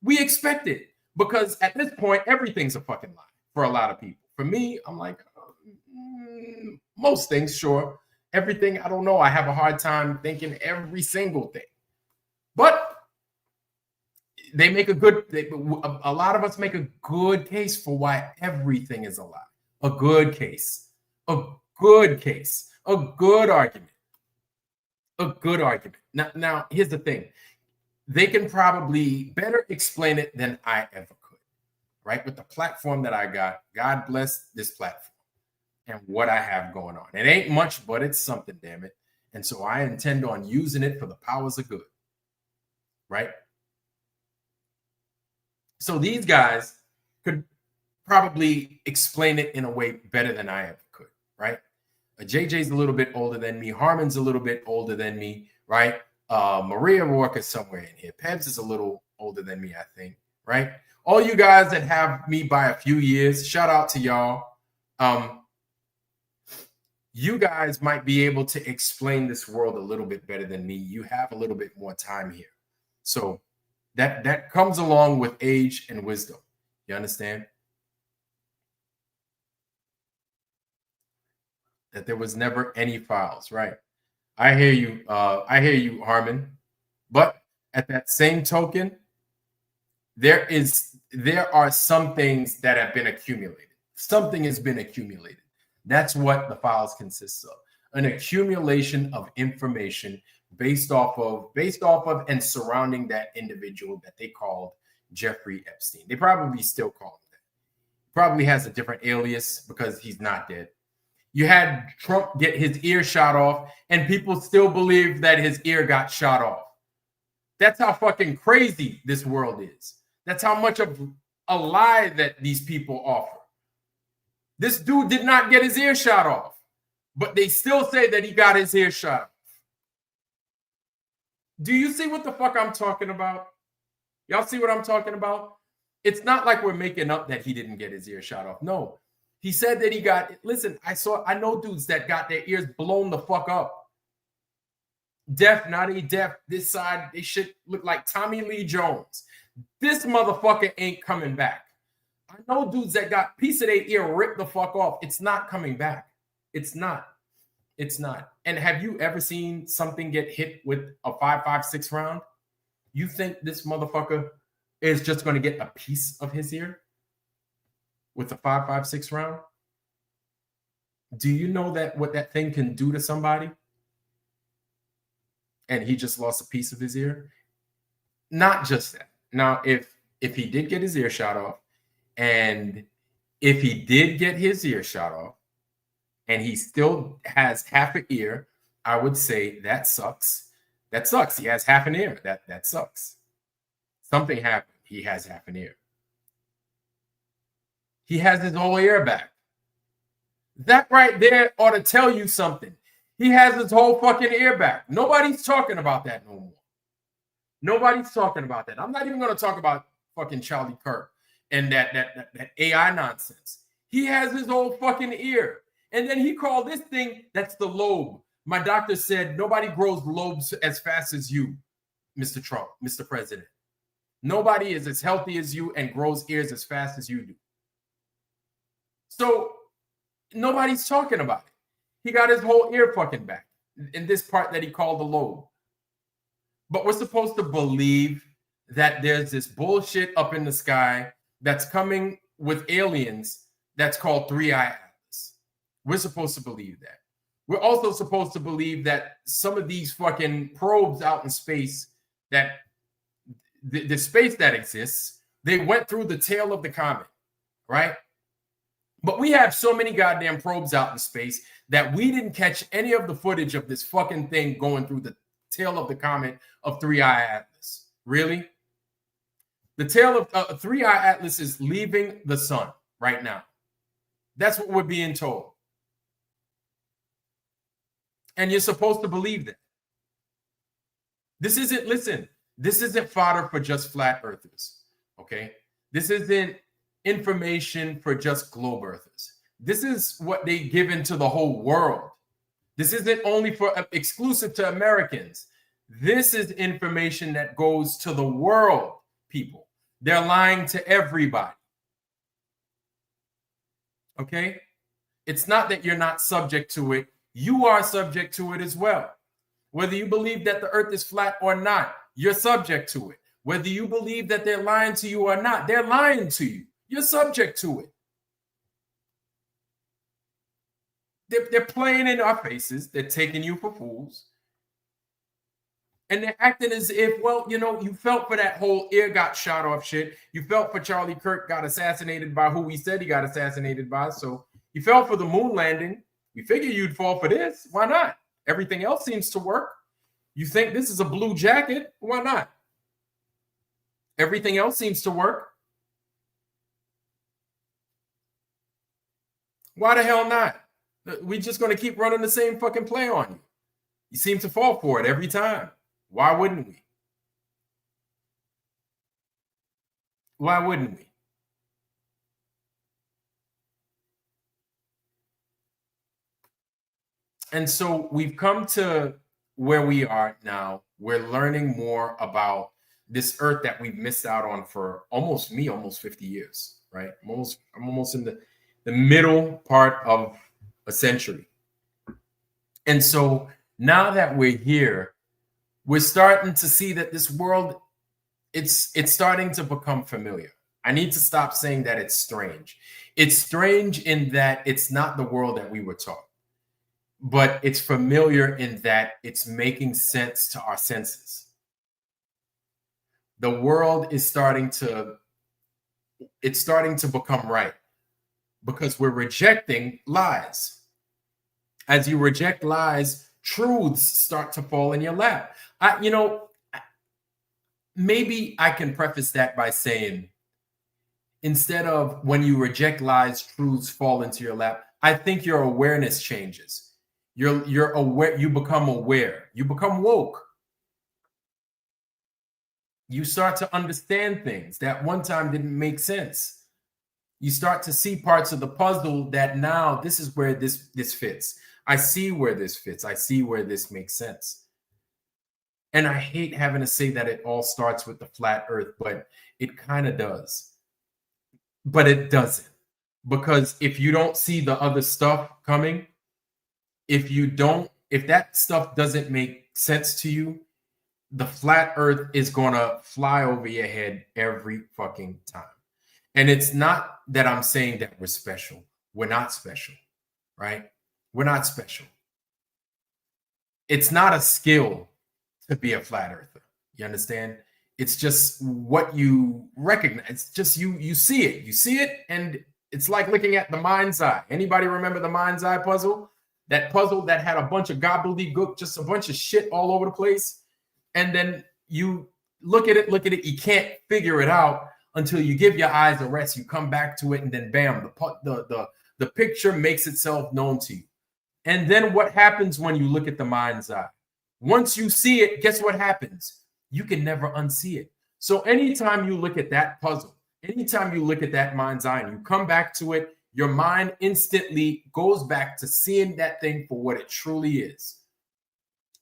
We expect it because at this point, everything's a fucking lie for a lot of people. For me, I'm like, most things, sure. Everything, I don't know. I have a hard time thinking every single thing. But they make a lot of us make a good case for why everything is a lie. A good case. A good case. A good argument. A good argument. Now, here's the thing. They can probably better explain it than I ever could, right? With the platform that I got, God bless this platform and what I have going on. It ain't much, but it's something, damn it. And so I intend on using it for the powers of good, right? So these guys could probably explain it in a way better than I ever could, right? JJ's a little bit older than me. Harmon's a little bit older than me, right? Maria Rourke is somewhere in here. Pebs is a little older than me, I think, right? All you guys that have me by a few years, shout out to y'all. You guys might be able to explain this world a little bit better than me. You have a little bit more time here. So that comes along with age and wisdom. You understand? That there was never any files, right? I hear you, Harmon. But at that same token, there are some things that have been accumulated. Something has been accumulated. That's what the files consist of. An accumulation of information based off of and surrounding that individual that they called Jeffrey Epstein. They probably still call him that. Probably has a different alias because he's not dead. You had Trump get his ear shot off, and people still believe that his ear got shot off. That's how fucking crazy this world is. That's how much of a lie that these people offer. This dude did not get his ear shot off, but they still say that he got his ear shot off. Do you see what the fuck I'm talking about? Y'all see what I'm talking about? It's not like we're making up that he didn't get his ear shot off. No. He said that he got, listen, I know dudes that got their ears blown the fuck up. Deaf, not a deaf. This side, they should look like Tommy Lee Jones. This motherfucker ain't coming back. I know dudes that got a piece of their ear ripped the fuck off. It's not coming back. It's not. It's not. And have you ever seen something get hit with a 5.56 round? You think this motherfucker is just going to get a piece of his ear with a 5.56 round? Do you know that what that thing can do to somebody? And he just lost a piece of his ear? Not just that. Now, if he did get his ear shot off, and if he did get his ear shot off, and he still has half an ear, I would say that sucks. That sucks. He has half an ear. That sucks. Something happened. He has half an ear. He has his whole ear back. That right there ought to tell you something. He has his whole fucking ear back. Nobody's talking about that no more. Nobody's talking about that. I'm not even going to talk about fucking Charlie Kirk and that AI nonsense. He has his whole fucking ear. And then he called this thing, that's the lobe. My doctor said nobody grows lobes as fast as you, Mr. Trump, Mr. President. Nobody is as healthy as you and grows ears as fast as you do. So nobody's talking about it. He got his whole ear fucking back in this part that he called the lobe. But we're supposed to believe that there's this bullshit up in the sky that's coming with aliens that's called 3i Atlas. We're supposed to believe that. We're also supposed to believe that some of these fucking probes out in space, that the space that exists, they went through the tail of the comet, right? But we have so many goddamn probes out in space that we didn't catch any of the footage of this fucking thing going through the tail of the comet of 3i Atlas. Really? The tail of 3i Atlas is leaving the sun right now. That's what we're being told. And you're supposed to believe that. This isn't fodder for just flat earthers, okay? This isn't information for just globe earthers. This is what they give into the whole world. This isn't only for exclusive to Americans. This is information that goes to the world, people. They're lying to everybody. Okay? It's not that you're not subject to it. You are subject to it as well. Whether you believe that the earth is flat or not, you're subject to it. Whether you believe that they're lying to you or not, they're lying to you. You're subject to it. They're playing in our faces. They're taking you for fools. And they're acting as if, well, you know, you felt for that whole ear got shot off shit. You felt for Charlie Kirk got assassinated by who he said he got assassinated by. So you fell for the moon landing. We figure you'd fall for this. Why not? Everything else seems to work. You think this is a blue jacket? Why not? Everything else seems to work. Why the hell not? We're just going to keep running the same fucking play on you. You seem to fall for it every time. Why wouldn't we? Why wouldn't we? And so we've come to where we are now. We're learning more about this earth that we've missed out on for almost 50 years, right? I'm almost in the middle part of a century. And so now that we're here, we're starting to see that this world, it's starting to become familiar. I need to stop saying that it's strange. It's strange in that it's not the world that we were taught, but it's familiar in that it's making sense to our senses. The world is starting to become right because we're rejecting lies. As you reject lies, truths start to fall in your lap. Maybe I can preface that by saying, instead of when you reject lies, truths fall into your lap, I think your awareness changes. You're aware, you become aware, you become woke. You start to understand things that one time didn't make sense. You start to see parts of the puzzle that now this is where this fits. I see where this fits. I see where this makes sense. And I hate having to say that it all starts with the flat earth, but it kind of does. But it doesn't. Because if you don't see the other stuff coming, if that stuff doesn't make sense to you, the flat earth is going to fly over your head every fucking time. And it's not that I'm saying that we're special. We're not special, right? We're not special. It's not a skill to be a flat earther. You understand? It's just what you recognize. It's just you see it. You see it and It's like looking at the mind's eye. Anybody remember the mind's eye puzzle? That puzzle that had a bunch of gobbledygook, just a bunch of shit all over the place. And then you look at it, you can't figure it out until you give your eyes a rest. You come back to it, and then bam, the picture makes itself known to you. And then what happens when you look at the mind's eye? Once you see it, guess what happens? You can never unsee it. So anytime you look at that puzzle, anytime you look at that mind's eye and you come back to it, your mind instantly goes back to seeing that thing for what it truly is.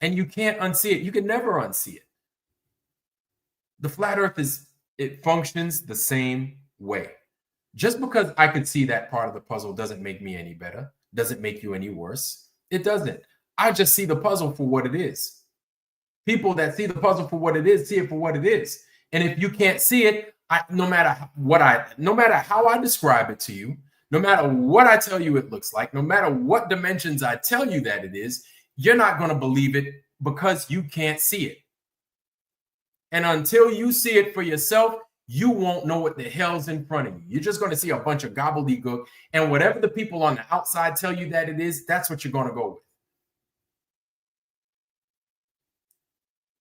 And you can't unsee it. You can never unsee it. The flat earth it functions the same way. Just because I could see that part of the puzzle doesn't make me any better, doesn't make you any worse. It doesn't. I just see the puzzle for what it is. People that see the puzzle for what it is, see it for what it is. And if you can't see it, no matter how I describe it to you, no matter what I tell you it looks like, no matter what dimensions I tell you that it is, you're not going to believe it because you can't see it. And until you see it for yourself, you won't know what the hell's in front of you. You're just going to see a bunch of gobbledygook, and whatever the people on the outside tell you that it is, that's what you're going to go with.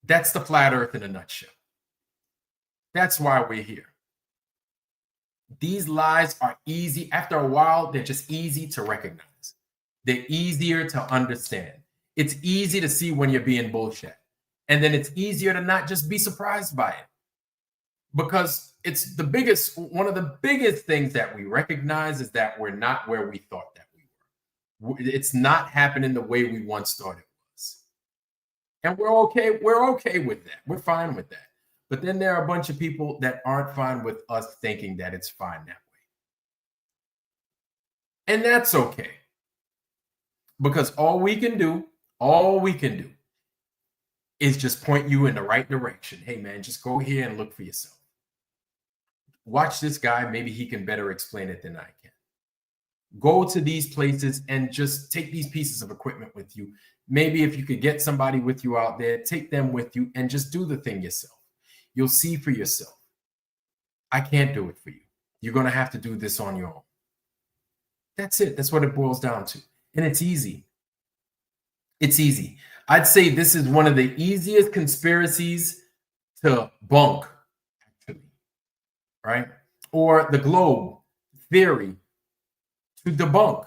That's the flat earth in a nutshell. That's why we're here. These lies are easy. After a while, they're just easy to recognize. They're easier to understand. It's easy to see when you're being bullshit. And then it's easier to not just be surprised by it. Because it's one of the biggest things that we recognize is that we're not where we thought that we were. It's not happening the way we once thought it was. And we're okay with that. We're fine with that. But then there are a bunch of people that aren't fine with us thinking that it's fine that way. And that's okay. Because all we can do is just point you in the right direction. Hey, man, just go here and look for yourself. Watch this guy. Maybe he can better explain it than I can. Go to these places and just take these pieces of equipment with you. Maybe if you could get somebody with you out there, take them with you and just do the thing yourself. You'll see for yourself. I can't do it for you. You're going to have to do this on your own. That's it. That's what it boils down to. And it's easy. It's easy. I'd say this is one of the easiest conspiracies to bunk, actually, right? Or the globe theory to debunk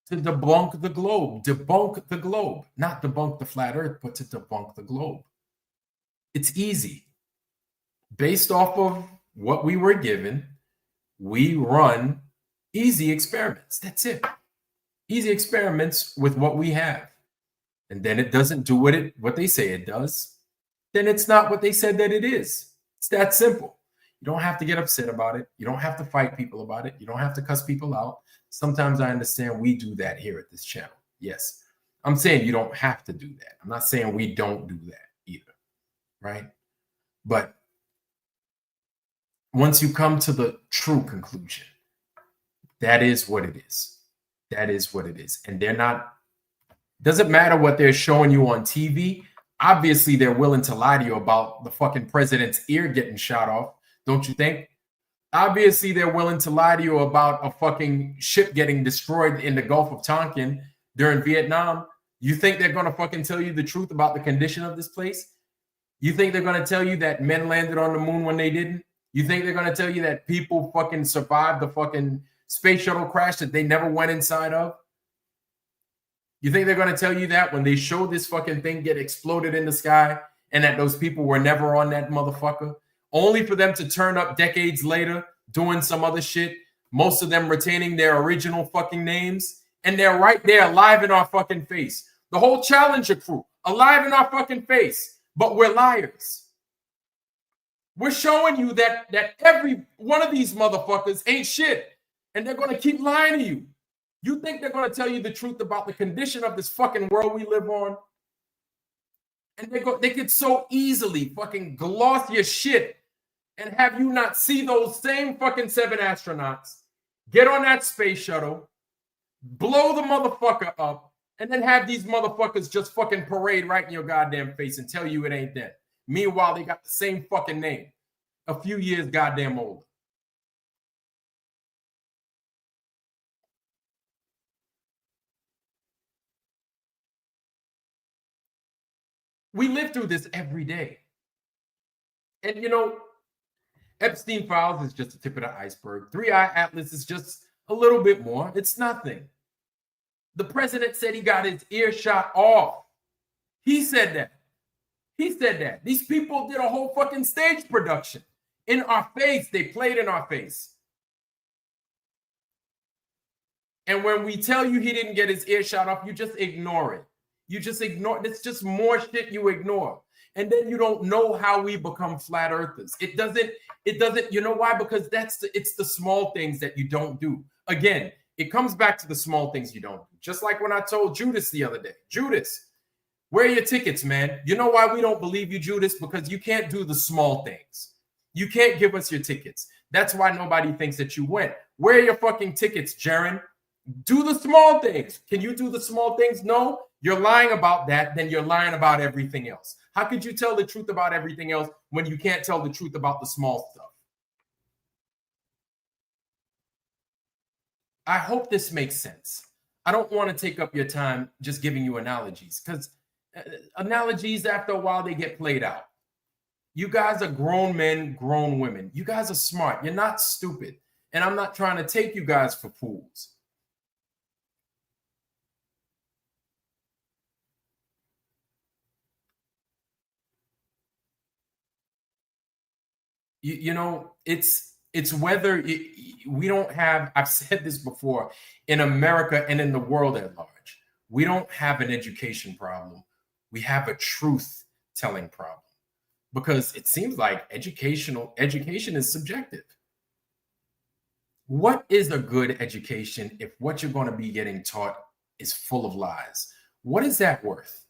the globe, debunk the globe, not debunk the flat earth, but to debunk the globe. It's easy. Based off of what we were given, we run easy experiments. That's it. Easy experiments with what we have. And then it doesn't do what they say it does. Then it's not what they said that it is. It's that simple. You don't have to get upset about it. You don't have to fight people about it. You don't have to cuss people out. Sometimes I understand we do that here at this channel. Yes. I'm saying you don't have to do that. I'm not saying we don't do that either. Right? But once you come to the true conclusion, that is what it is. That is what it is. And doesn't matter what they're showing you on TV. Obviously, they're willing to lie to you about the fucking president's ear getting shot off. Don't you think? Obviously, they're willing to lie to you about a fucking ship getting destroyed in the Gulf of Tonkin during Vietnam. You think they're going to fucking tell you the truth about the condition of this place? You think they're going to tell you that men landed on the moon when they didn't? You think they're going to tell you that people fucking survived the fucking space shuttle crash that they never went inside of? You think they're going to tell you that when they show this fucking thing get exploded in the sky and that those people were never on that motherfucker, only for them to turn up decades later doing some other shit, most of them retaining their original fucking names, and they're right there alive in our fucking face. The whole Challenger crew alive in our fucking face, but we're liars. We're showing you that every one of these motherfuckers ain't shit, and they're going to keep lying to you. You think they're going to tell you the truth about the condition of this fucking world we live on? And they could so easily fucking gloss your shit and have you not see those same fucking 7 astronauts get on that space shuttle, blow the motherfucker up, and then have these motherfuckers just fucking parade right in your goddamn face and tell you it ain't them. Meanwhile, they got the same fucking name, a few years goddamn older. We live through this every day. And you know, Epstein files is just the tip of the iceberg. 3i Atlas is just a little bit more. It's nothing. The president said he got his earshot off. He said that. He said that. These people did a whole fucking stage production in our face. They played in our face. And when we tell you he didn't get his earshot off, you just ignore it. You just ignore it. It's just more shit you ignore. And then you don't know how we become flat earthers. It doesn't, you know why? Because it's the small things that you don't do. Again, it comes back to the small things you don't do. Just like when I told Judas the other day, Judas, where are your tickets, man? You know why we don't believe you, Judas? Because you can't do the small things. You can't give us your tickets. That's why nobody thinks that you went. Where are your fucking tickets, Jaron? Do the small things. Can you do the small things? No, you're lying about that. Then you're lying about everything else. How could you tell the truth about everything else when you can't tell the truth about the small stuff? I hope this makes sense. I don't want to take up your time just giving you analogies, because analogies, after a while, they get played out. You guys are grown men, grown women. You guys are smart. You're not stupid. And I'm not trying to take you guys for fools. You know, it's whether we don't have, I've said this before, in America and in the world at large, we don't have an education problem. We have a truth-telling problem, because it seems like education is subjective. What is a good education if what you're going to be getting taught is full of lies? What is that worth?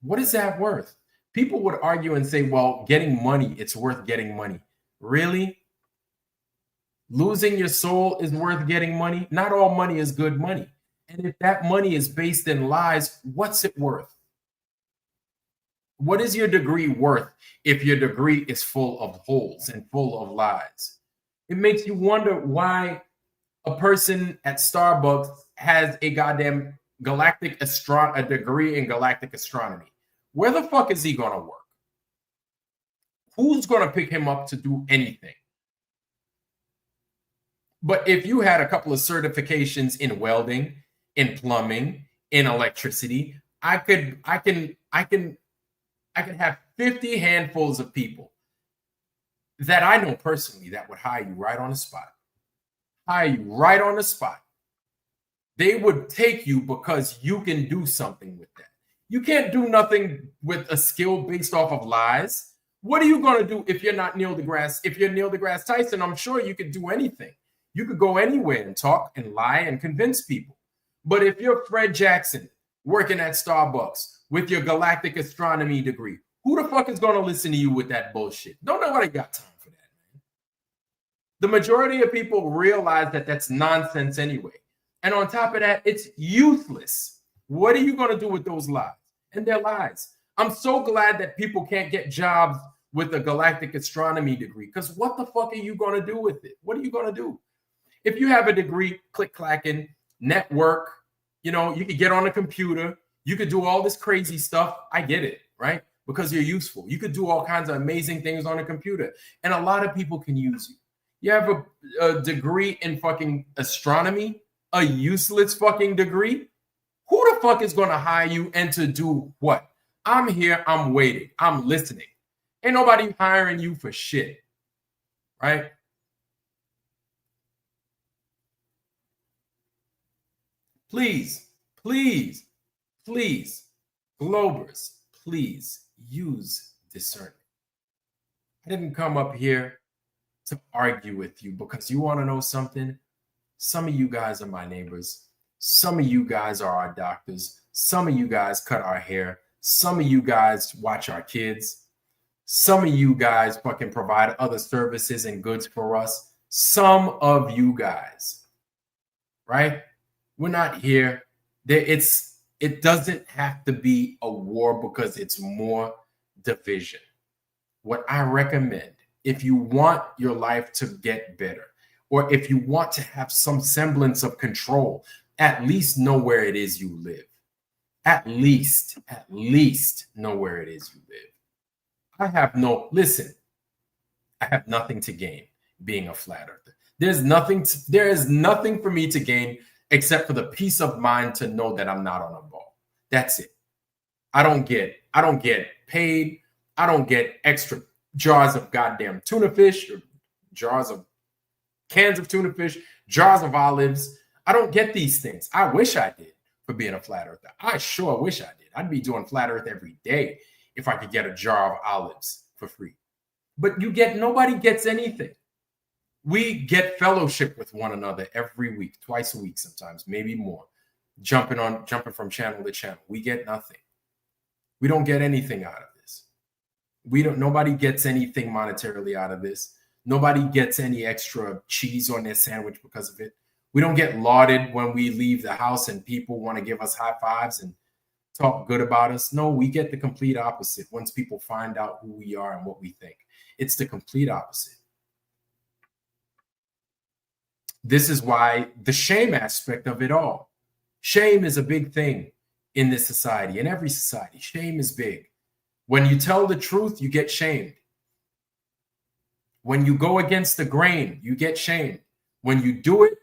What is that worth? People would argue and say, well, getting money, it's worth getting money. Really? Losing your soul is worth getting money? Not all money is good money. And if that money is based in lies, what's it worth? What is your degree worth if your degree is full of holes and full of lies? It makes you wonder why a person at Starbucks has a goddamn a degree in galactic astronomy. Where the fuck is he going to work? Who's going to pick him up to do anything? But if you had a couple of certifications in welding, in plumbing, in electricity, I could have 50 handfuls of people that I know personally that would hire you right on the spot. Hire you right on the spot. They would take you because you can do something with that. You can't do nothing with a skill based off of lies. What are you going to do if you're not Neil deGrasse? If you're Neil deGrasse Tyson, I'm sure you could do anything. You could go anywhere and talk and lie and convince people. But if you're Fred Jackson working at Starbucks with your galactic astronomy degree, who the fuck is going to listen to you with that bullshit? Don't nobody got time for that, man. The majority of people realize that that's nonsense anyway. And on top of that, it's useless. What are you going to do with those lies? And they're lies. I'm so glad that people can't get jobs with a galactic astronomy degree, because what the fuck are you going to do with it? What are you going to do? If you have a degree, click-clacking, network, you know, you could get on a computer, you could do all this crazy stuff. I get it, right? Because you're useful. You could do all kinds of amazing things on a computer. And a lot of people can use you. You have a degree in fucking astronomy, a useless fucking degree. Who the fuck is going to hire you and to do what? I'm here, I'm waiting, I'm listening. Ain't nobody hiring you for shit, right? Please, please, please, Globers, please use discernment. I didn't come up here to argue with you, because you want to know something? Some of you guys are my neighbors. Some of you guys are our doctors. Some of you guys cut our hair. Some of you guys watch our kids. Some of you guys fucking provide other services and goods for us. Some of you guys, right? We're not here. It doesn't have to be a war, because it's more division. What I recommend, if you want your life to get better, or if you want to have some semblance of control, at least know where it is you live. at least know where it is you live. I have nothing to gain being a flat earther. There is nothing for me to gain except for the peace of mind to know that I'm not on a ball. That's it. I don't get paid. I don't get extra jars of goddamn tuna fish or jars of cans of tuna fish, jars of olives. I don't get these things. I wish I did for being a flat earther. I sure wish I did. I'd be doing flat earth every day if I could get a jar of olives for free. But nobody gets anything. We get fellowship with one another every week, twice a week sometimes, maybe more, jumping from channel to channel. We get nothing. We don't get anything out of this. Nobody gets anything monetarily out of this. Nobody gets any extra cheese on their sandwich because of it. We don't get lauded when we leave the house and people want to give us high fives and talk good about us. No, we get the complete opposite once people find out who we are and what we think. It's the complete opposite. This is why the shame aspect of it all. Shame is a big thing in this society, in every society. Shame is big. When you tell the truth, you get shamed. When you go against the grain, you get shamed. When you do it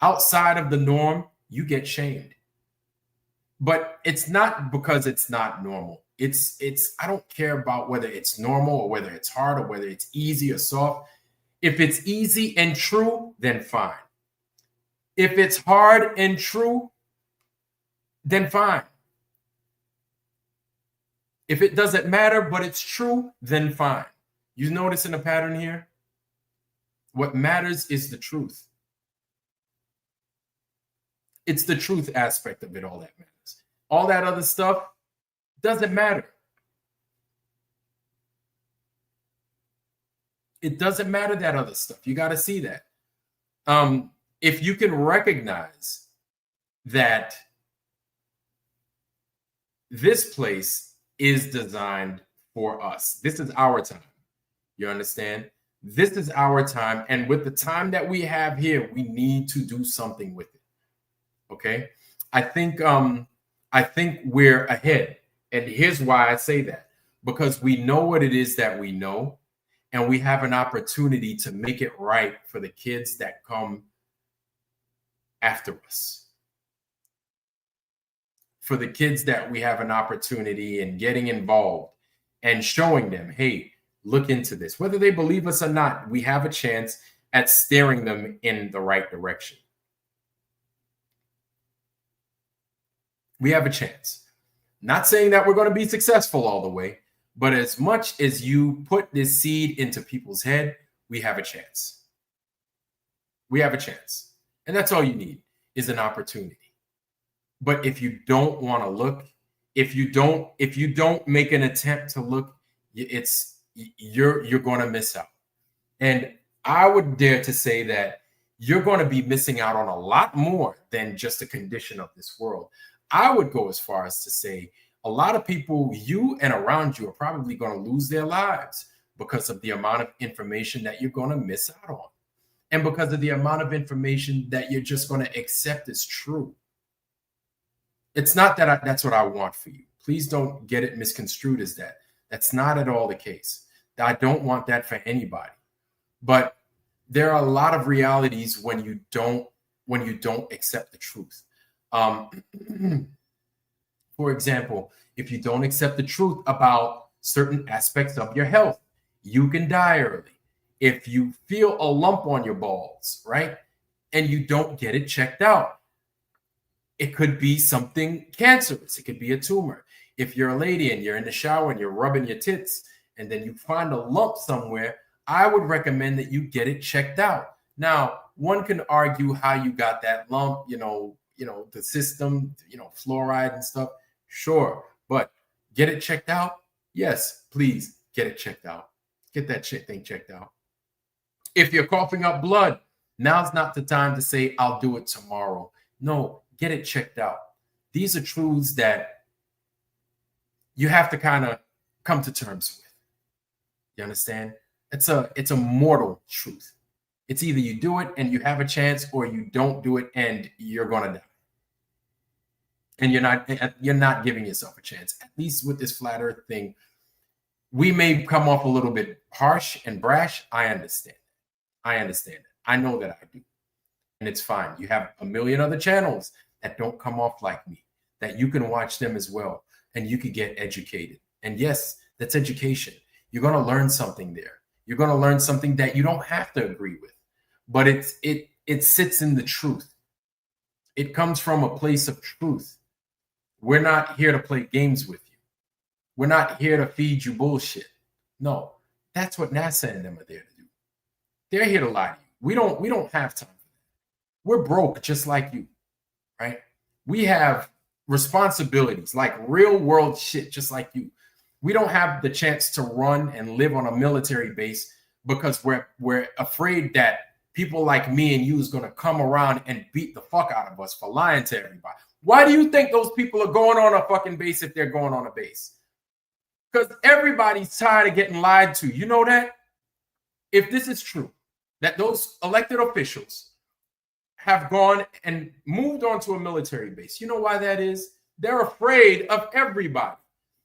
outside of the norm, you get shamed. But it's not because it's not normal. I don't care about whether it's normal or whether it's hard or whether it's easy or soft. If it's easy and true, then fine. If it's hard and true, then fine. If it doesn't matter, but it's true, then fine. You noticing a pattern here? What matters is the truth. It's the truth aspect of it all that matters. All that other stuff doesn't matter. It doesn't matter, that other stuff. You got to see that. If you can recognize that this place is designed for us. This is our time. You understand? This is our time. And with the time that we have here, we need to do something with it. Okay? I think we're ahead. And here's why I say that. Because we know what it is that we know. And we have an opportunity to make it right for the kids that come after us. For the kids that we have an opportunity in getting involved and showing them, hey, look into this. Whether they believe us or not, we have a chance at steering them in the right direction. We have a chance. Not saying that we're going to be successful all the way, but as much as you put this seed into people's head, we have a chance. We have a chance. And that's all you need is an opportunity. But if you don't want to look, if you don't make an attempt to look, you're going to miss out. And I would dare to say that you're going to be missing out on a lot more than just a condition of this world. I would go as far as to say a lot of people, you and around you, are probably going to lose their lives because of the amount of information that you're going to miss out on. And because of the amount of information that you're just going to accept as true. It's not that that's what I want for you. Please don't get it misconstrued as that. That's not at all the case. I don't want that for anybody. But there are a lot of realities when you don't accept the truth. For example, if you don't accept the truth about certain aspects of your health, you can die early. If you feel a lump on your balls, right, and you don't get it checked out, it could be something cancerous. It could be a tumor. If you're a lady and you're in the shower and you're rubbing your tits and then you find a lump somewhere, I would recommend that you get it checked out. Now, one can argue how you got that lump, the system, fluoride and stuff. Sure. But get it checked out? Yes, please get it checked out. Get that thing checked out. If you're coughing up blood, now's not the time to say, I'll do it tomorrow. No, get it checked out. These are truths that you have to kind of come to terms with. You understand? It's a mortal truth. It's either you do it and you have a chance, or you don't do it and you're going to die. and you're not giving yourself a chance. At least with this flat earth thing, we may come off a little bit harsh and brash. I understand. I know that I do. And it's fine. You have a million other channels that don't come off like me, that you can watch them as well, and you could get educated. And yes, that's education. You're going to learn something there. You're going to learn something that you don't have to agree with, but it sits in the truth. It comes from a place of truth. We're not here to play games with you. We're not here to feed you bullshit. No, that's what NASA and them are there to do. They're here to lie to you. We don't have time for that. We're broke just like you, right? We have responsibilities, like real world shit, just like you. We don't have the chance to run and live on a military base because we're afraid that people like me and you is going to come around and beat the fuck out of us for lying to everybody. Why do you think those people are going on a fucking base if they're going on a base? Because everybody's tired of getting lied to. You know that? If this is true, that those elected officials have gone and moved on to a military base, you know why that is? They're afraid of everybody.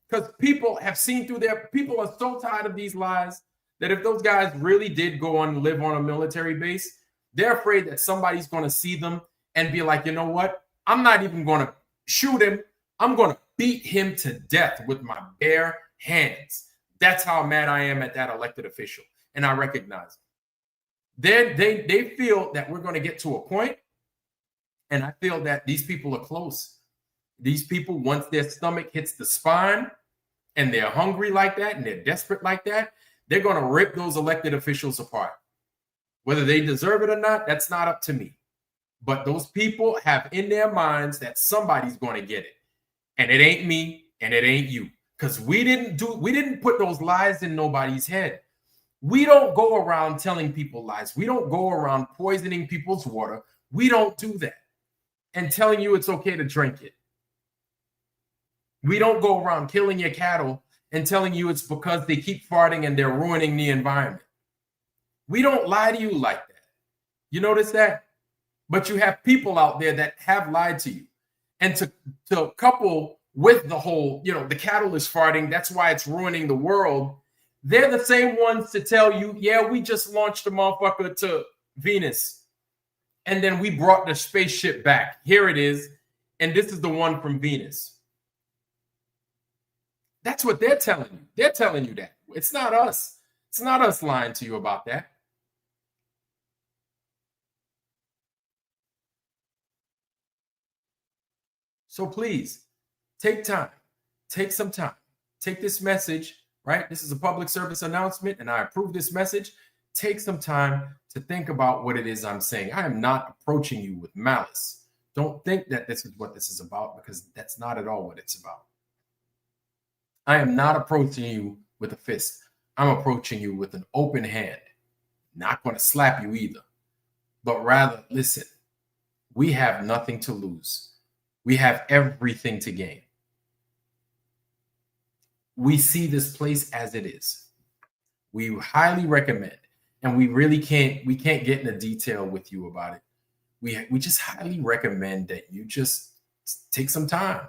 Because people have seen through people are so tired of these lies that if those guys really did go on and live on a military base, they're afraid that somebody's going to see them and be like, you know what? I'm not even going to shoot him. I'm going to beat him to death with my bare hands. That's how mad I am at that elected official. And I recognize it. They feel that we're going to get to a point, and I feel that these people are close. These people, once their stomach hits the spine and they're hungry like that and they're desperate like that, they're going to rip those elected officials apart. Whether they deserve it or not, that's not up to me. But those people have in their minds that somebody's going to get it. And it ain't me and it ain't you. Because we didn't put those lies in nobody's head. We don't go around telling people lies. We don't go around poisoning people's water. We don't do that. And telling you it's okay to drink it. We don't go around killing your cattle and telling you it's because they keep farting and they're ruining the environment. We don't lie to you like that. You notice that? But you have people out there that have lied to you. And to couple with the whole, the cattle is farting, that's why it's ruining the world. They're the same ones to tell you, yeah, we just launched a motherfucker to Venus. And then we brought the spaceship back. Here it is. And this is the one from Venus. That's what they're telling you. They're telling you that. It's not us. It's not us lying to you about that. So please, take time. Take some time. Take this message, right? This is a public service announcement, and I approve this message. Take some time to think about what it is I'm saying. I am not approaching you with malice. Don't think that this is what this is about, because that's not at all what it's about. I am not approaching you with a fist. I'm approaching you with an open hand. Not going to slap you either, but rather, listen, we have nothing to lose. We have everything to gain. We see this place as it is. We highly recommend, and we can't get into detail with you about it. We just highly recommend that you just take some time.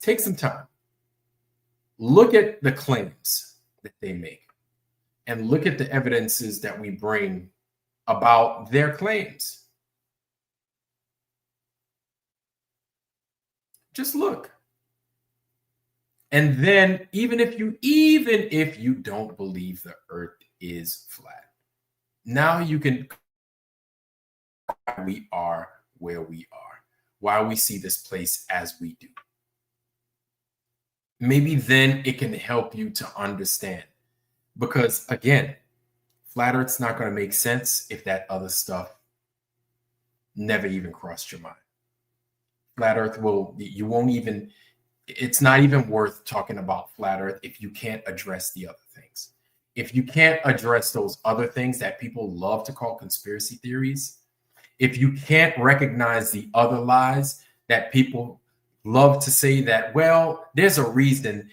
Take some time. Look at the claims that they make and look at the evidences that we bring about their claims. Just look. And then even if you don't believe the earth is flat, now you can we are where we are, why we see this place as we do. Maybe then it can help you to understand. Because again, flat earth's not going to make sense if that other stuff never even crossed your mind. Flat earth it's not even worth talking about flat earth if you can't address the other things. If you can't address those other things that people love to call conspiracy theories, if you can't recognize the other lies that people love to say that, well, there's a reason.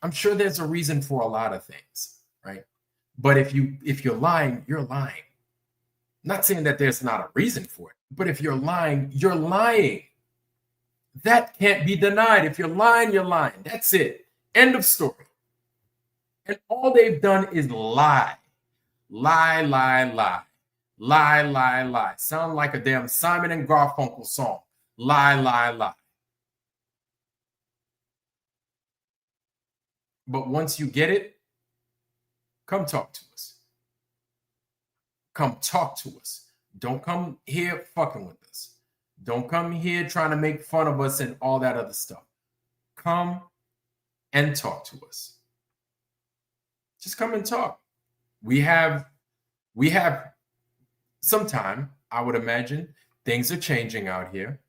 I'm sure there's a reason for a lot of things, right? But if you're lying, you're lying. not saying that there's not a reason for it, but if you're lying, you're lying. That can't be denied. If you're lying, you're lying. That's it. End of story. And all they've done is lie. Lie, lie, lie. Lie, lie, lie. Sound like a damn Simon and Garfunkel song. Lie, lie, lie. But once you get it, come talk to us. Come talk to us. Don't come here fucking with us. Don't come here trying to make fun of us and all that other stuff. Come and talk to us. Just come and talk. We have some time, I would imagine. Things are changing out here.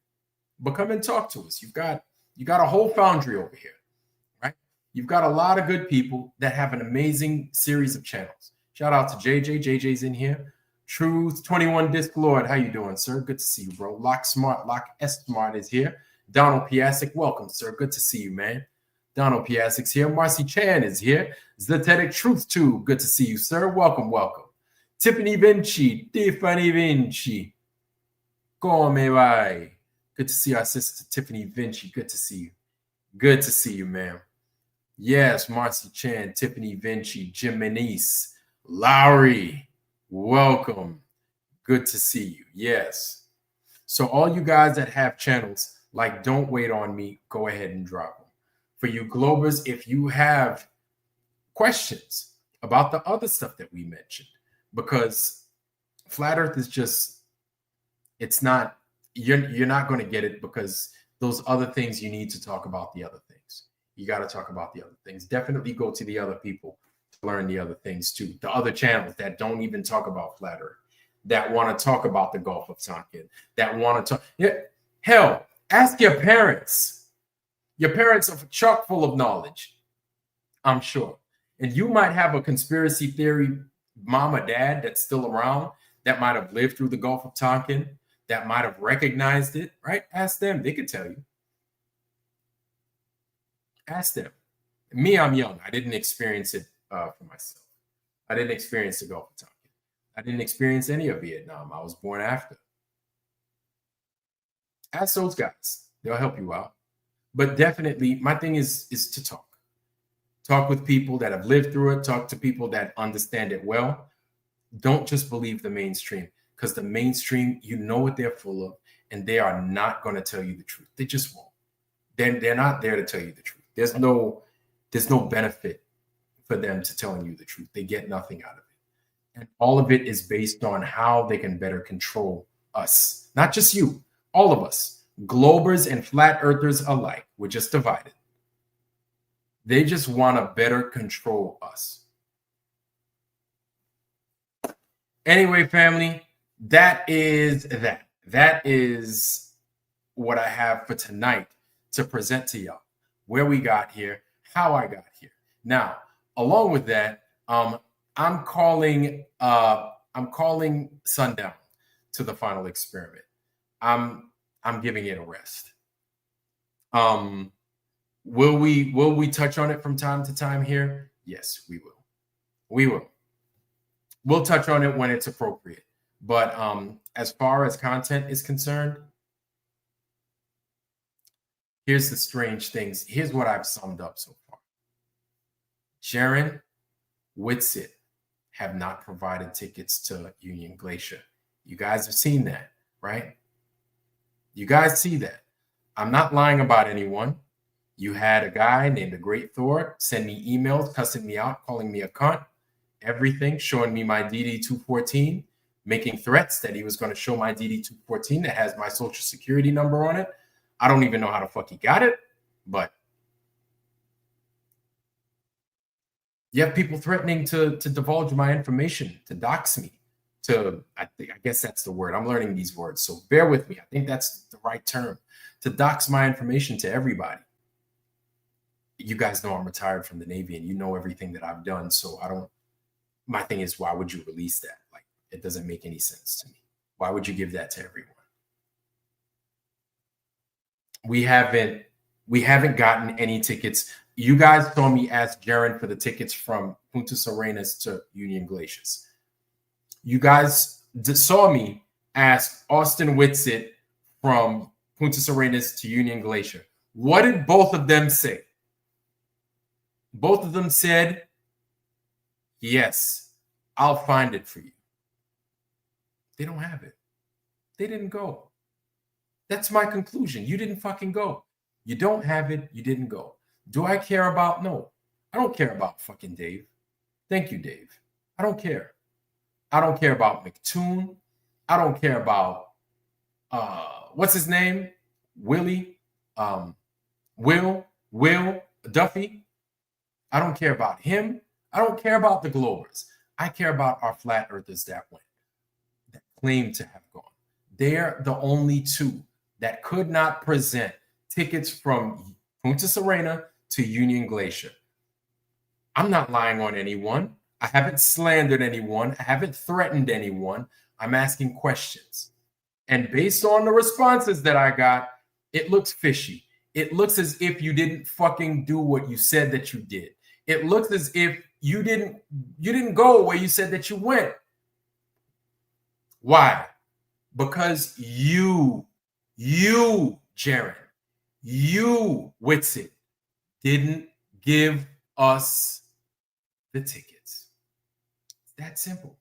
But come and talk to us. You got a whole foundry over here, right? You've got a lot of good people that have an amazing series of channels. Shout out to JJ. JJ's in here. Truth 21 Disc Lord, how you doing, sir? Good to see you, bro. Lock S Smart is here. Donald Piasek, welcome, sir. Good to see you, man. Donald Piasek's here. Marcy Chan is here. Zetetic Truth Tube, good to see you, sir. Welcome, welcome. Tiffany Vinci. Come vai? Good to see our sister Tiffany Vinci. Good to see you. Good to see you, ma'am. Yes, Marcy Chan, Tiffany Vinci, Jimenez, Lowry. Welcome. Good to see you. Yes. So all you guys that have channels like Don't Wait on Me, go ahead and drop them. For you Globers, if you have questions about the other stuff that we mentioned, because Flat Earth is just, it's not, you're not going to get it because those other things you need to talk about the other things. You got to talk about the other things. Definitely go to the other people. Learn the other things too. The other channels that don't even talk about Flat Earth, that want to talk about the Gulf of Tonkin, that want to talk. Yeah, hell, ask your parents. Your parents are chock full of knowledge, I'm sure. And you might have a conspiracy theory mom or dad that's still around that might have lived through the Gulf of Tonkin, that might have recognized it, right? Ask them. They could tell you. Ask them. Me, I'm young. I didn't experience it for myself. I didn't experience the Gulf of Tonkin. I didn't experience any of Vietnam. I was born after. Ask those guys. They'll help you out. But definitely, my thing is to talk. Talk with people that have lived through it. Talk to people that understand it well. Don't just believe the mainstream, because the mainstream, you know what they're full of, and they are not going to tell you the truth. They just won't. They're not there to tell you the truth. There's no benefit for them to telling you the truth. They get nothing out of it. And all of it is based on how they can better control us. Not just you, all of us. Globers and flat earthers alike. We're just divided. They just want to better control us. Anyway, family, that is that. That is what I have for tonight to present to y'all. Where we got here, how I got here. Now, along with that, I'm calling Sundown to the final experiment. I'm giving it a rest. Will we touch on it from time to time here? Yes, we will. We will. We'll touch on it when it's appropriate. But as far as content is concerned, here's the strange things. Here's what I've summed up so far. Jaron, Whitsitt have not provided tickets to Union Glacier. You guys have seen that, right? You guys see that. I'm not lying about anyone. You had a guy named the Great Thor send me emails, cussing me out, calling me a cunt, everything, showing me my DD-214, making threats that he was going to show my DD-214 that has my social security number on it. I don't even know how the fuck he got it, but you have people threatening to divulge my information, to dox me, I guess that's the word. I'm learning these words, so bear with me. I think that's the right term, to dox my information to everybody. You guys know I'm retired from the Navy and you know everything that I've done, so my thing is, why would you release that? Like, it doesn't make any sense to me. Why would you give that to everyone? We haven't gotten any tickets. You guys saw me ask Jaron for the tickets from Punta Serenas to Union Glaciers. You guys saw me ask Austin Whitsitt from Punta Arenas to Union Glacier. What did both of them say? Both of them said, yes, I'll find it for you. They don't have it. They didn't go. That's my conclusion. You didn't fucking go. You don't have it. You didn't go. Do I care about? No. I don't care about fucking Dave. Thank you, Dave. I don't care. I don't care about McToon. I don't care about what's his name? Willie. Will Duffy. I don't care about him. I don't care about the Globers. I care about our flat earthers that went, that claim to have gone. They're the only two that could not present tickets from Punta Serena to Union Glacier. I'm not lying on anyone. I haven't slandered anyone. I haven't threatened anyone. I'm asking questions. And based on the responses that I got, it looks fishy. It looks as if you didn't fucking do what you said that you did. It looks as if you didn't go where you said that you went. Why? Because you, Jaron, you, Whitsitt, didn't give us the tickets. It's that simple.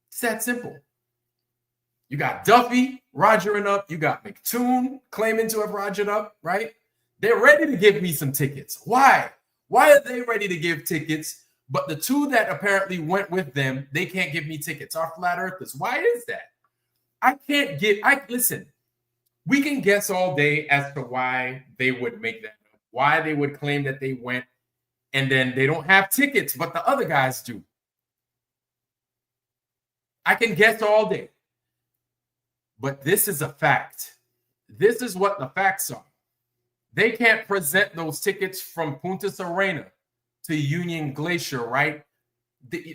It's that simple. You got Duffy rogering up. You got McToon claiming to have rogered up, right? They're ready to give me some tickets. Why? Why are they ready to give tickets? But the two that apparently went with them, they can't give me tickets. Our flat earthers. Why is that? Listen, we can guess all day as to why they would make that up, why they would claim that they went and then they don't have tickets, but the other guys do. I can guess all day. But this is a fact. This is what the facts are. They can't present those tickets from Punta Serena to Union Glacier, right?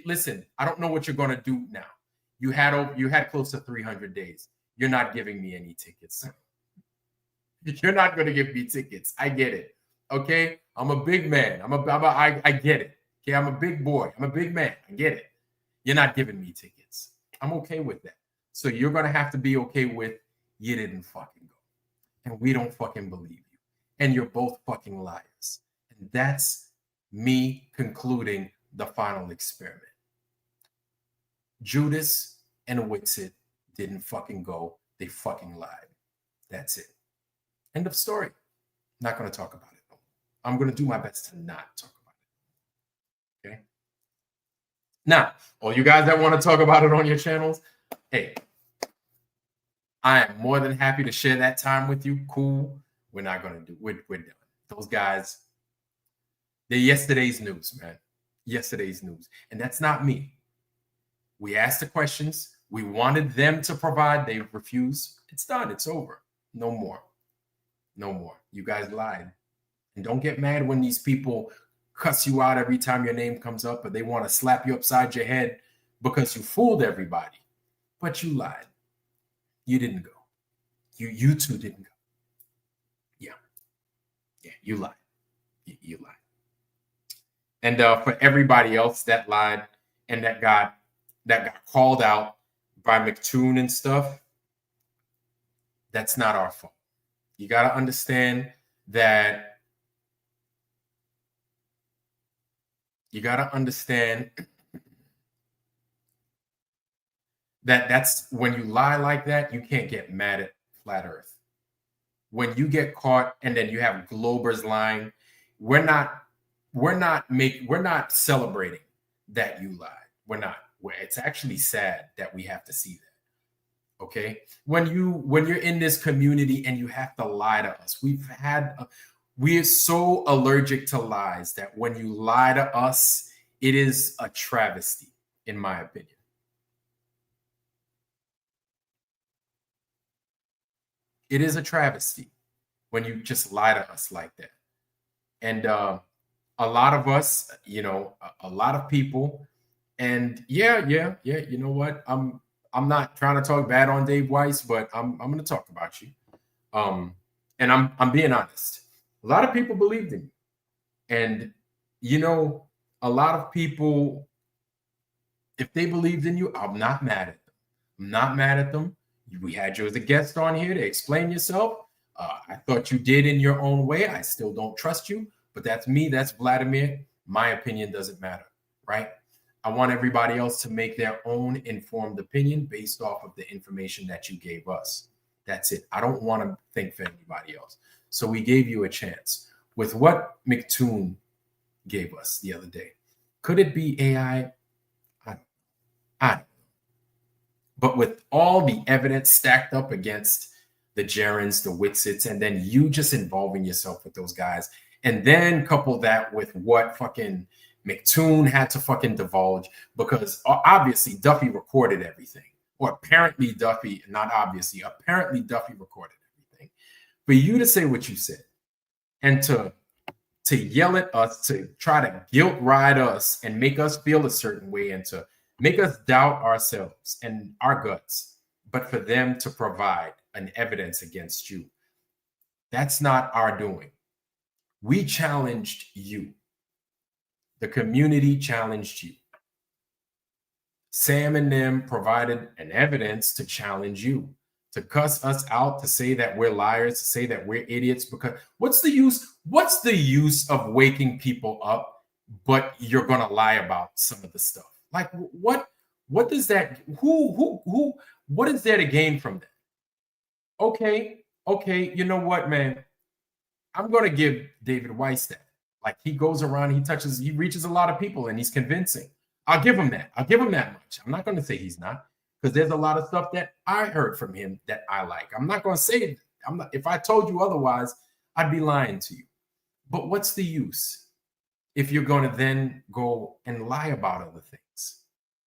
Listen, I don't know what you're going to do now. You had close to 300 days. You're not giving me any tickets. You're not going to give me tickets. I get it. Okay? I'm a big man. I get it. Okay? I'm a big boy. I'm a big man. I get it. You're not giving me tickets. I'm okay with that. So you're going to have to be okay with you didn't fucking go. And we don't fucking believe you. And you're both fucking liars. And that's me concluding the final experiment. Judas and Whitsitt didn't fucking go. They fucking lied. That's it. End of story. Not going to talk about it. I'm going to do my best to not talk about it. Okay? Now, all you guys that want to talk about it on your channels, hey, I am more than happy to share that time with you. Cool. We're not going to do it. We're done. Those guys, they're yesterday's news, man. Yesterday's news. And that's not me. We asked the questions. We wanted them to provide. They refused. It's done. It's over. No more. No more. You guys lied. And don't get mad when these people cuss you out every time your name comes up, or they want to slap you upside your head because you fooled everybody. But you lied. You didn't go. You two didn't go. Yeah, you lied. You lied. And for everybody else that lied and that got called out by McToon and stuff, that's not our fault. You got to understand that. You got to understand that that's when you lie like that, you can't get mad at Flat Earth. When you get caught and then you have Globers lying, we're not celebrating that you lied. We're not. It's actually sad that we have to see that. Okay? When you're in this community and you have to lie to us, we're so allergic to lies that when you lie to us, it is a travesty, in my opinion. It is a travesty when you just lie to us like that. And a lot of us, a lot of people, and yeah, you know what? I'm not trying to talk bad on Dave Weiss, but I'm going to talk about you. And I'm being honest. A lot of people believed in me. And a lot of people If they believed in you, I'm not mad at them. I'm not mad at them. We had you as a guest on here to explain yourself. I thought you did in your own way. I still don't trust you, but that's me. That's Vladimir. My opinion doesn't matter, right? I want everybody else to make their own informed opinion based off of the information that you gave us. That's it. I don't want to think for anybody else. So we gave you a chance. With what McToon gave us the other day, could it be AI? I don't know. But with all the evidence stacked up against the Gerons, the Whitsits, and then you just involving yourself with those guys, and then couple that with what fucking McToon had to fucking divulge, because obviously Duffy recorded everything, or apparently Duffy, not obviously, apparently Duffy recorded everything. For you to say what you said and to yell at us, to try to guilt ride us and make us feel a certain way and to make us doubt ourselves and our guts, but for them to provide an evidence against you, that's not our doing. We challenged you. The community challenged you. Sam and them provided an evidence to challenge you, to cuss us out, to say that we're liars, to say that we're idiots. Because what's the use? What's the use of waking people up, but you're gonna lie about some of the stuff? Like what does that? Who? What is there to gain from that? Okay, you know what, man? I'm gonna give David Weiss that. Like, he goes around, he reaches a lot of people, and he's convincing. I'll give him that. I'll give him that much. I'm not going to say he's not, because there's a lot of stuff that I heard from him that I like. I'm not going to say it. If I told you otherwise, I'd be lying to you. But what's the use if you're going to then go and lie about other things?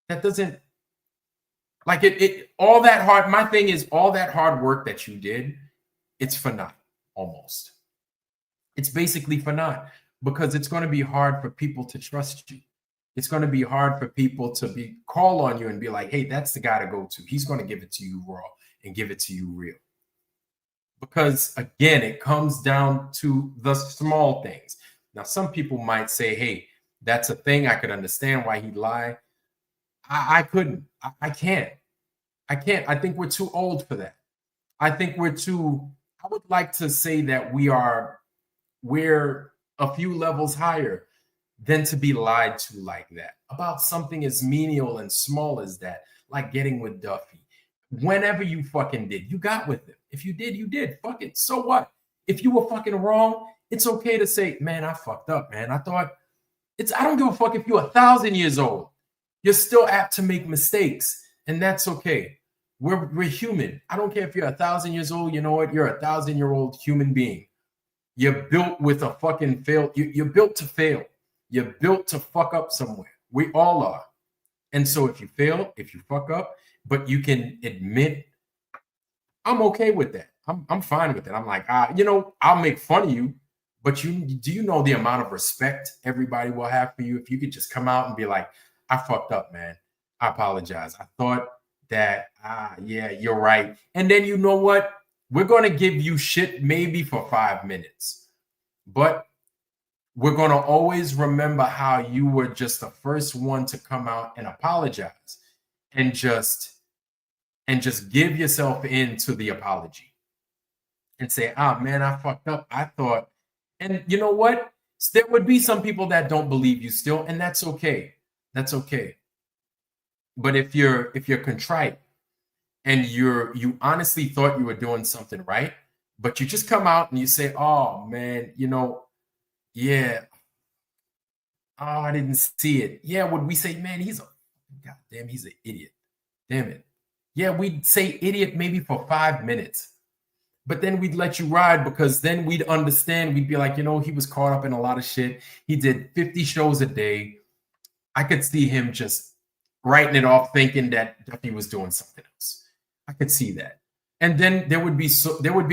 That doesn't, like, all that hard. My thing is, all that hard work that you did, it's for naught, almost. It's basically for naught. Because it's going to be hard for people to trust you. It's going to be hard for people to call on you and be like, hey, that's the guy to go to. He's going to give it to you raw and give it to you real. Because again, it comes down to the small things. Now, some people might say, hey, that's a thing. I could understand why he'd lie. I couldn't. I can't. I think we're too old for that. I would like to say that we're a few levels higher than to be lied to like that about something as menial and small as that, like getting with Duffy. Whenever you fucking did, you got with him. If you did, you did. Fuck it. So what? If you were fucking wrong, it's okay to say, man, I fucked up, man. I don't give a fuck if you're 1,000 years old. You're still apt to make mistakes, and that's okay. We're human. I don't care if you're 1,000 years old. You know what? You're a 1,000-year-old human being. You're built with a fucking fail. You're built to fail. You're built to fuck up somewhere. We all are. And so if you fail, if you fuck up, but you can admit, I'm okay with that. I'm fine with it. I'm like, I'll make fun of you, but do you know the amount of respect everybody will have for you if you could just come out and be like, I fucked up, man. I apologize. I thought that, yeah, you're right. And then you know what? We're going to give you shit maybe for 5 minutes, but we're going to always remember how you were just the first one to come out and apologize and just give yourself into the apology and say, man, I fucked up. I thought, and you know what? There would be some people that don't believe you still, and that's okay. That's okay. But if you're contrite, and you honestly thought you were doing something right, but you just come out and you say, oh, man, yeah, oh, I didn't see it. Yeah, would we say, man, he's an idiot. Damn it. Yeah, we'd say idiot maybe for 5 minutes, but then we'd let you ride because then we'd understand. We'd be like, he was caught up in a lot of shit. He did 50 shows a day. I could see him just writing it off thinking that Duffy was doing something else. I could see that. And then there would be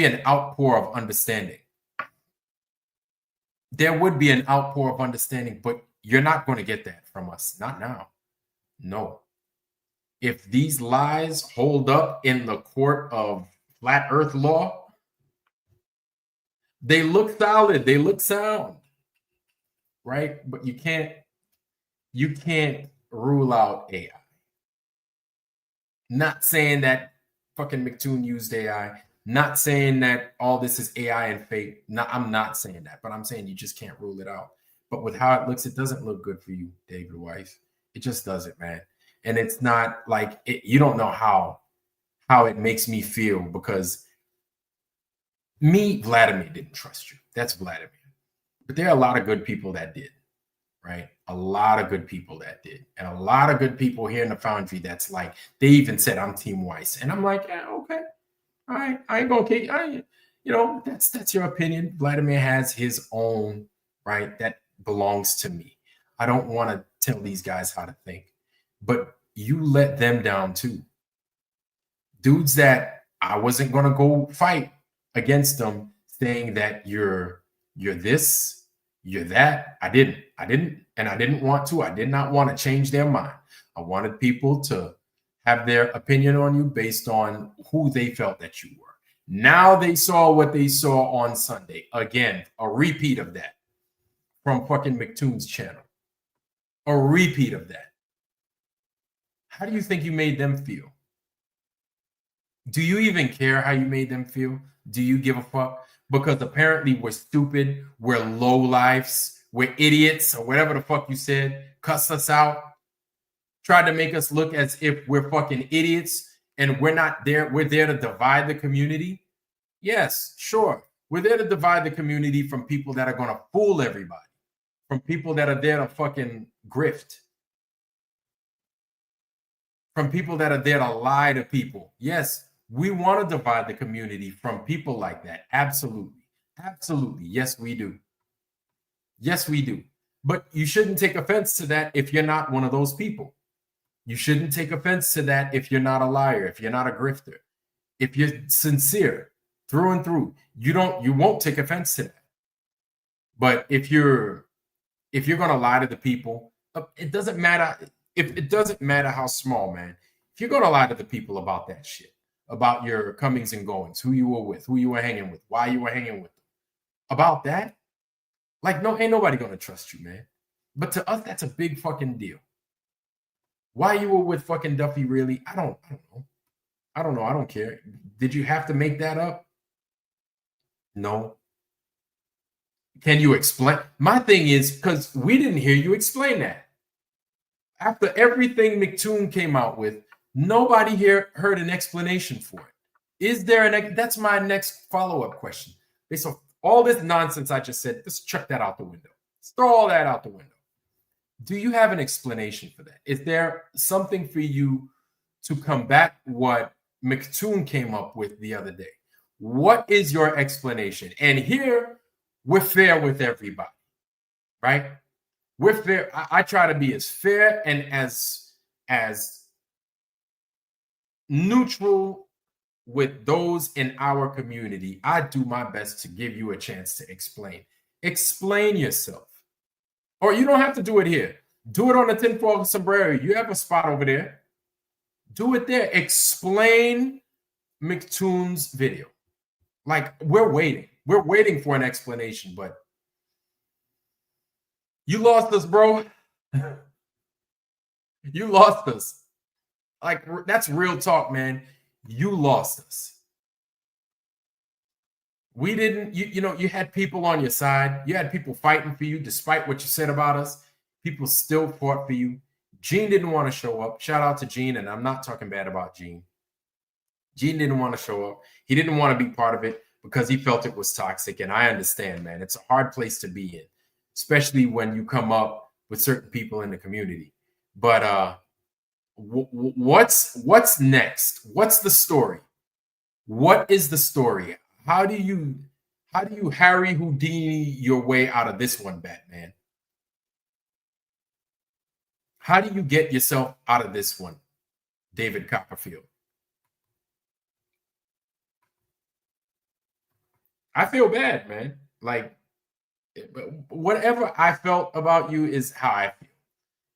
an outpour of understanding. There would be an outpour of understanding, but you're not going to get that from us. Not now. No. If these lies hold up in the court of flat earth law, they look solid. They look sound. Right? But you can't rule out AI. Not saying that fucking McToon used AI. Not saying that all this is AI and fake. No, I'm not saying that, but I'm saying you just can't rule it out. But with how it looks, it doesn't look good for you, David Weiss. It just doesn't, man. And it's not like you don't know how it makes me feel, because me, Vladimir, didn't trust you. That's Vladimir. But there are a lot of good people that did, right? A lot of good people that did. And a lot of good people here in the Foundry that's like, they even said, I'm Team Weiss. And I'm like, yeah, okay. All right. I ain't gonna that's your opinion. Vladimir has his own, right? That belongs to me. I don't want to tell these guys how to think. But you let them down too. Dudes that I wasn't gonna go fight against them, saying that you're this, you're that. I didn't, and I didn't want to. I did not want to change their mind. I wanted people to have their opinion on you based on who they felt that you were. Now they saw what they saw on Sunday. Again, a repeat of that from fucking McToon's channel. A repeat of that. How do you think you made them feel? Do you even care how you made them feel? Do you give a fuck? Because apparently we're stupid, we're lowlifes, we're idiots, or whatever the fuck you said, cussed us out, tried to make us look as if we're fucking idiots and we're not there. We're there to divide the community. Yes, sure. We're there to divide the community from people that are going to fool everybody, from people that are there to fucking grift, from people that are there to lie to people. Yes, we want to divide the community from people like that. Absolutely. Absolutely. Yes, we do. Yes, we do. But you shouldn't take offense to that if you're not one of those people. You shouldn't take offense to that if you're not a liar, if you're not a grifter. If you're sincere through and through, you won't take offense to that. But if you're going to lie to the people, it doesn't matter. It doesn't matter how small, man. If you're going to lie to the people about that shit, about your comings and goings, who you were with, who you were hanging with, why you were hanging with them, about that, like, no, ain't nobody going to trust you, man. But to us, that's a big fucking deal. Why you were with fucking Duffy, really? I don't know. I don't know. I don't care. Did you have to make that up? No. Can you explain? My thing is, because we didn't hear you explain that. After everything McToon came out with, nobody here heard an explanation for it. Is there that's my next follow-up question. Based on all this nonsense I just said, let's chuck that out the window. Let's throw all that out the window. Do you have an explanation for that? Is there something for you to combat what McToon came up with the other day? What is your explanation? And here, we're fair with everybody, right? We're fair. I try to be as fair and as neutral with those in our community. I do my best to give you a chance to explain. Explain yourself. Or you don't have to do it here. Do it on the tinfoil sombrero. You have a spot over there. Do it there. Explain McToon's video. Like, we're waiting. We're waiting for an explanation, but you lost us, bro. You lost us. Like, that's real talk, man. You lost us. We didn't, you had people on your side. You had people fighting for you despite what you said about us. People still fought for you. Gene didn't want to show up. Shout out to Gene, and I'm not talking bad about Gene. Gene didn't want to show up. He didn't want to be part of it because he felt it was toxic, and I understand, man. It's a hard place to be in, especially when you come up with certain people in the community. But what's next? What's the story? What is the story? How do you Harry Houdini your way out of this one, Batman? How do you get yourself out of this one, David Copperfield? I feel bad, man. Like, whatever I felt about you is how I feel.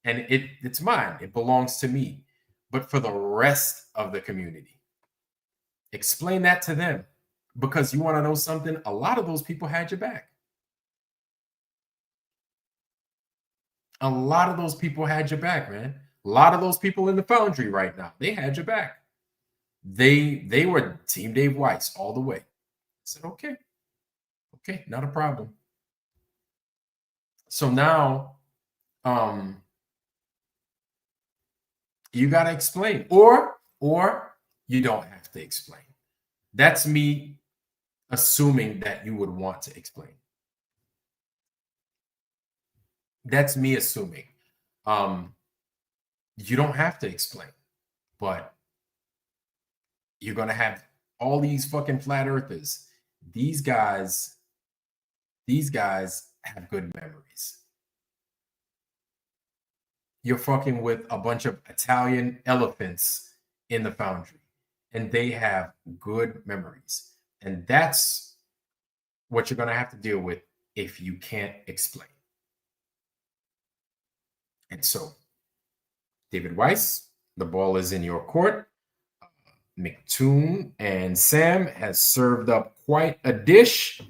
And it's mine. It belongs to me. But for the rest of the community, explain that to them. Because you want to know something? A lot of those people had your back. A lot of those people had your back, man. A lot of those people in the Foundry right now, they had your back. They were Team Dave Weiss all the way. I said, okay, not a problem. So now, you got to explain, or you don't have to explain. That's me assuming that you would want to explain. That's me assuming. You don't have to explain, but you're going to have all these fucking flat earthers. These guys have good memories. You're fucking with a bunch of Italian elephants in the foundry, and they have good memories. And that's what you're going to have to deal with if you can't explain. And so, David Weiss, the ball is in your court. McToon and Sam has served up quite a dish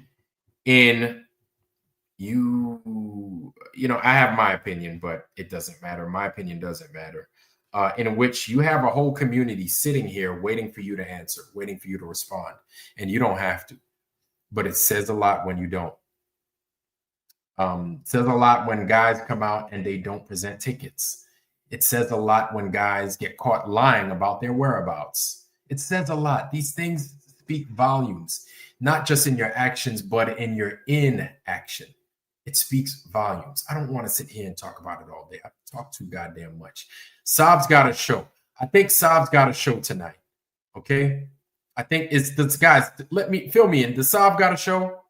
in you know, I have my opinion, but it doesn't matter. My opinion doesn't matter. In which you have a whole community sitting here waiting for you to answer, waiting for you to respond. And you don't have to. But it says a lot when you don't. It says a lot when guys come out and they don't present tickets. It says a lot when guys get caught lying about their whereabouts. It says a lot. These things speak volumes, not just in your actions, but in your inaction. It speaks volumes. I don't want to sit here and talk about it all day. I talk too goddamn much. Saab's got a show. I think Saab's got a show tonight. Okay? I think it's this, guys, fill me in. Does Saab got a show?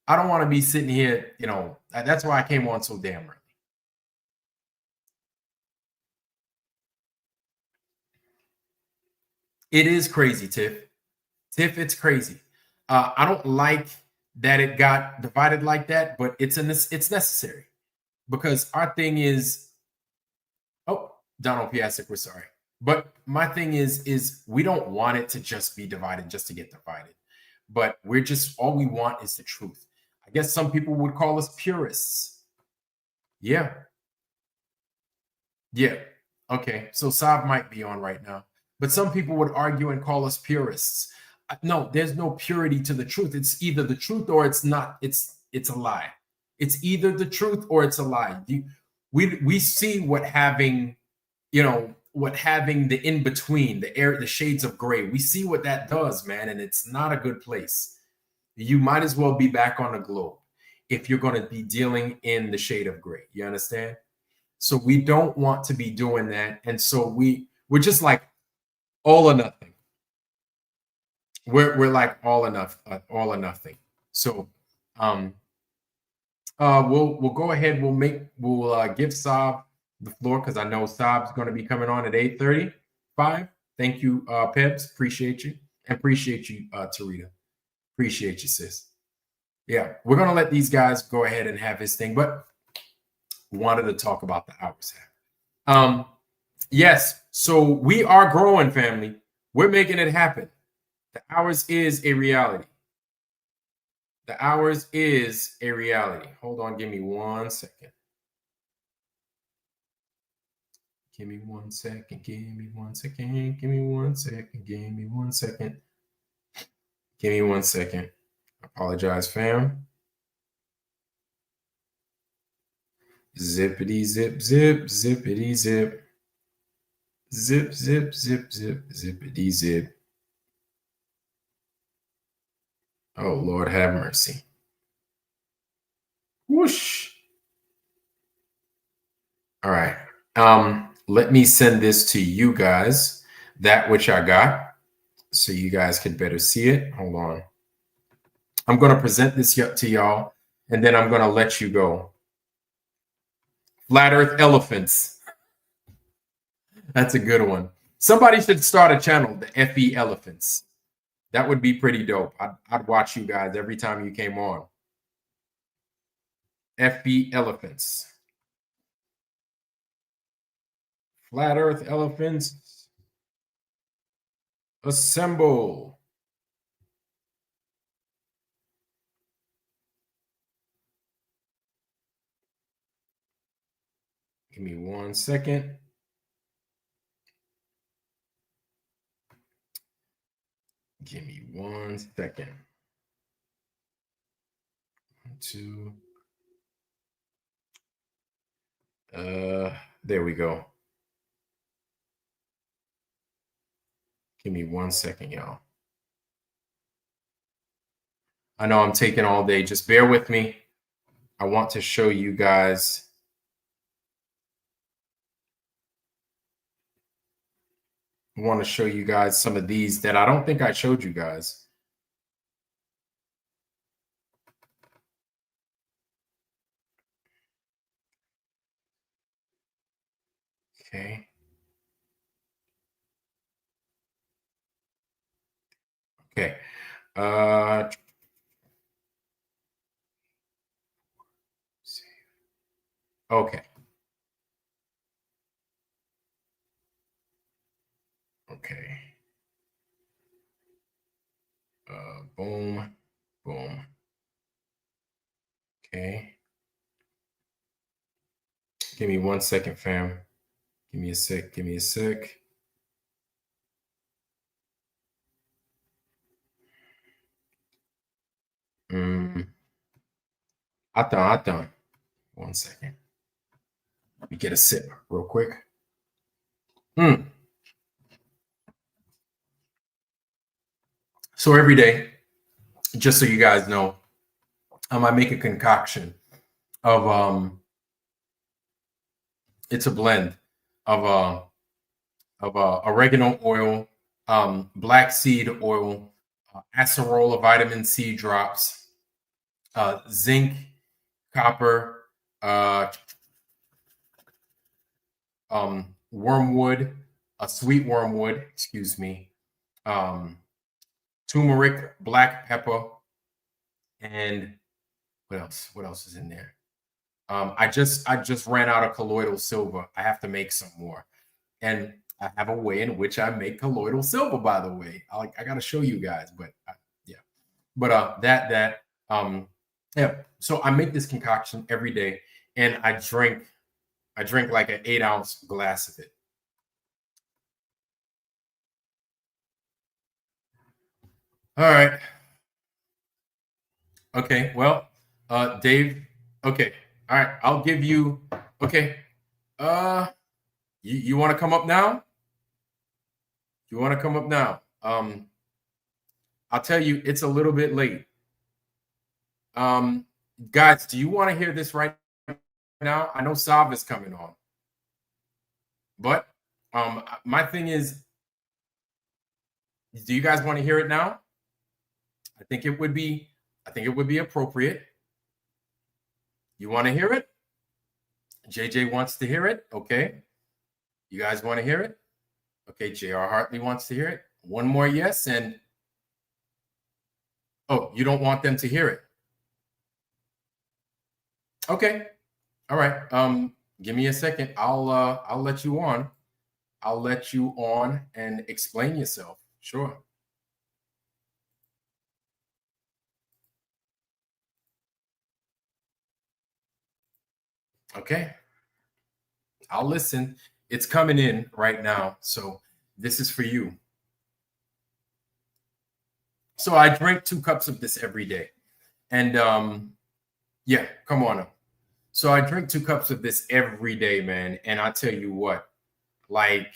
I don't want to be sitting here, you know, that's why I came on so damn early. It is crazy, Tiff. Tiff, it's crazy. I don't like that it got divided like that, but it's necessary because our thing is, oh, Donald Piasek, we're sorry. But my thing is we don't want it to just be divided just to get divided. But we're just, all we want is the truth. I guess some people would call us purists. Yeah. Yeah. Okay. So Saab might be on right now. But some people would argue and call us purists. No, there's no purity to the truth. It's either the truth or it's not. It's a lie. It's either the truth or it's a lie. We see what having, you know, what having the in between, the shades of gray. We see what that does, man, and it's not a good place. You might as well be back on the globe if you're going to be dealing in the shade of gray. You understand? So we don't want to be doing that, and so we're just like all or nothing. We're like all or nothing. So we'll go ahead. We'll give Saab the floor because I know Saab's going to be coming on at 8:35. Thank you, Pebs. Appreciate you. And appreciate you, Tarita. Appreciate you, sis. Yeah, we're going to let these guys go ahead and have his thing, but wanted to talk about the OWRS App. Yes, so we are growing, family. We're making it happen. The OWRS is a reality. The OWRS is a reality. Hold on, give me 1 second. Give me 1 second. Give me 1 second. Give me 1 second. Give me 1 second. Give me 1 second. Apologize, fam. Zippity zip zip, zippity zip. Zip, zip, zip, zip, zippity zip. Oh, Lord have mercy. Whoosh. All right. Let me send this to you guys, that which I got, so you guys can better see it. Hold on. I'm going to present this to y'all, and then I'm going to let you go. Flat Earth elephants. That's a good one. Somebody should start a channel, the FE elephants. That would be pretty dope. I'd watch you guys every time you came on. FB elephants. Flat Earth elephants. Assemble. Give me 1 second. Give me 1 second. 1, 2. There we go. Give me 1 second, y'all. I know I'm taking all day. Just bear with me. I want to show you guys. I want to show you guys some of these that I don't think I showed you guys. Okay. Okay. Okay. Okay. Boom. Boom. Okay. Give me 1 second, fam. Give me a sec. Give me a sec. I done. 1 second. Let me get a sip real quick. So every day, just so you guys know, I make a concoction of it's a blend of oregano oil, black seed oil, acerola vitamin C drops, zinc, copper, wormwood, sweet wormwood, excuse me, turmeric, black pepper, and what else? What else is in there? I just ran out of colloidal silver. I have to make some more, and I have a way in which I make colloidal silver. By the way, I got to show you guys, but yeah. But yeah. So I make this concoction every day, and I drink like an 8-ounce glass of it. All right. Okay. Well, Dave. Okay. All right. I'll give you. Okay. You want to come up now? You want to come up now? I'll tell you, it's a little bit late. Guys, do you want to hear this right now? I know Sav is coming on, but my thing is, do you guys want to hear it now? I think it would be appropriate. You want to hear it? JJ wants to hear it. Okay. You guys want to hear it? Okay. JR Hartley wants to hear it. One more yes. And oh, you don't want them to hear it. Okay. All right. Give me a second. I'll let you on. I'll let you on and explain yourself. Sure. Okay. I'll listen. It's coming in right now. So this is for you. So I drink 2 cups of this every day. And yeah, come on up. So I drink 2 cups of this every day, man. And I tell you what, like,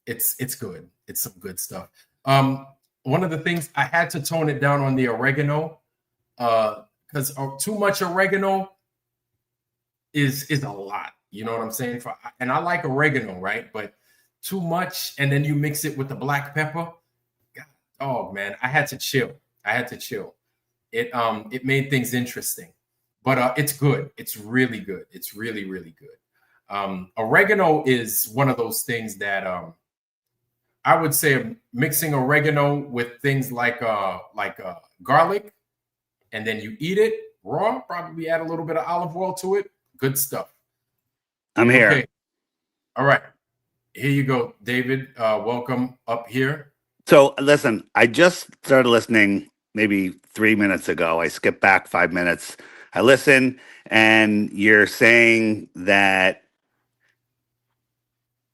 it's good. It's some good stuff. One of the things, I had to tone it down on the oregano, because too much oregano is a lot. You know what I'm saying? And I like oregano, right? But too much, and then you mix it with the black pepper. Oh man, I had to chill. It made things interesting, but it's good. It's really good. It's really, really good. Oregano is one of those things that I would say mixing oregano with things like garlic, and then you eat it raw, probably add a little bit of olive oil to it. Good stuff. I'm here. Okay. All right. Here you go, David. Welcome up here. So listen, I just started listening maybe 3 minutes ago. I skipped back 5 minutes. I listened, and you're saying that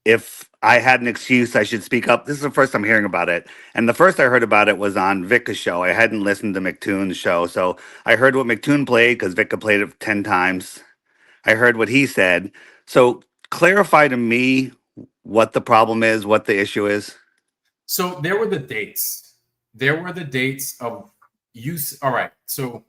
if I had an excuse. I should speak up. This is the first I'm hearing about it. And the first I heard about it was on Vic's show. I hadn't listened to McToon's show. So I heard what McToon played because Vic had played it 10 times. I heard what he said. So clarify to me what the problem is, what the issue is. So there were the dates. There were the dates of use. All right. So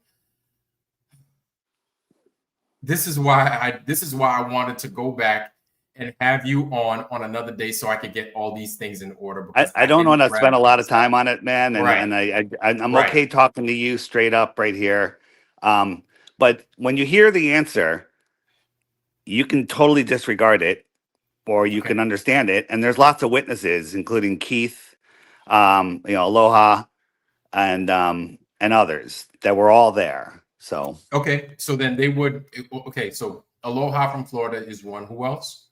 this is why I wanted to go back and have you on another day so I could get all these things in order. Because I don't want to spend a lot of time on it, man. And, Right. and I'm Right. okay talking to you straight up right here. But when you hear the answer, you can totally disregard it or you can understand it. And there's lots of witnesses, including Keith, Aloha, and others that were all there. So Okay, so then they would. Okay, so Aloha from Florida is one. Who else?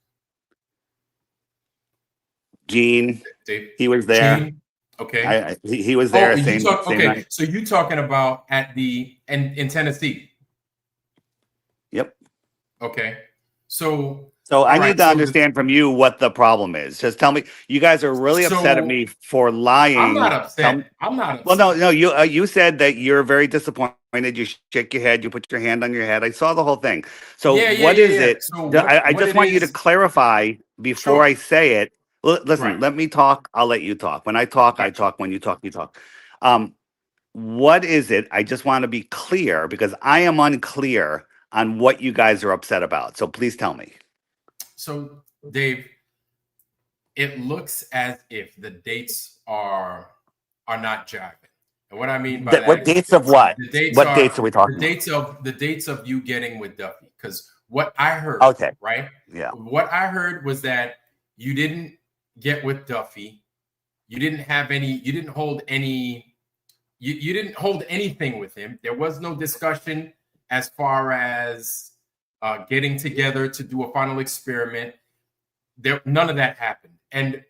Gene, Dave? he was there. Gene? Okay. He was there. Same okay, night. so you talking about at the in Tennessee? Yep. Okay, so I all need right, to so understand from you what the problem is. Just tell me. You guys are really upset at So, me for lying. I'm not upset. I'm not upset. Well, no. You said that you're very disappointed. You shake your head. You put your hand on your head. I saw the whole thing. So what is it? So I what just it want you to is- clarify before Sure. I say it. Listen, Right. let me talk. I'll let you talk. When I talk, I talk. When you talk, you talk. What is it? I just want to be clear because I am unclear on what you guys are upset about. So please tell me. So, Dave, it looks as if the dates are not jiving. And what I mean by that What is dates of what? The dates What dates are we talking about? The dates of you getting with Duffy. Because what I heard, Okay. right? Yeah. What I heard was that you didn't get with Duffy. You didn't have any, you didn't hold any, you didn't hold anything with him. There was no discussion as far as getting together to do a final experiment. None of that happened. And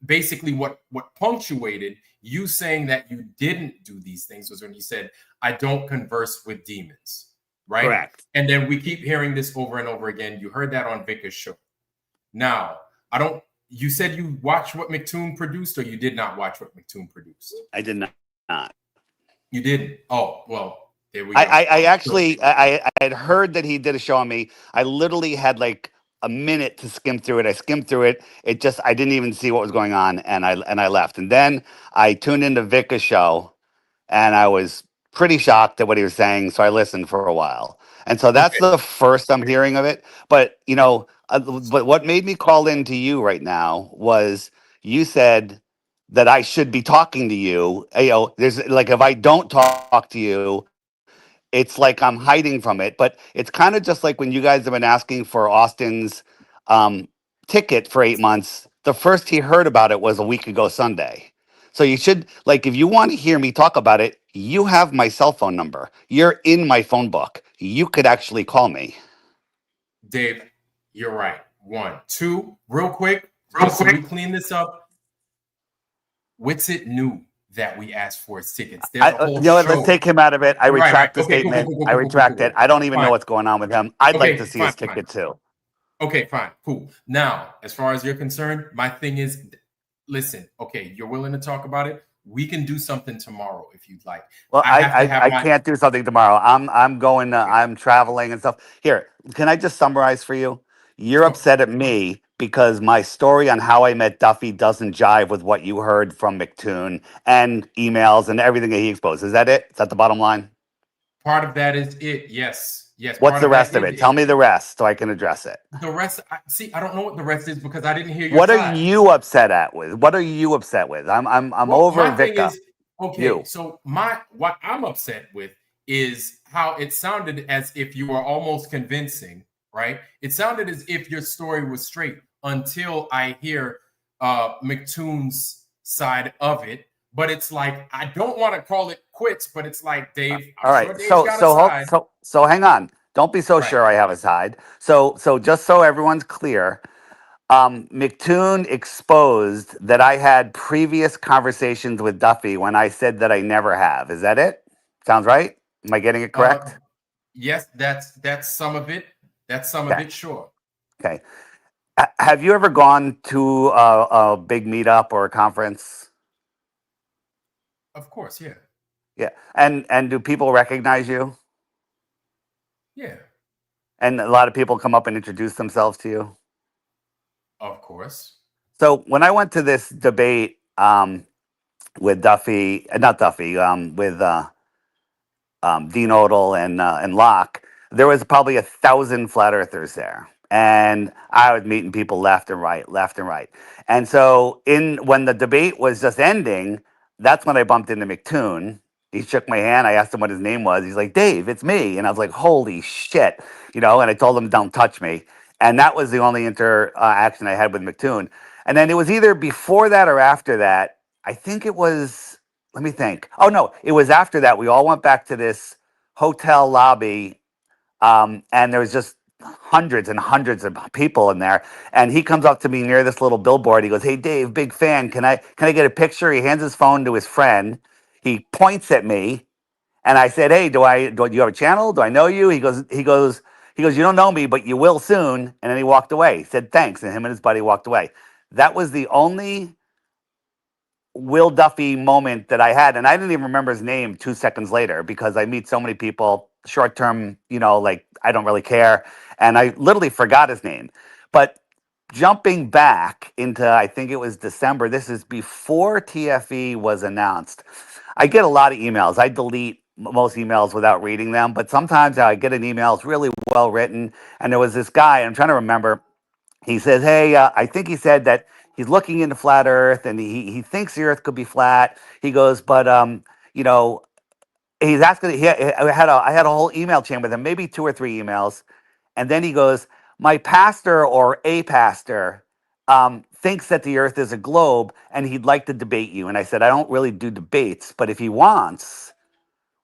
basically what punctuated you saying that you didn't do these things was when you said, I don't converse with demons, right? Correct. And then we keep hearing this over and over again. You heard that on Vic's show. Now, you said you watched what McToon produced or you did not watch what McToon produced? I did not. You didn't? Oh, well, there we go. I actually I had heard that he did a show on me. I literally had like a minute to skim through it. I skimmed through it. I didn't even see what was going on, and I left. And then I tuned into Vic's show, and I was pretty shocked at what he was saying. So I listened for a while, and so that's the first I'm hearing of it. But but what made me call in to you right now was you said that I should be talking to you. There's like if I don't talk to you, it's like I'm hiding from it. But it's kind of just like when you guys have been asking for Austin's ticket for 8 months. The first he heard about it was a week ago Sunday. So you should, like, if you want to hear me talk about it, you have my cell phone number. You're in my phone book. You could actually call me. Dave, you're right. 1, 2, real quick. So we clean this up. Witsit knew that we asked for his tickets. There's a whole show. Let's take him out of it. I retract the Okay, statement. cool. I retract it. I don't even know Fine. what's going on with him. I'd like Okay, to see fine, his ticket too. Okay, fine, cool. Now, as far as you're concerned, my thing is, listen, okay, you're willing to talk about it. We can do something tomorrow if you'd like. Well, I my- can't do something tomorrow. I'm going. I'm traveling and stuff. Here, can I just summarize for you? You're upset at me because my story on how I met Duffy doesn't jive with what you heard from McToon and emails and everything that he exposed. Is that it? Is that the bottom line? Part of that is it. Yes. What's part the rest that of it? is Tell me the rest so I can address it. The rest. I don't know what the rest is because I didn't hear your What side. are you upset at with? What are you upset with? I'm Well, over my thing Vicka. is, okay, You. so what I'm upset with is how it sounded as if you were almost convincing, right? It sounded as if your story was straight until I hear McToon's side of it. But it's like I don't want to call it quits, but it's like Dave. All right, so hang on. Don't be so sure I have a side. So just so everyone's clear, McToon exposed that I had previous conversations with Duffy when I said that I never have. Is that it? Sounds right? Am I getting it correct? Yes, that's some of it. That's some of it, sure. Okay. Have you ever gone to a big meetup or a conference? Of course, yeah. Yeah. And do people recognize you? Yeah, And a lot of people come up and introduce themselves to you? of course. So when I went to this debate with Duffy, not Duffy, with Dean Odell and Locke, there was probably 1,000 flat earthers there, and I was meeting people left and right, left and right. And so when the debate was just ending, that's when I bumped into McToon. He shook my hand. I asked him what his name was. He's like, "Dave, it's me." And I was like, "Holy shit," you know. And I told him, "Don't touch me." And that was the only interaction I had with McToon. And then it was either before that or after that. I think it was. Let me think. Oh no, it was after that. We all went back to this hotel lobby, and there was just hundreds and hundreds of people in there. And he comes up to me near this little billboard. He goes, "Hey Dave, big fan. Can I get a picture?" He hands his phone to his friend. He points at me, and I said, "Hey, do you have a channel? Do I know you?" He goes, "You don't know me, but you will soon." And then he walked away. He said thanks, and him and his buddy walked away. That was the only Will Duffy moment that I had, and I didn't even remember his name 2 seconds later because I meet so many people short term, like I don't really care, and I literally forgot his name. But jumping back into, I think it was December, this is before TFE was announced. I get a lot of emails. I delete most emails without reading them, but sometimes I get an email, it's really well written, and there was this guy, I'm trying to remember, he says, "Hey, I think he said that he's looking into flat Earth, and he thinks the Earth could be flat." He goes, "But you know, he's asking." I had a whole email chain with him, maybe 2 or 3 emails, and then he goes, "My pastor or a pastor thinks that the Earth is a globe, and he'd like to debate you." And I said, "I don't really do debates, but if he wants,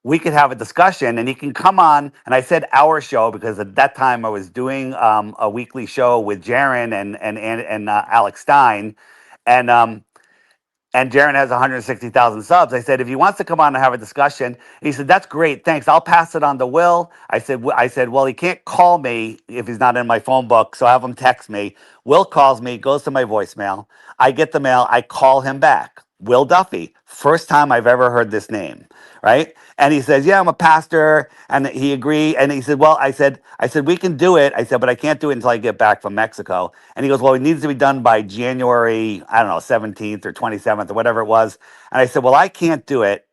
we could have a discussion and he can come on." And I said our show because at that time I was doing a weekly show with Jaron and Alex Stein, and Jaron has 160,000 subs. I said, if he wants to come on and have a discussion, he said, "That's great, thanks. I'll pass it on to Will." I said, "Well, he can't call me if he's not in my phone book, so I have him text me." Will calls me, goes to my voicemail. I get the mail. I call him back. Will Duffy. First time I've ever heard this name, right? And he says, "Yeah, I'm a pastor." And he agreed. And he said, "Well," I said, "we can do it." I said, "But I can't do it until I get back from Mexico." And he goes, "Well, it needs to be done by January, I don't know, 17th or 27th or whatever it was." And I said, "Well, I can't do it,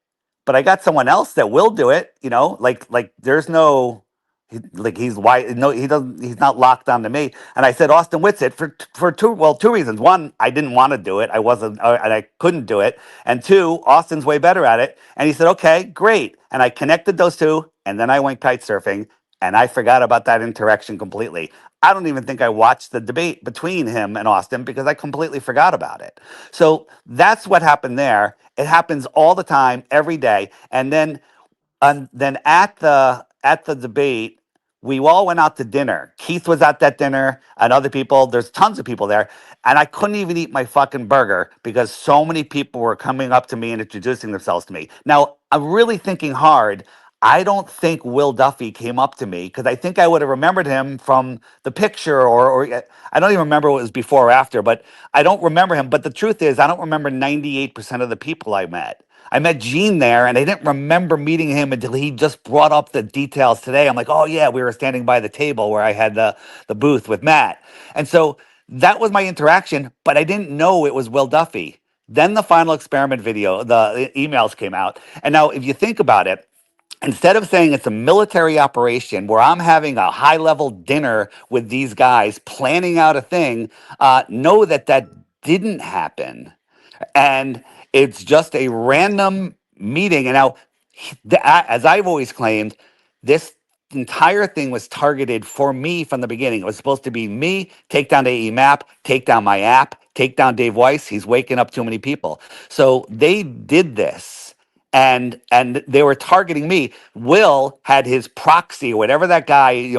but I got someone else that will do it." Like there's no, he's why no, he doesn't, he's not locked on to me. And I said, "Austin Whitsitt for two reasons. One, I didn't want to do it. I wasn't, and I couldn't do it. And two, Austin's way better at it." And he said, "Okay, great." And I connected those two, and then I went kite surfing, and I forgot about that interaction completely. I don't even think I watched the debate between him and Austin because I completely forgot about it. So that's what happened there. It happens all the time, every day. And then at the debate, we all went out to dinner. Keith was at that dinner and other people. There's tons of people there. And I couldn't even eat my fucking burger because so many people were coming up to me and introducing themselves to me. Now, I'm really thinking hard. I don't think Will Duffy came up to me because I think I would have remembered him from the picture or I don't even remember what it was before or after, but I don't remember him. But the truth is, I don't remember 98% of the people I met. I met Gene there, and I didn't remember meeting him until he just brought up the details today. I'm like, "Oh yeah, we were standing by the table where I had the booth with Matt." And so that was my interaction, but I didn't know it was Will Duffy. Then the final experiment video, the emails came out. And now if you think about it, instead of saying it's a military operation where I'm having a high level dinner with these guys planning out a thing, know that didn't happen. And it's just a random meeting. And now, as I've always claimed, this entire thing was targeted for me from the beginning. It was supposed to be me, take down AE Map, take down my app, take down Dave Weiss. He's waking up too many people. So they did this. And they were targeting me. Will had his proxy or whatever that guy,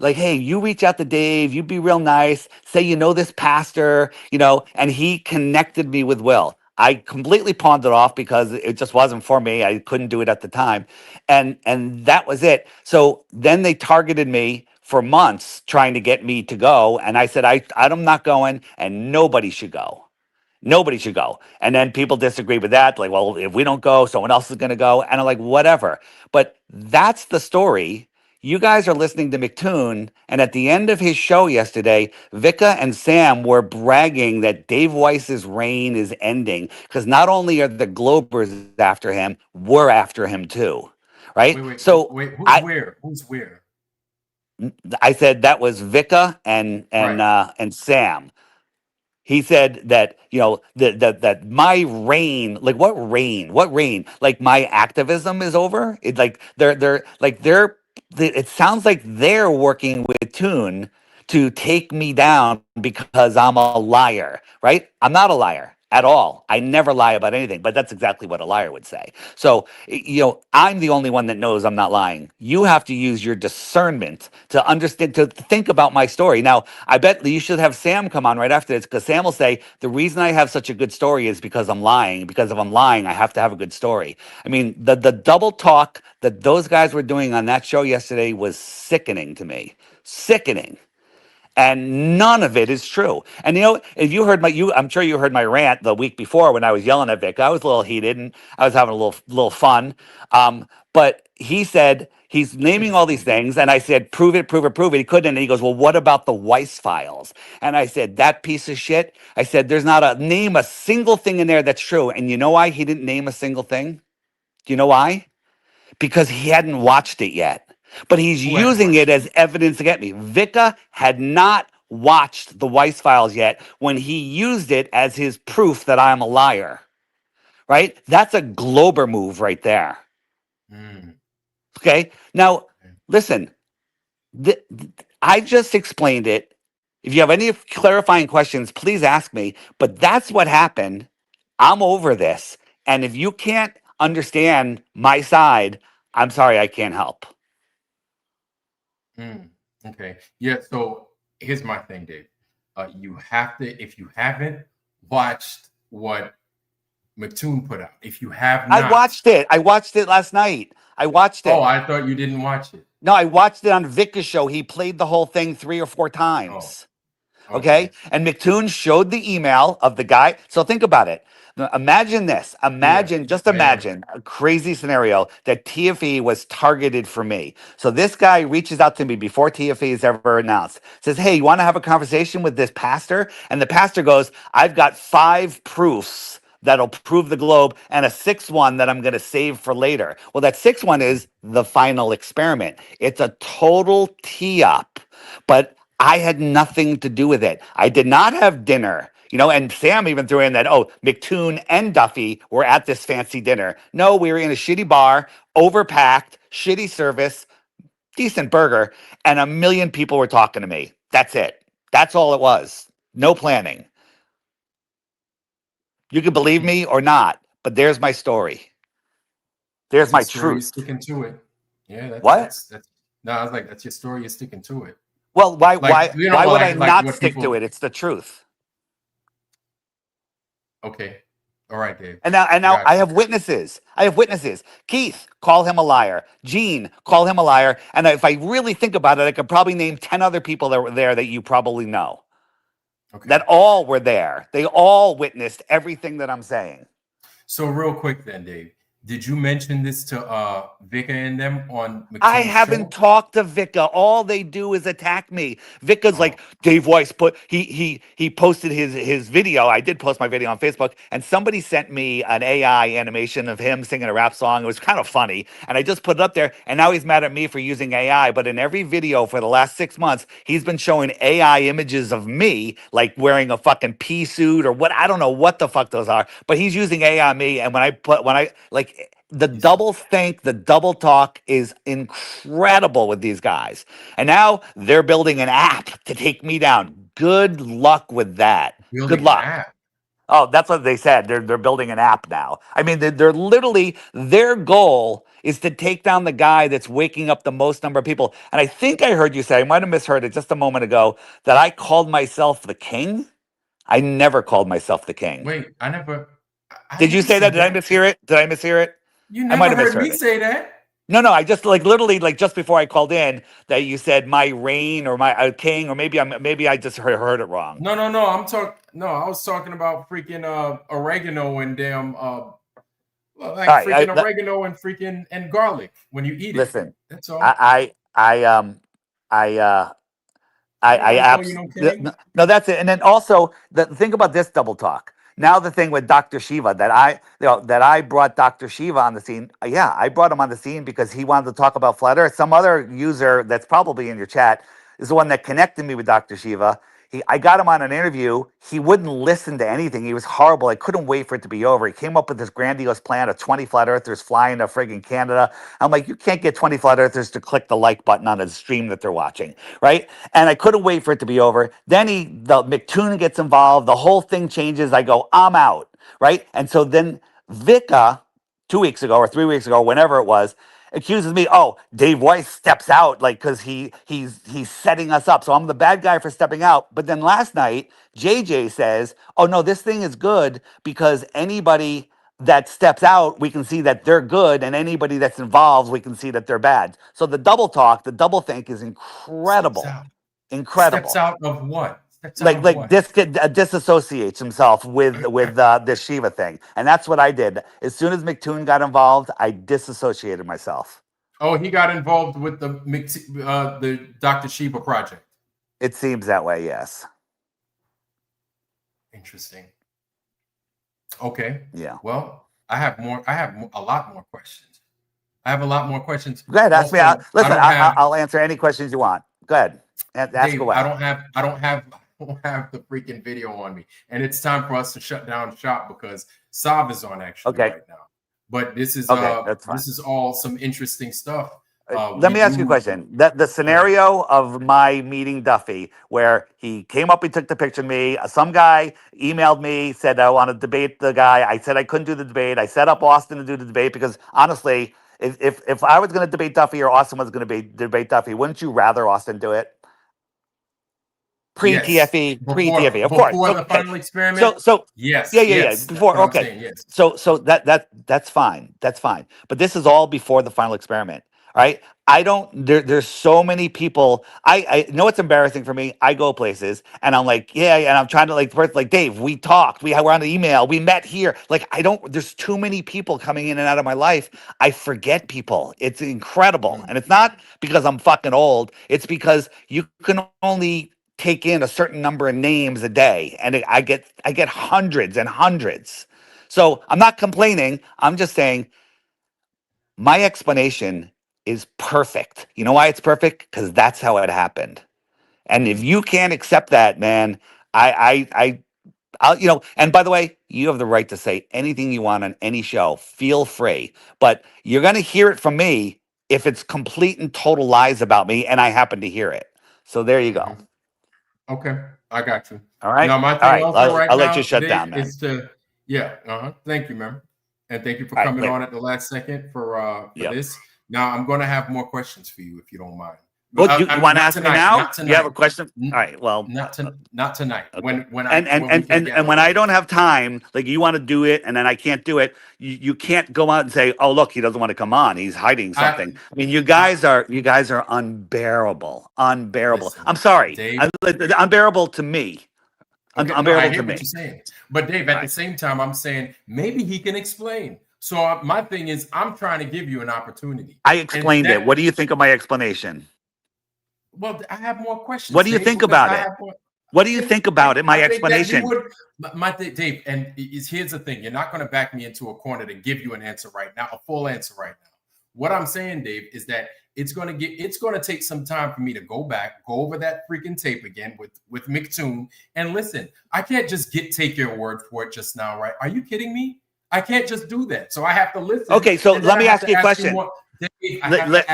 like, "Hey, you reach out to Dave, you be real nice, say you know this pastor, and he connected me with Will. I completely pawned it off because it just wasn't for me. I couldn't do it at the time. And that was it. So then they targeted me for months trying to get me to go. And I said, I'm not going, and nobody should go. Nobody should go. And then people disagree with that. Like, well, if we don't go, someone else is going to go. And I'm like, whatever. But that's the story. You guys are listening to McToon. And at the end of his show yesterday, Vika and Sam were bragging that Dave Weiss's reign is ending because not only are the Globers after him, we're after him too. Right? Wait, So who's where? I said that was Vika and Sam. He said that, you know, that my reign, like what reign? Like my activism is over. It like it sounds like they're working with Toon to take me down because I'm a liar, right? I'm not a liar at all. I never lie about anything, but that's exactly what a liar would say. So, you know, I'm the only one that knows I'm not lying. You have to use your discernment to understand, to think about my story. Now, I bet you should have Sam come on right after this because Sam will say, the reason I have such a good story is because I'm lying. Because if I'm lying, I have to have a good story. I mean, the double talk that those guys were doing on that show yesterday was sickening to me. Sickening. And none of it is true. And you know, if you heard I'm sure you heard my rant the week before when I was yelling at Vic. I was a little heated and I was having a little fun. But he said he's naming all these things, and I said, prove it. He couldn't, and he goes, well, what about the Weiss files? And I said, that piece of shit. I said, there's not a single thing in there that's true. And you know why he didn't name a single thing? Do you know why? Because he hadn't watched it yet. But he's using it as evidence to get me. Vika had not watched the Weiss files yet when he used it as his proof that I'm a liar. Right? That's a Glober move right there. Okay? Now, listen. I just explained it. If you have any clarifying questions, please ask me. But that's what happened. I'm over this. And if you can't understand my side, I'm sorry, I can't help. Okay. Yeah. So here's my thing, Dave. You have to, if you haven't watched what McToon put out, if you have not. I watched it. I watched it last night. I watched it. Oh, I thought you didn't watch it. No, I watched it on Vika's show. He played the whole thing 3 or 4 times. Okay. And McToon showed the email of the guy. So think about it. Now, imagine this. Imagine a crazy scenario that TFE was targeted for me. So this guy reaches out to me before TFE is ever announced. Says, hey, you want to have a conversation with this pastor? And the pastor goes, I've got 5 proofs that'll prove the globe and a 6th one that I'm going to save for later. Well, that 6th one is the final experiment. It's a total tee up, but I had nothing to do with it. I did not have dinner. You know, and Sam even threw in that, oh, McToon and Duffy were at this fancy dinner. No, we were in a shitty bar, overpacked, shitty service, decent burger, and 1 million people were talking to me. That's it. That's all it was. No planning. You can believe me or not, but there's my story. There's my truth. You're sticking to it. Yeah. That's, no, I was like, that's your story. You're sticking to it. Well, why would I not stick to it? It's the truth. Okay. All right, Dave. And now I have witnesses. Keith, call him a liar. Gene, call him a liar. And if I really think about it, I could probably name 10 other people that were there that you probably know. Okay. That all were there. They all witnessed everything that I'm saying. So real quick then, Dave. Did you mention this to Vika and them on McToon's I haven't talked to Vika. All they do is attack me. Vika's like, Dave Weiss he posted his video. I did post my video on Facebook, and somebody sent me an AI animation of him singing a rap song. It was kind of funny, and I just put it up there, and now he's mad at me for using AI. But in every video for the last 6 months, he's been showing AI images of me, like wearing a fucking pea suit or what, I don't know what the fuck those are, but he's using AI on me, and the double think, the double talk is incredible with these guys. And now they're building an app to take me down. Good luck with that. Good luck. Oh, that's what they said. They're building an app now. I mean, they're literally, their goal is to take down the guy that's waking up the most number of people. And I think I heard you say, I might have misheard it just a moment ago, that I called myself the king. I never called myself the king. Wait, I Did you say that? Did I mishear it? You never heard me say that. No, I just like literally like just before I called in that you said my reign or my king, or maybe I just heard it wrong. No. I was talking about freaking oregano and damn like All right, freaking oregano and freaking and garlic when you eat it. listen, That's all. I Nobody call you no king. no, that's it. And then also the thing about this double talk. Now the thing with Dr. Shiva that I brought Dr. Shiva on the scene. Yeah, I brought him on the scene because he wanted to talk about flat Earth. Some other user that's probably in your chat is the one that connected me with Dr. Shiva. I got him on an interview. He wouldn't listen to anything. He was horrible. I couldn't wait for it to be over. He came up with this grandiose plan of 20 flat earthers flying to friggin' Canada. I'm like, you can't get 20 flat earthers to click the like button on a stream that they're watching, right? And I couldn't wait for it to be over. Then the McToon gets involved. The whole thing changes. I go, I'm out, right? And so then Vika, 2 weeks ago or 3 weeks ago, whenever it was, accuses me, oh, Dave Weiss steps out like because he's setting us up. So I'm the bad guy for stepping out. But then last night, JJ says, oh no, this thing is good because anybody that steps out, we can see that they're good, and anybody that's involved, we can see that they're bad. So the double talk, the double think is incredible. Incredible. Steps out of what? Disassociates himself with this Shiva thing, and that's what I did. As soon as McToon got involved, I disassociated myself. Oh, he got involved with the Dr. Shiva project. It seems that way, yes. Interesting. Okay. Yeah. Well, I have a lot more questions. Go ahead, ask me. I'll answer any questions you want. Go ahead. Ask Dave, away. I don't have the freaking video on me, and it's time for us to shut down shop because Sav is on actually right now. But this is this is all some interesting stuff. Let me ask you a question. The scenario of my meeting Duffy, where he came up, he took the picture of me. Some guy emailed me, said I want to debate the guy. I said I couldn't do the debate. I set up Austin to do the debate because honestly, if I was going to debate Duffy or Austin was going to debate Duffy, wouldn't you rather Austin do it? Pre-TFE, pre-TFE, of course. Before the final experiment. So yes, yeah. Before, okay. Saying, yes. So that's fine. That's fine. But this is all before the final experiment. All right. I don't. There's so many people. I know it's embarrassing for me. I go places and I'm like, yeah, and I'm trying to like Dave. We talked. We're on the email. We met here. Like I don't. There's too many people coming in and out of my life. I forget people. It's incredible, and it's not because I'm fucking old. It's because you can only take in a certain number of names a day, and I get hundreds and hundreds. So I'm not complaining. I'm just saying my explanation is perfect. You know why it's perfect? Because that's how it happened. And if you can't accept that, man, I'll, and by the way, you have the right to say anything you want on any show. Feel free. But you're going to hear it from me if it's complete and total lies about me and I happen to hear it. So there you go. Okay, I got you. All right. Now, my thing also I'll let you shut down, man. Is to, thank you, man. And thank you for coming on at the last second for this. Now, I'm going to have more questions for you if you don't mind. Well, you want to ask me now? You have a question? All right. Well, not tonight. Okay. When I don't have time, like you want to do it, and then I can't do it. You can't go out and say, "Oh, look, he doesn't want to come on. He's hiding something." I mean, you guys are unbearable. Unbearable. Listen, I'm sorry. Dave, unbearable to me. Okay, unbearable to me. What you're saying. But Dave, at the same time, I'm saying maybe he can explain. So my thing is, I'm trying to give you an opportunity. I explained it. What do you think of my explanation? Well, I have more questions. What do you think about it? What do you think about it? My explanation. Dave, and here's the thing: you're not going to back me into a corner to give you an answer right now, a full answer right now. What I'm saying, Dave, is that it's going to take some time for me to go over that freaking tape again with McToon, and listen. I can't just take your word for it just now, right? Are you kidding me? I can't just do that. So I have to listen. Okay, so let me ask you a question.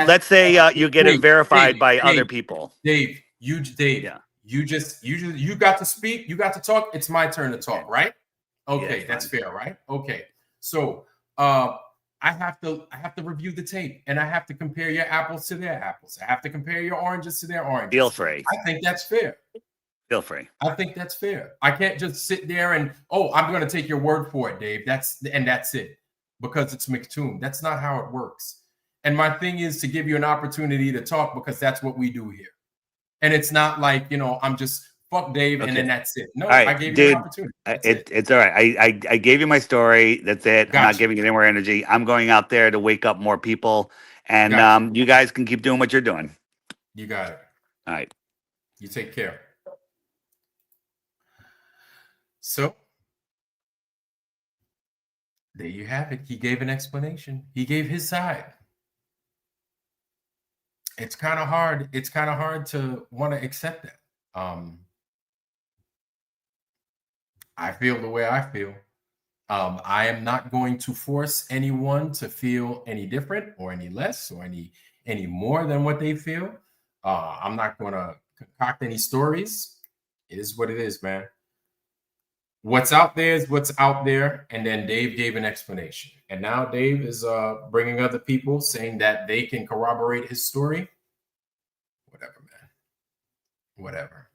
Let's say you get it verified by other people. Dave, you got to speak. You got to talk. It's my turn to talk, right? Okay, yeah, that's fair, right? Okay. So I have to review the tape, and I have to compare your apples to their apples. I have to compare your oranges to their oranges. Feel free. I think that's fair. Feel free. I think that's fair. I can't just sit there and, I'm going to take your word for it, Dave. That's it, because it's McToon. That's not how it works. And my thing is to give you an opportunity to talk because that's what we do here. And it's not like, you know, I'm just fuck Dave and then that's it. No, All right, I gave dude, you an opportunity. it's all right. I gave you my story. That's it. I'm not Gotcha. giving it any more energy. I'm going out there to wake up more people. And Gotcha. you guys can keep doing what you're doing. You got it. All right. You take care. So there you have it. He gave an explanation. He gave his side. It's kind of hard. It's kind of hard to want to accept that. I feel the way I feel. I am not going to force anyone to feel any different or any less or any more than what they feel. I'm not going to concoct any stories. It is what it is, man. What's out there is what's out there. And then Dave gave an explanation. And now Dave is bringing other people saying that they can corroborate his story. Whatever, man. Whatever.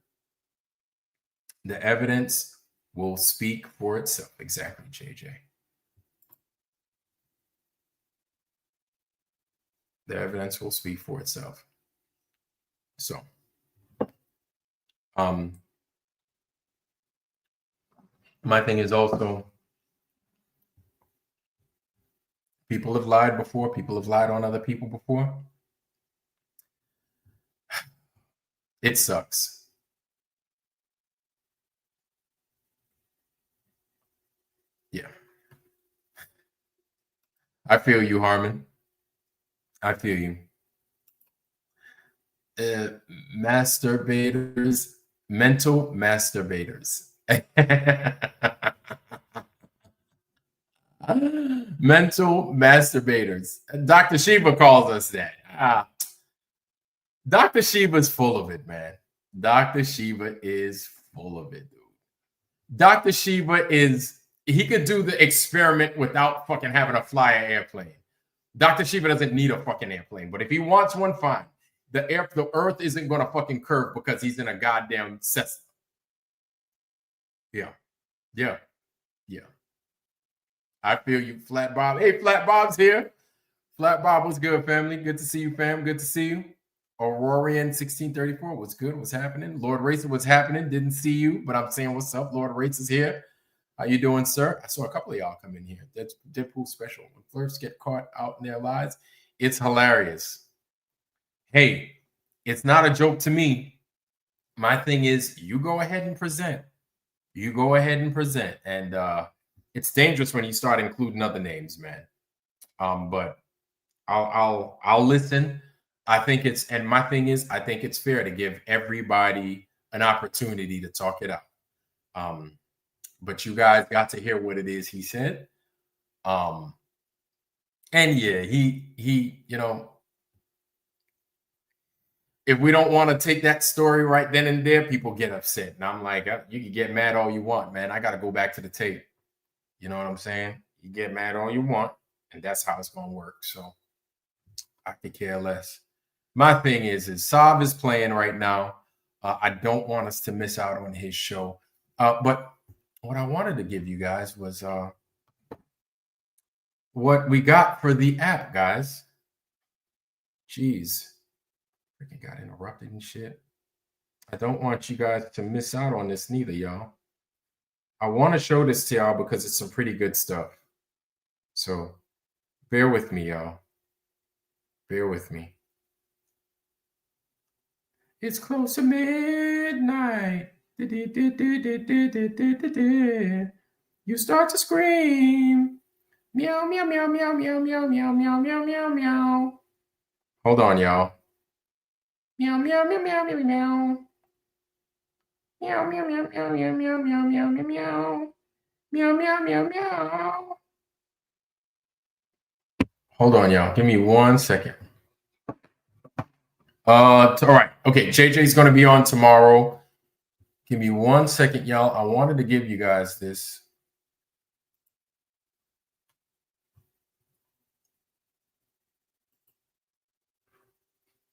The evidence will speak for itself. Exactly, JJ. The evidence will speak for itself. So, my thing is also, people have lied before. People have lied on other people before. It sucks. Yeah. I feel you, Harmon. I feel you. Masturbators, mental masturbators. Mental masturbators. Dr. Sheba calls us that. Dr. Sheba's full of it, man. Dr. Sheba is full of it, dude. Dr. Sheba he could do the experiment without fucking having to fly an airplane. Dr. Sheba doesn't need a fucking airplane, but if he wants one, fine. The earth isn't going to fucking curve because he's in a goddamn Cessna. Yeah. Yeah. Yeah. I feel you, Flat Bob. Hey, Flat Bob's here. Flat Bob, what's good, family? Good to see you, fam. Good to see you. Aurorian 1634, what's good? What's happening? Lord Racer, what's happening? Didn't see you, but I'm saying what's up. Lord Racer's here. How you doing, sir? I saw a couple of y'all come in here. That's Deadpool special. When flirts get caught out in their lies, it's hilarious. Hey, it's not a joke to me. My thing is, you go ahead and present. You go ahead and present. And it's dangerous when you start including other names, man. But I'll listen. I think my thing is, I think it's fair to give everybody an opportunity to talk it out. But you guys got to hear what it is he said. And yeah, he, you know, if we don't want to take that story right then and there, people get upset. And I'm like, you can get mad all you want, man. I got to go back to the tape. You know what I'm saying? You get mad all you want, and that's how it's going to work. So I could care less. My thing is Saab is playing right now. I don't want us to miss out on his show. But what I wanted to give you guys was what we got for the app, guys. Jeez. Freaking got interrupted and shit. I don't want you guys to miss out on this neither, y'all. I want to show this to y'all because it's some pretty good stuff. So bear with me, y'all. Bear with me. It's close to midnight. You start to scream. Meow, meow, meow, meow, meow, meow, meow, meow, meow, meow, meow. Hold on, y'all. Meow, meow, meow, meow, meow, meow. Meow, meow, meow, meow, meow, meow, meow, meow, meow, meow. Meow, meow, meow, meow. Hold on, y'all. Give me 1 second. All right. Okay, JJ's going to be on tomorrow. Give me 1 second, y'all. I wanted to give you guys this.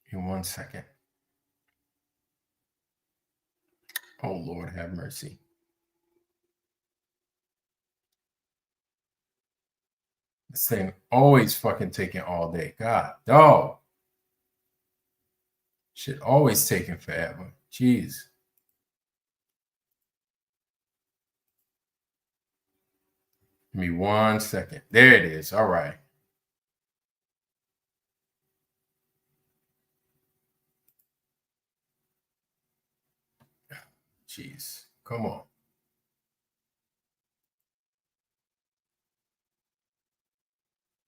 Give me 1 second. Oh, Lord, have mercy. This thing always fucking taking all day. God, dog. Shit always taking forever. Jeez. Give me 1 second. There it is. All right. Jeez. Come on.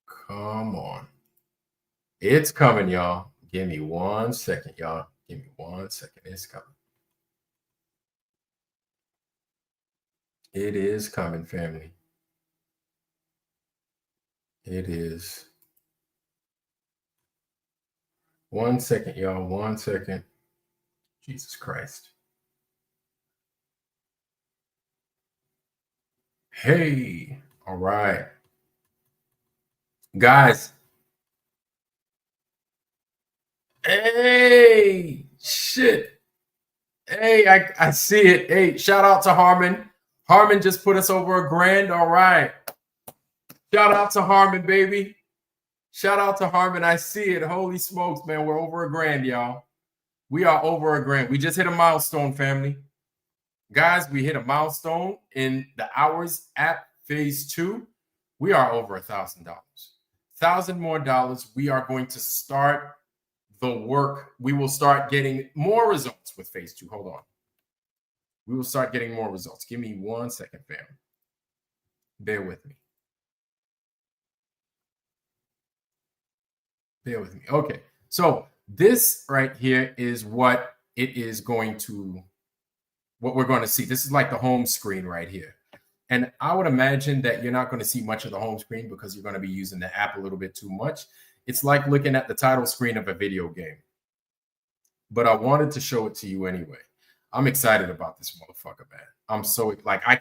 Come on. It's coming, y'all. Give me 1 second, y'all. Give me 1 second. It's coming. It is coming, family. It is. 1 second, y'all. 1 second. Jesus Christ. Hey. All right. Guys. Hey. Shit. Hey, I see it. Hey, shout out to Harmon. Harmon just put us over $1,000. All right. Shout out to Harmon, baby. Shout out to Harmon. I see it. Holy smokes, man. We're over $1,000, y'all. We are over $1,000. We just hit a milestone, family. Guys, we hit a milestone in the OWRS App Phase 2. We are over $1,000. $1,000 more dollars. We are going to start the work. We will start getting more results with Phase 2. Hold on. We will start getting more results. Give me 1 second, fam. Bear with me. Bear with me. Okay. So this right here is what it is going to, what we're going to see. This is like the home screen right here. And I would imagine that you're not going to see much of the home screen because you're going to be using the app a little bit too much. It's like looking at the title screen of a video game. But I wanted to show it to you anyway. I'm excited about this motherfucker, man. I'm so, like, I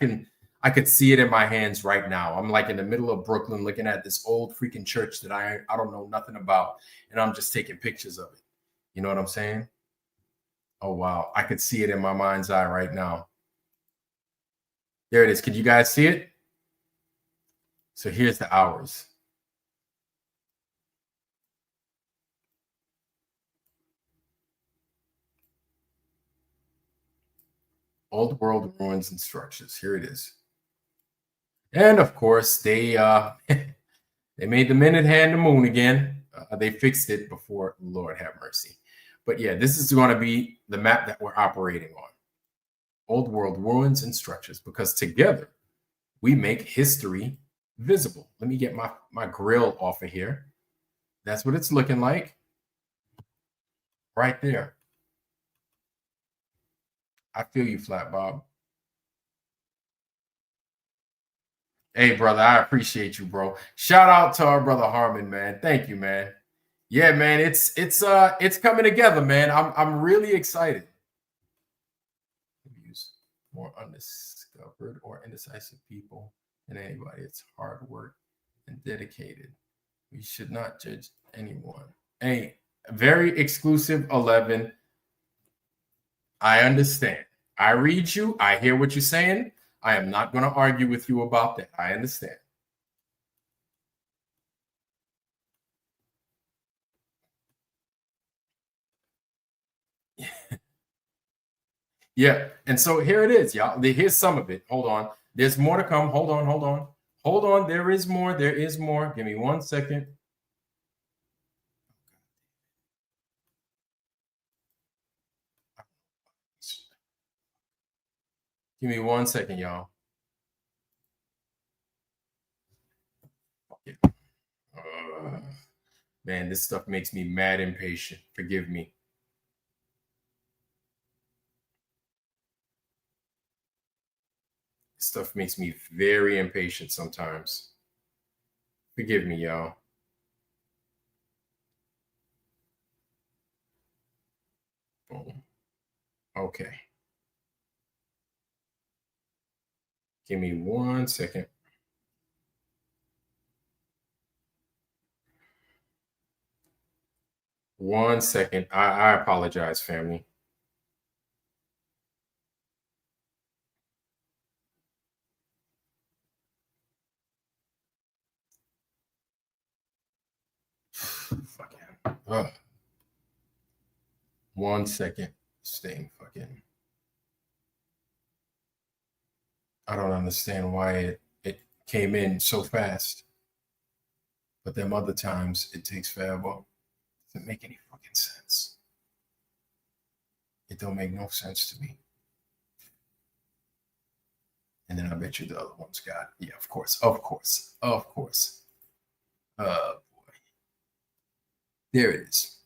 could see it in my hands right now. I'm like in the middle of Brooklyn looking at this old freaking church that I don't know nothing about. And I'm just taking pictures of it. You know what I'm saying? Oh, wow. I could see it in my mind's eye right now. There it is. Can you guys see it? So here's the hours. Old World Ruins and Structures. Here it is. And of course, they they made the minute hand the moon again. They fixed it before, Lord have mercy. But yeah, this is going to be the map that we're operating on. Old World Ruins and Structures, because together we make history visible. Let me get my grill off of here. That's what it's looking like. Right there. I feel you, Flat Bob. Hey, brother, I appreciate you, bro. Shout out to our brother Harmon, man. Thank you, man. Yeah, man, it's coming together, man. I'm really excited. Use more undiscovered or indecisive people than anybody. It's hard work and dedicated. We should not judge anyone. Hey, very exclusive 11. I understand. I read you. I hear what you're saying. I am not going to argue with you about that. I understand. Yeah. And so here it is, y'all. Here's some of it. Hold on. There's more to come. Hold on. Hold on. Hold on. There is more. There is more. Give me 1 second. Give me 1 second, y'all. Man, this stuff makes me mad impatient. Forgive me. Stuff makes me very impatient sometimes. Forgive me, y'all. Boom. Okay. Give me 1 second. One second. I apologize, family. Fucking. 1 second. Staying fucking. I don't understand why it came in so fast. But them other times it takes forever. Doesn't make any fucking sense. It don't make no sense to me. And then I bet you the other ones got, yeah, of course. Boy. There it is.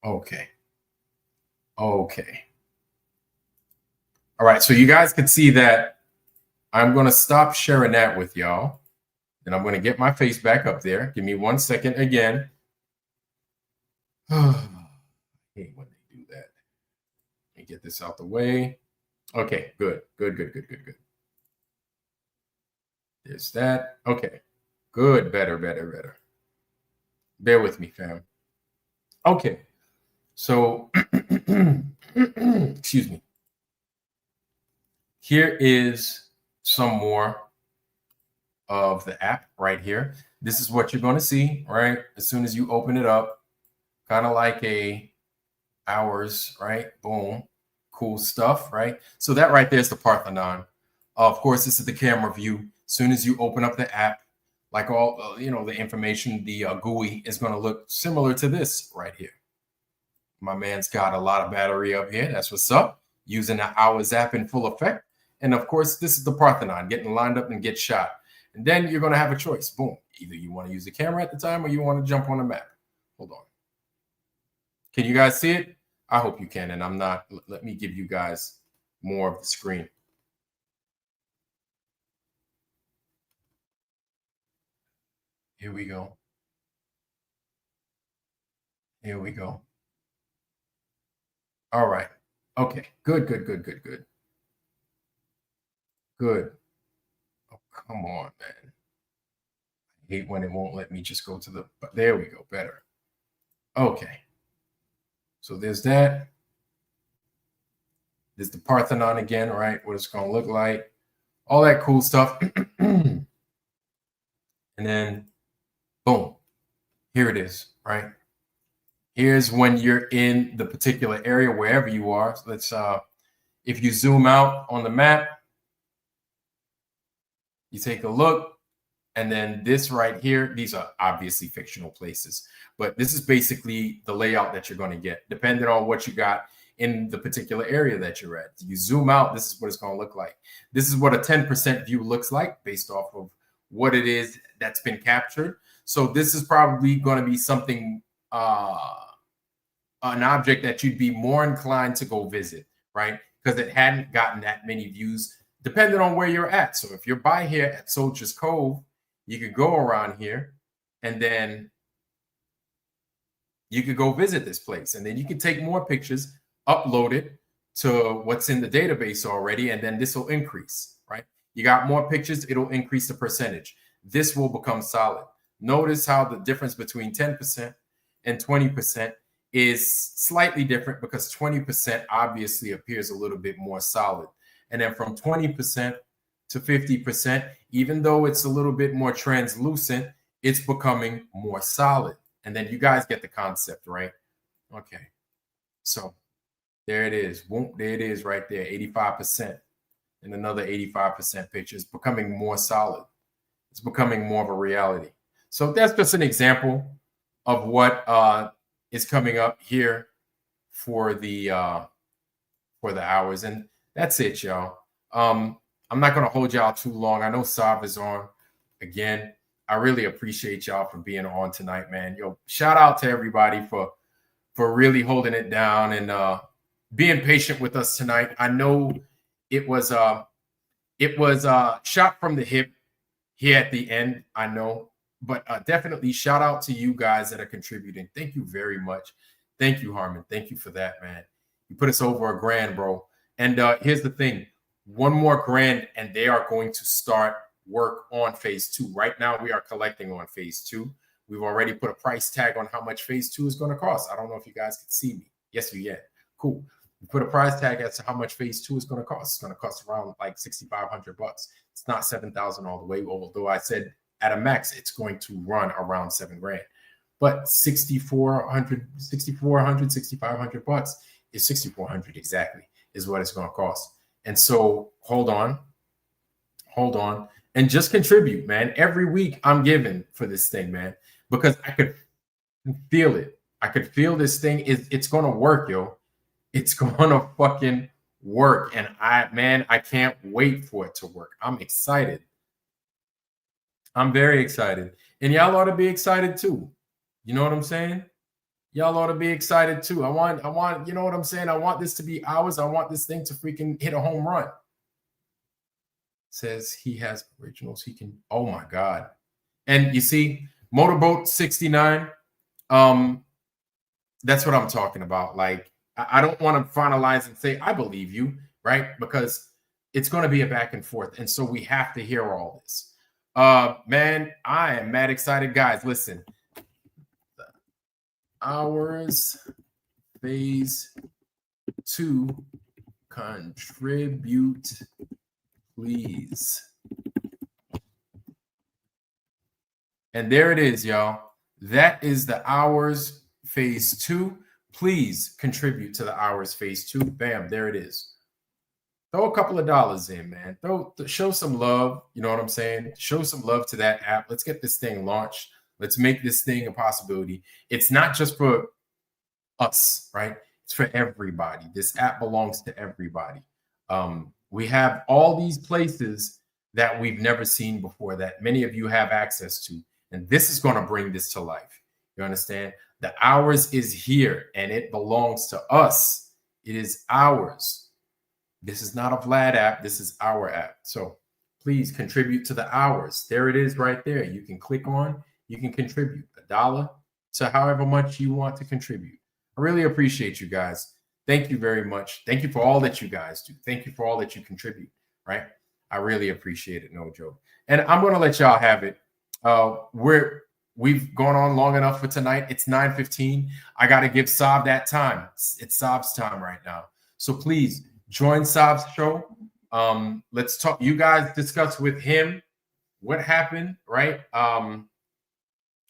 Okay. All right, so you guys can see that I'm going to stop sharing that with y'all. And I'm going to get my face back up there. Give me 1 second again. I hate when they do that. Let me get this out the way. Okay, good. There's that. Okay, good, better. Bear with me, fam. Okay, so, excuse me. Here is some more of the app right here. This is what you're going to see, right? As soon as you open it up, kind of like a OWRS, right? Boom. Cool stuff, right? So that right there is the Parthenon. Of course, this is the camera view. As soon as you open up the app, like all, the information, the GUI is going to look similar to this right here. My man's got a lot of battery up here. That's what's up. Using the OWRS app in full effect. And of course, this is the Parthenon, getting lined up and get shot. And then you're going to have a choice. Boom. Either you want to use the camera at the time or you want to jump on the map. Hold on. Can you guys see it? I hope you can. And I'm not. Let me give you guys more of the screen. Here we go. All right. Okay. Good. Oh, come on, man. I hate when it won't let me just go to the, but there we go, better. Okay. So there's that. There's the Parthenon again, right? What it's going to look like. All that cool stuff. And then, boom. Here it is, right? Here's when you're in the particular area, wherever you are. So let's, if you zoom out on the map, you take a look, and then this right here, these are obviously fictional places, but this is basically the layout that you're going to get, depending on what you got in the particular area that you're at. You zoom out, this is what it's going to look like. This is what a 10% view looks like based off of what it is that's been captured. So this is probably going to be something, an object that you'd be more inclined to go visit, right? Because it hadn't gotten that many views, depending on where you're at. So if you're by here at Soldier's Cove, you could go around here and then you could go visit this place. And then you can take more pictures, upload it to what's in the database already, and then this will increase, right? You got more pictures, it'll increase the percentage. This will become solid. Notice how the difference between 10% and 20% is slightly different, because 20% obviously appears a little bit more solid. And then from 20% to 50%, even though it's a little bit more translucent, it's becoming more solid. And then you guys get the concept, right? Okay. So there it is. Boom, there it is right there, 85%. And another 85% picture. It's becoming more solid. It's becoming more of a reality. So that's just an example of what is coming up here for the OWRS. And that's it, y'all. I'm not going to hold y'all too long. I know Sav is on again. I really appreciate y'all for being on tonight, man. Yo, shout out to everybody for really holding it down and being patient with us tonight. I know it was shot from the hip here at the end, I know, but definitely shout out to you guys that are contributing. Thank you very much. Thank you, Harmon. Thank you for that, man. You put us over $1,000, bro. And here's the thing. One more grand, and they are going to start work on phase 2. Right now, we are collecting on phase 2. We've already put a price tag on how much phase 2 is going to cost. I don't know if you guys can see me. Yes, you can. Cool. We put a price tag as to how much phase 2 is going to cost. It's going to cost around like $6,500. It's not 7,000 all the way, although I said at a max it's going to run around $7,000. But 6,500 bucks is 6,400 exactly is what it's going to cost. And so hold on, and just contribute, man. Every week I'm giving for this thing, man, because I could feel it. I could feel this thing. It's going to work, yo. It's going to fucking work. And I can't wait for it to work. I'm excited. I'm very excited. And y'all ought to be excited too. You know what I'm saying? Y'all ought to be excited too. I want, you know what I'm saying? I want this to be ours. I want this thing to freaking hit a home run. Says he has originals. He can, oh my God. And you see, Motorboat 69, that's what I'm talking about. Like, I don't want to finalize and say, I believe you, right? Because it's going to be a back and forth. And so we have to hear all this. Man, I am mad excited. Guys, listen. OWRS phase 2, contribute, please. And there it is, y'all. That is the OWRS phase 2. Please contribute to the OWRS phase 2. Bam, there it is. Throw a couple of dollars in, man. Show some love. You know what I'm saying? Show some love to that app. Let's get this thing launched. Let's make this thing a possibility. It's not just for us, right? It's for everybody. This app belongs to everybody. We have all these places that we've never seen before that many of you have access to. And this is going to bring this to life. You understand? The OWRS is here and it belongs to us. It is ours. This is not a Vlad app. This is our app. So please contribute to the OWRS. There it is right there. You can click on, you can contribute $1 to however much you want to contribute. I really appreciate you guys. Thank you very much. Thank you for all that you guys do. Thank you for all that you contribute, right? I really appreciate it. No joke. And I'm going to let y'all have it. We've gone on long enough for tonight. It's 9:15. I got to give Saab that time. It's Saab's time right now. So please join Saab's show. Let's talk. You guys discuss with him what happened, right?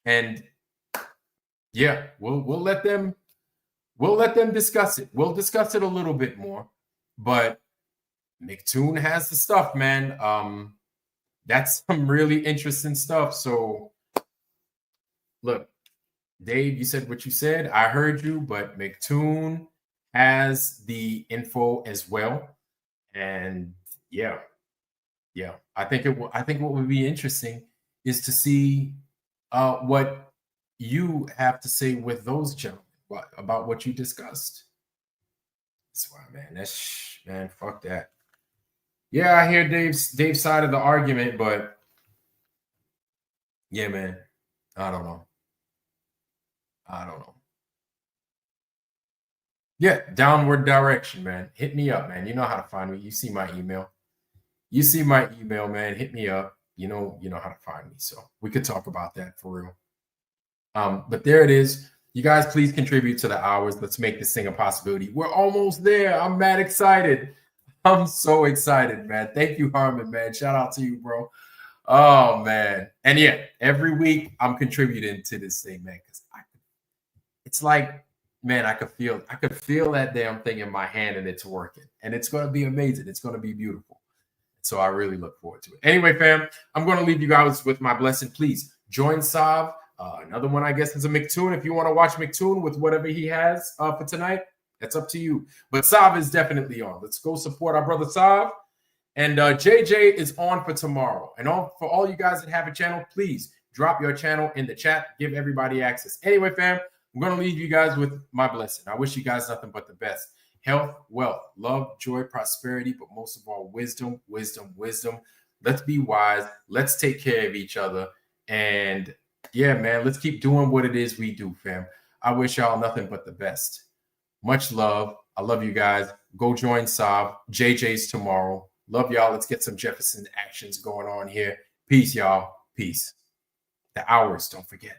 And yeah, we'll let them discuss it. We'll discuss it a little bit more. But McToon has the stuff, man. That's some really interesting stuff. So look, Dave, you said what you said. I heard you, but McToon has the info as well. And yeah. I think what would be interesting is to see what you have to say with those gentlemen about what you discussed. That's why, man. Fuck that. Yeah, I hear Dave's side of the argument, but yeah, man. I don't know. Yeah, downward direction, man. Hit me up, man. You know how to find me. You see my email. Man. Hit me up. You know how to find me. So we could talk about that for real. But there it is. You guys, please contribute to the OWRS. Let's make this thing a possibility. We're almost there. I'm mad excited. I'm so excited, man. Thank you, Harmon, man. Shout out to you, bro. Oh, man. And yeah, every week I'm contributing to this thing, man, because it's like, man, I could feel that damn thing in my hand and it's working. And it's going to be amazing. It's going to be beautiful. So I really look forward to it. Anyway, fam, I'm going to leave you guys with my blessing. Please join Saab. Another one, I guess, is a McToon. If you want to watch McToon with whatever he has for tonight, that's up to you. But Saab is definitely on. Let's go support our brother Saab. And JJ is on for tomorrow. And for all you guys that have a channel, please drop your channel in the chat. Give everybody access. Anyway, fam, I'm going to leave you guys with my blessing. I wish you guys nothing but the best. Health, wealth, love, joy, prosperity, but most of all, wisdom. Let's be wise. Let's take care of each other. And yeah, man, let's keep doing what it is we do, fam. I wish y'all nothing but the best. Much love. I love you guys. Go join Saab. JJ's tomorrow. Love y'all. Let's get some Jefferson actions going on here. Peace, y'all. Peace. The OWRS, don't forget.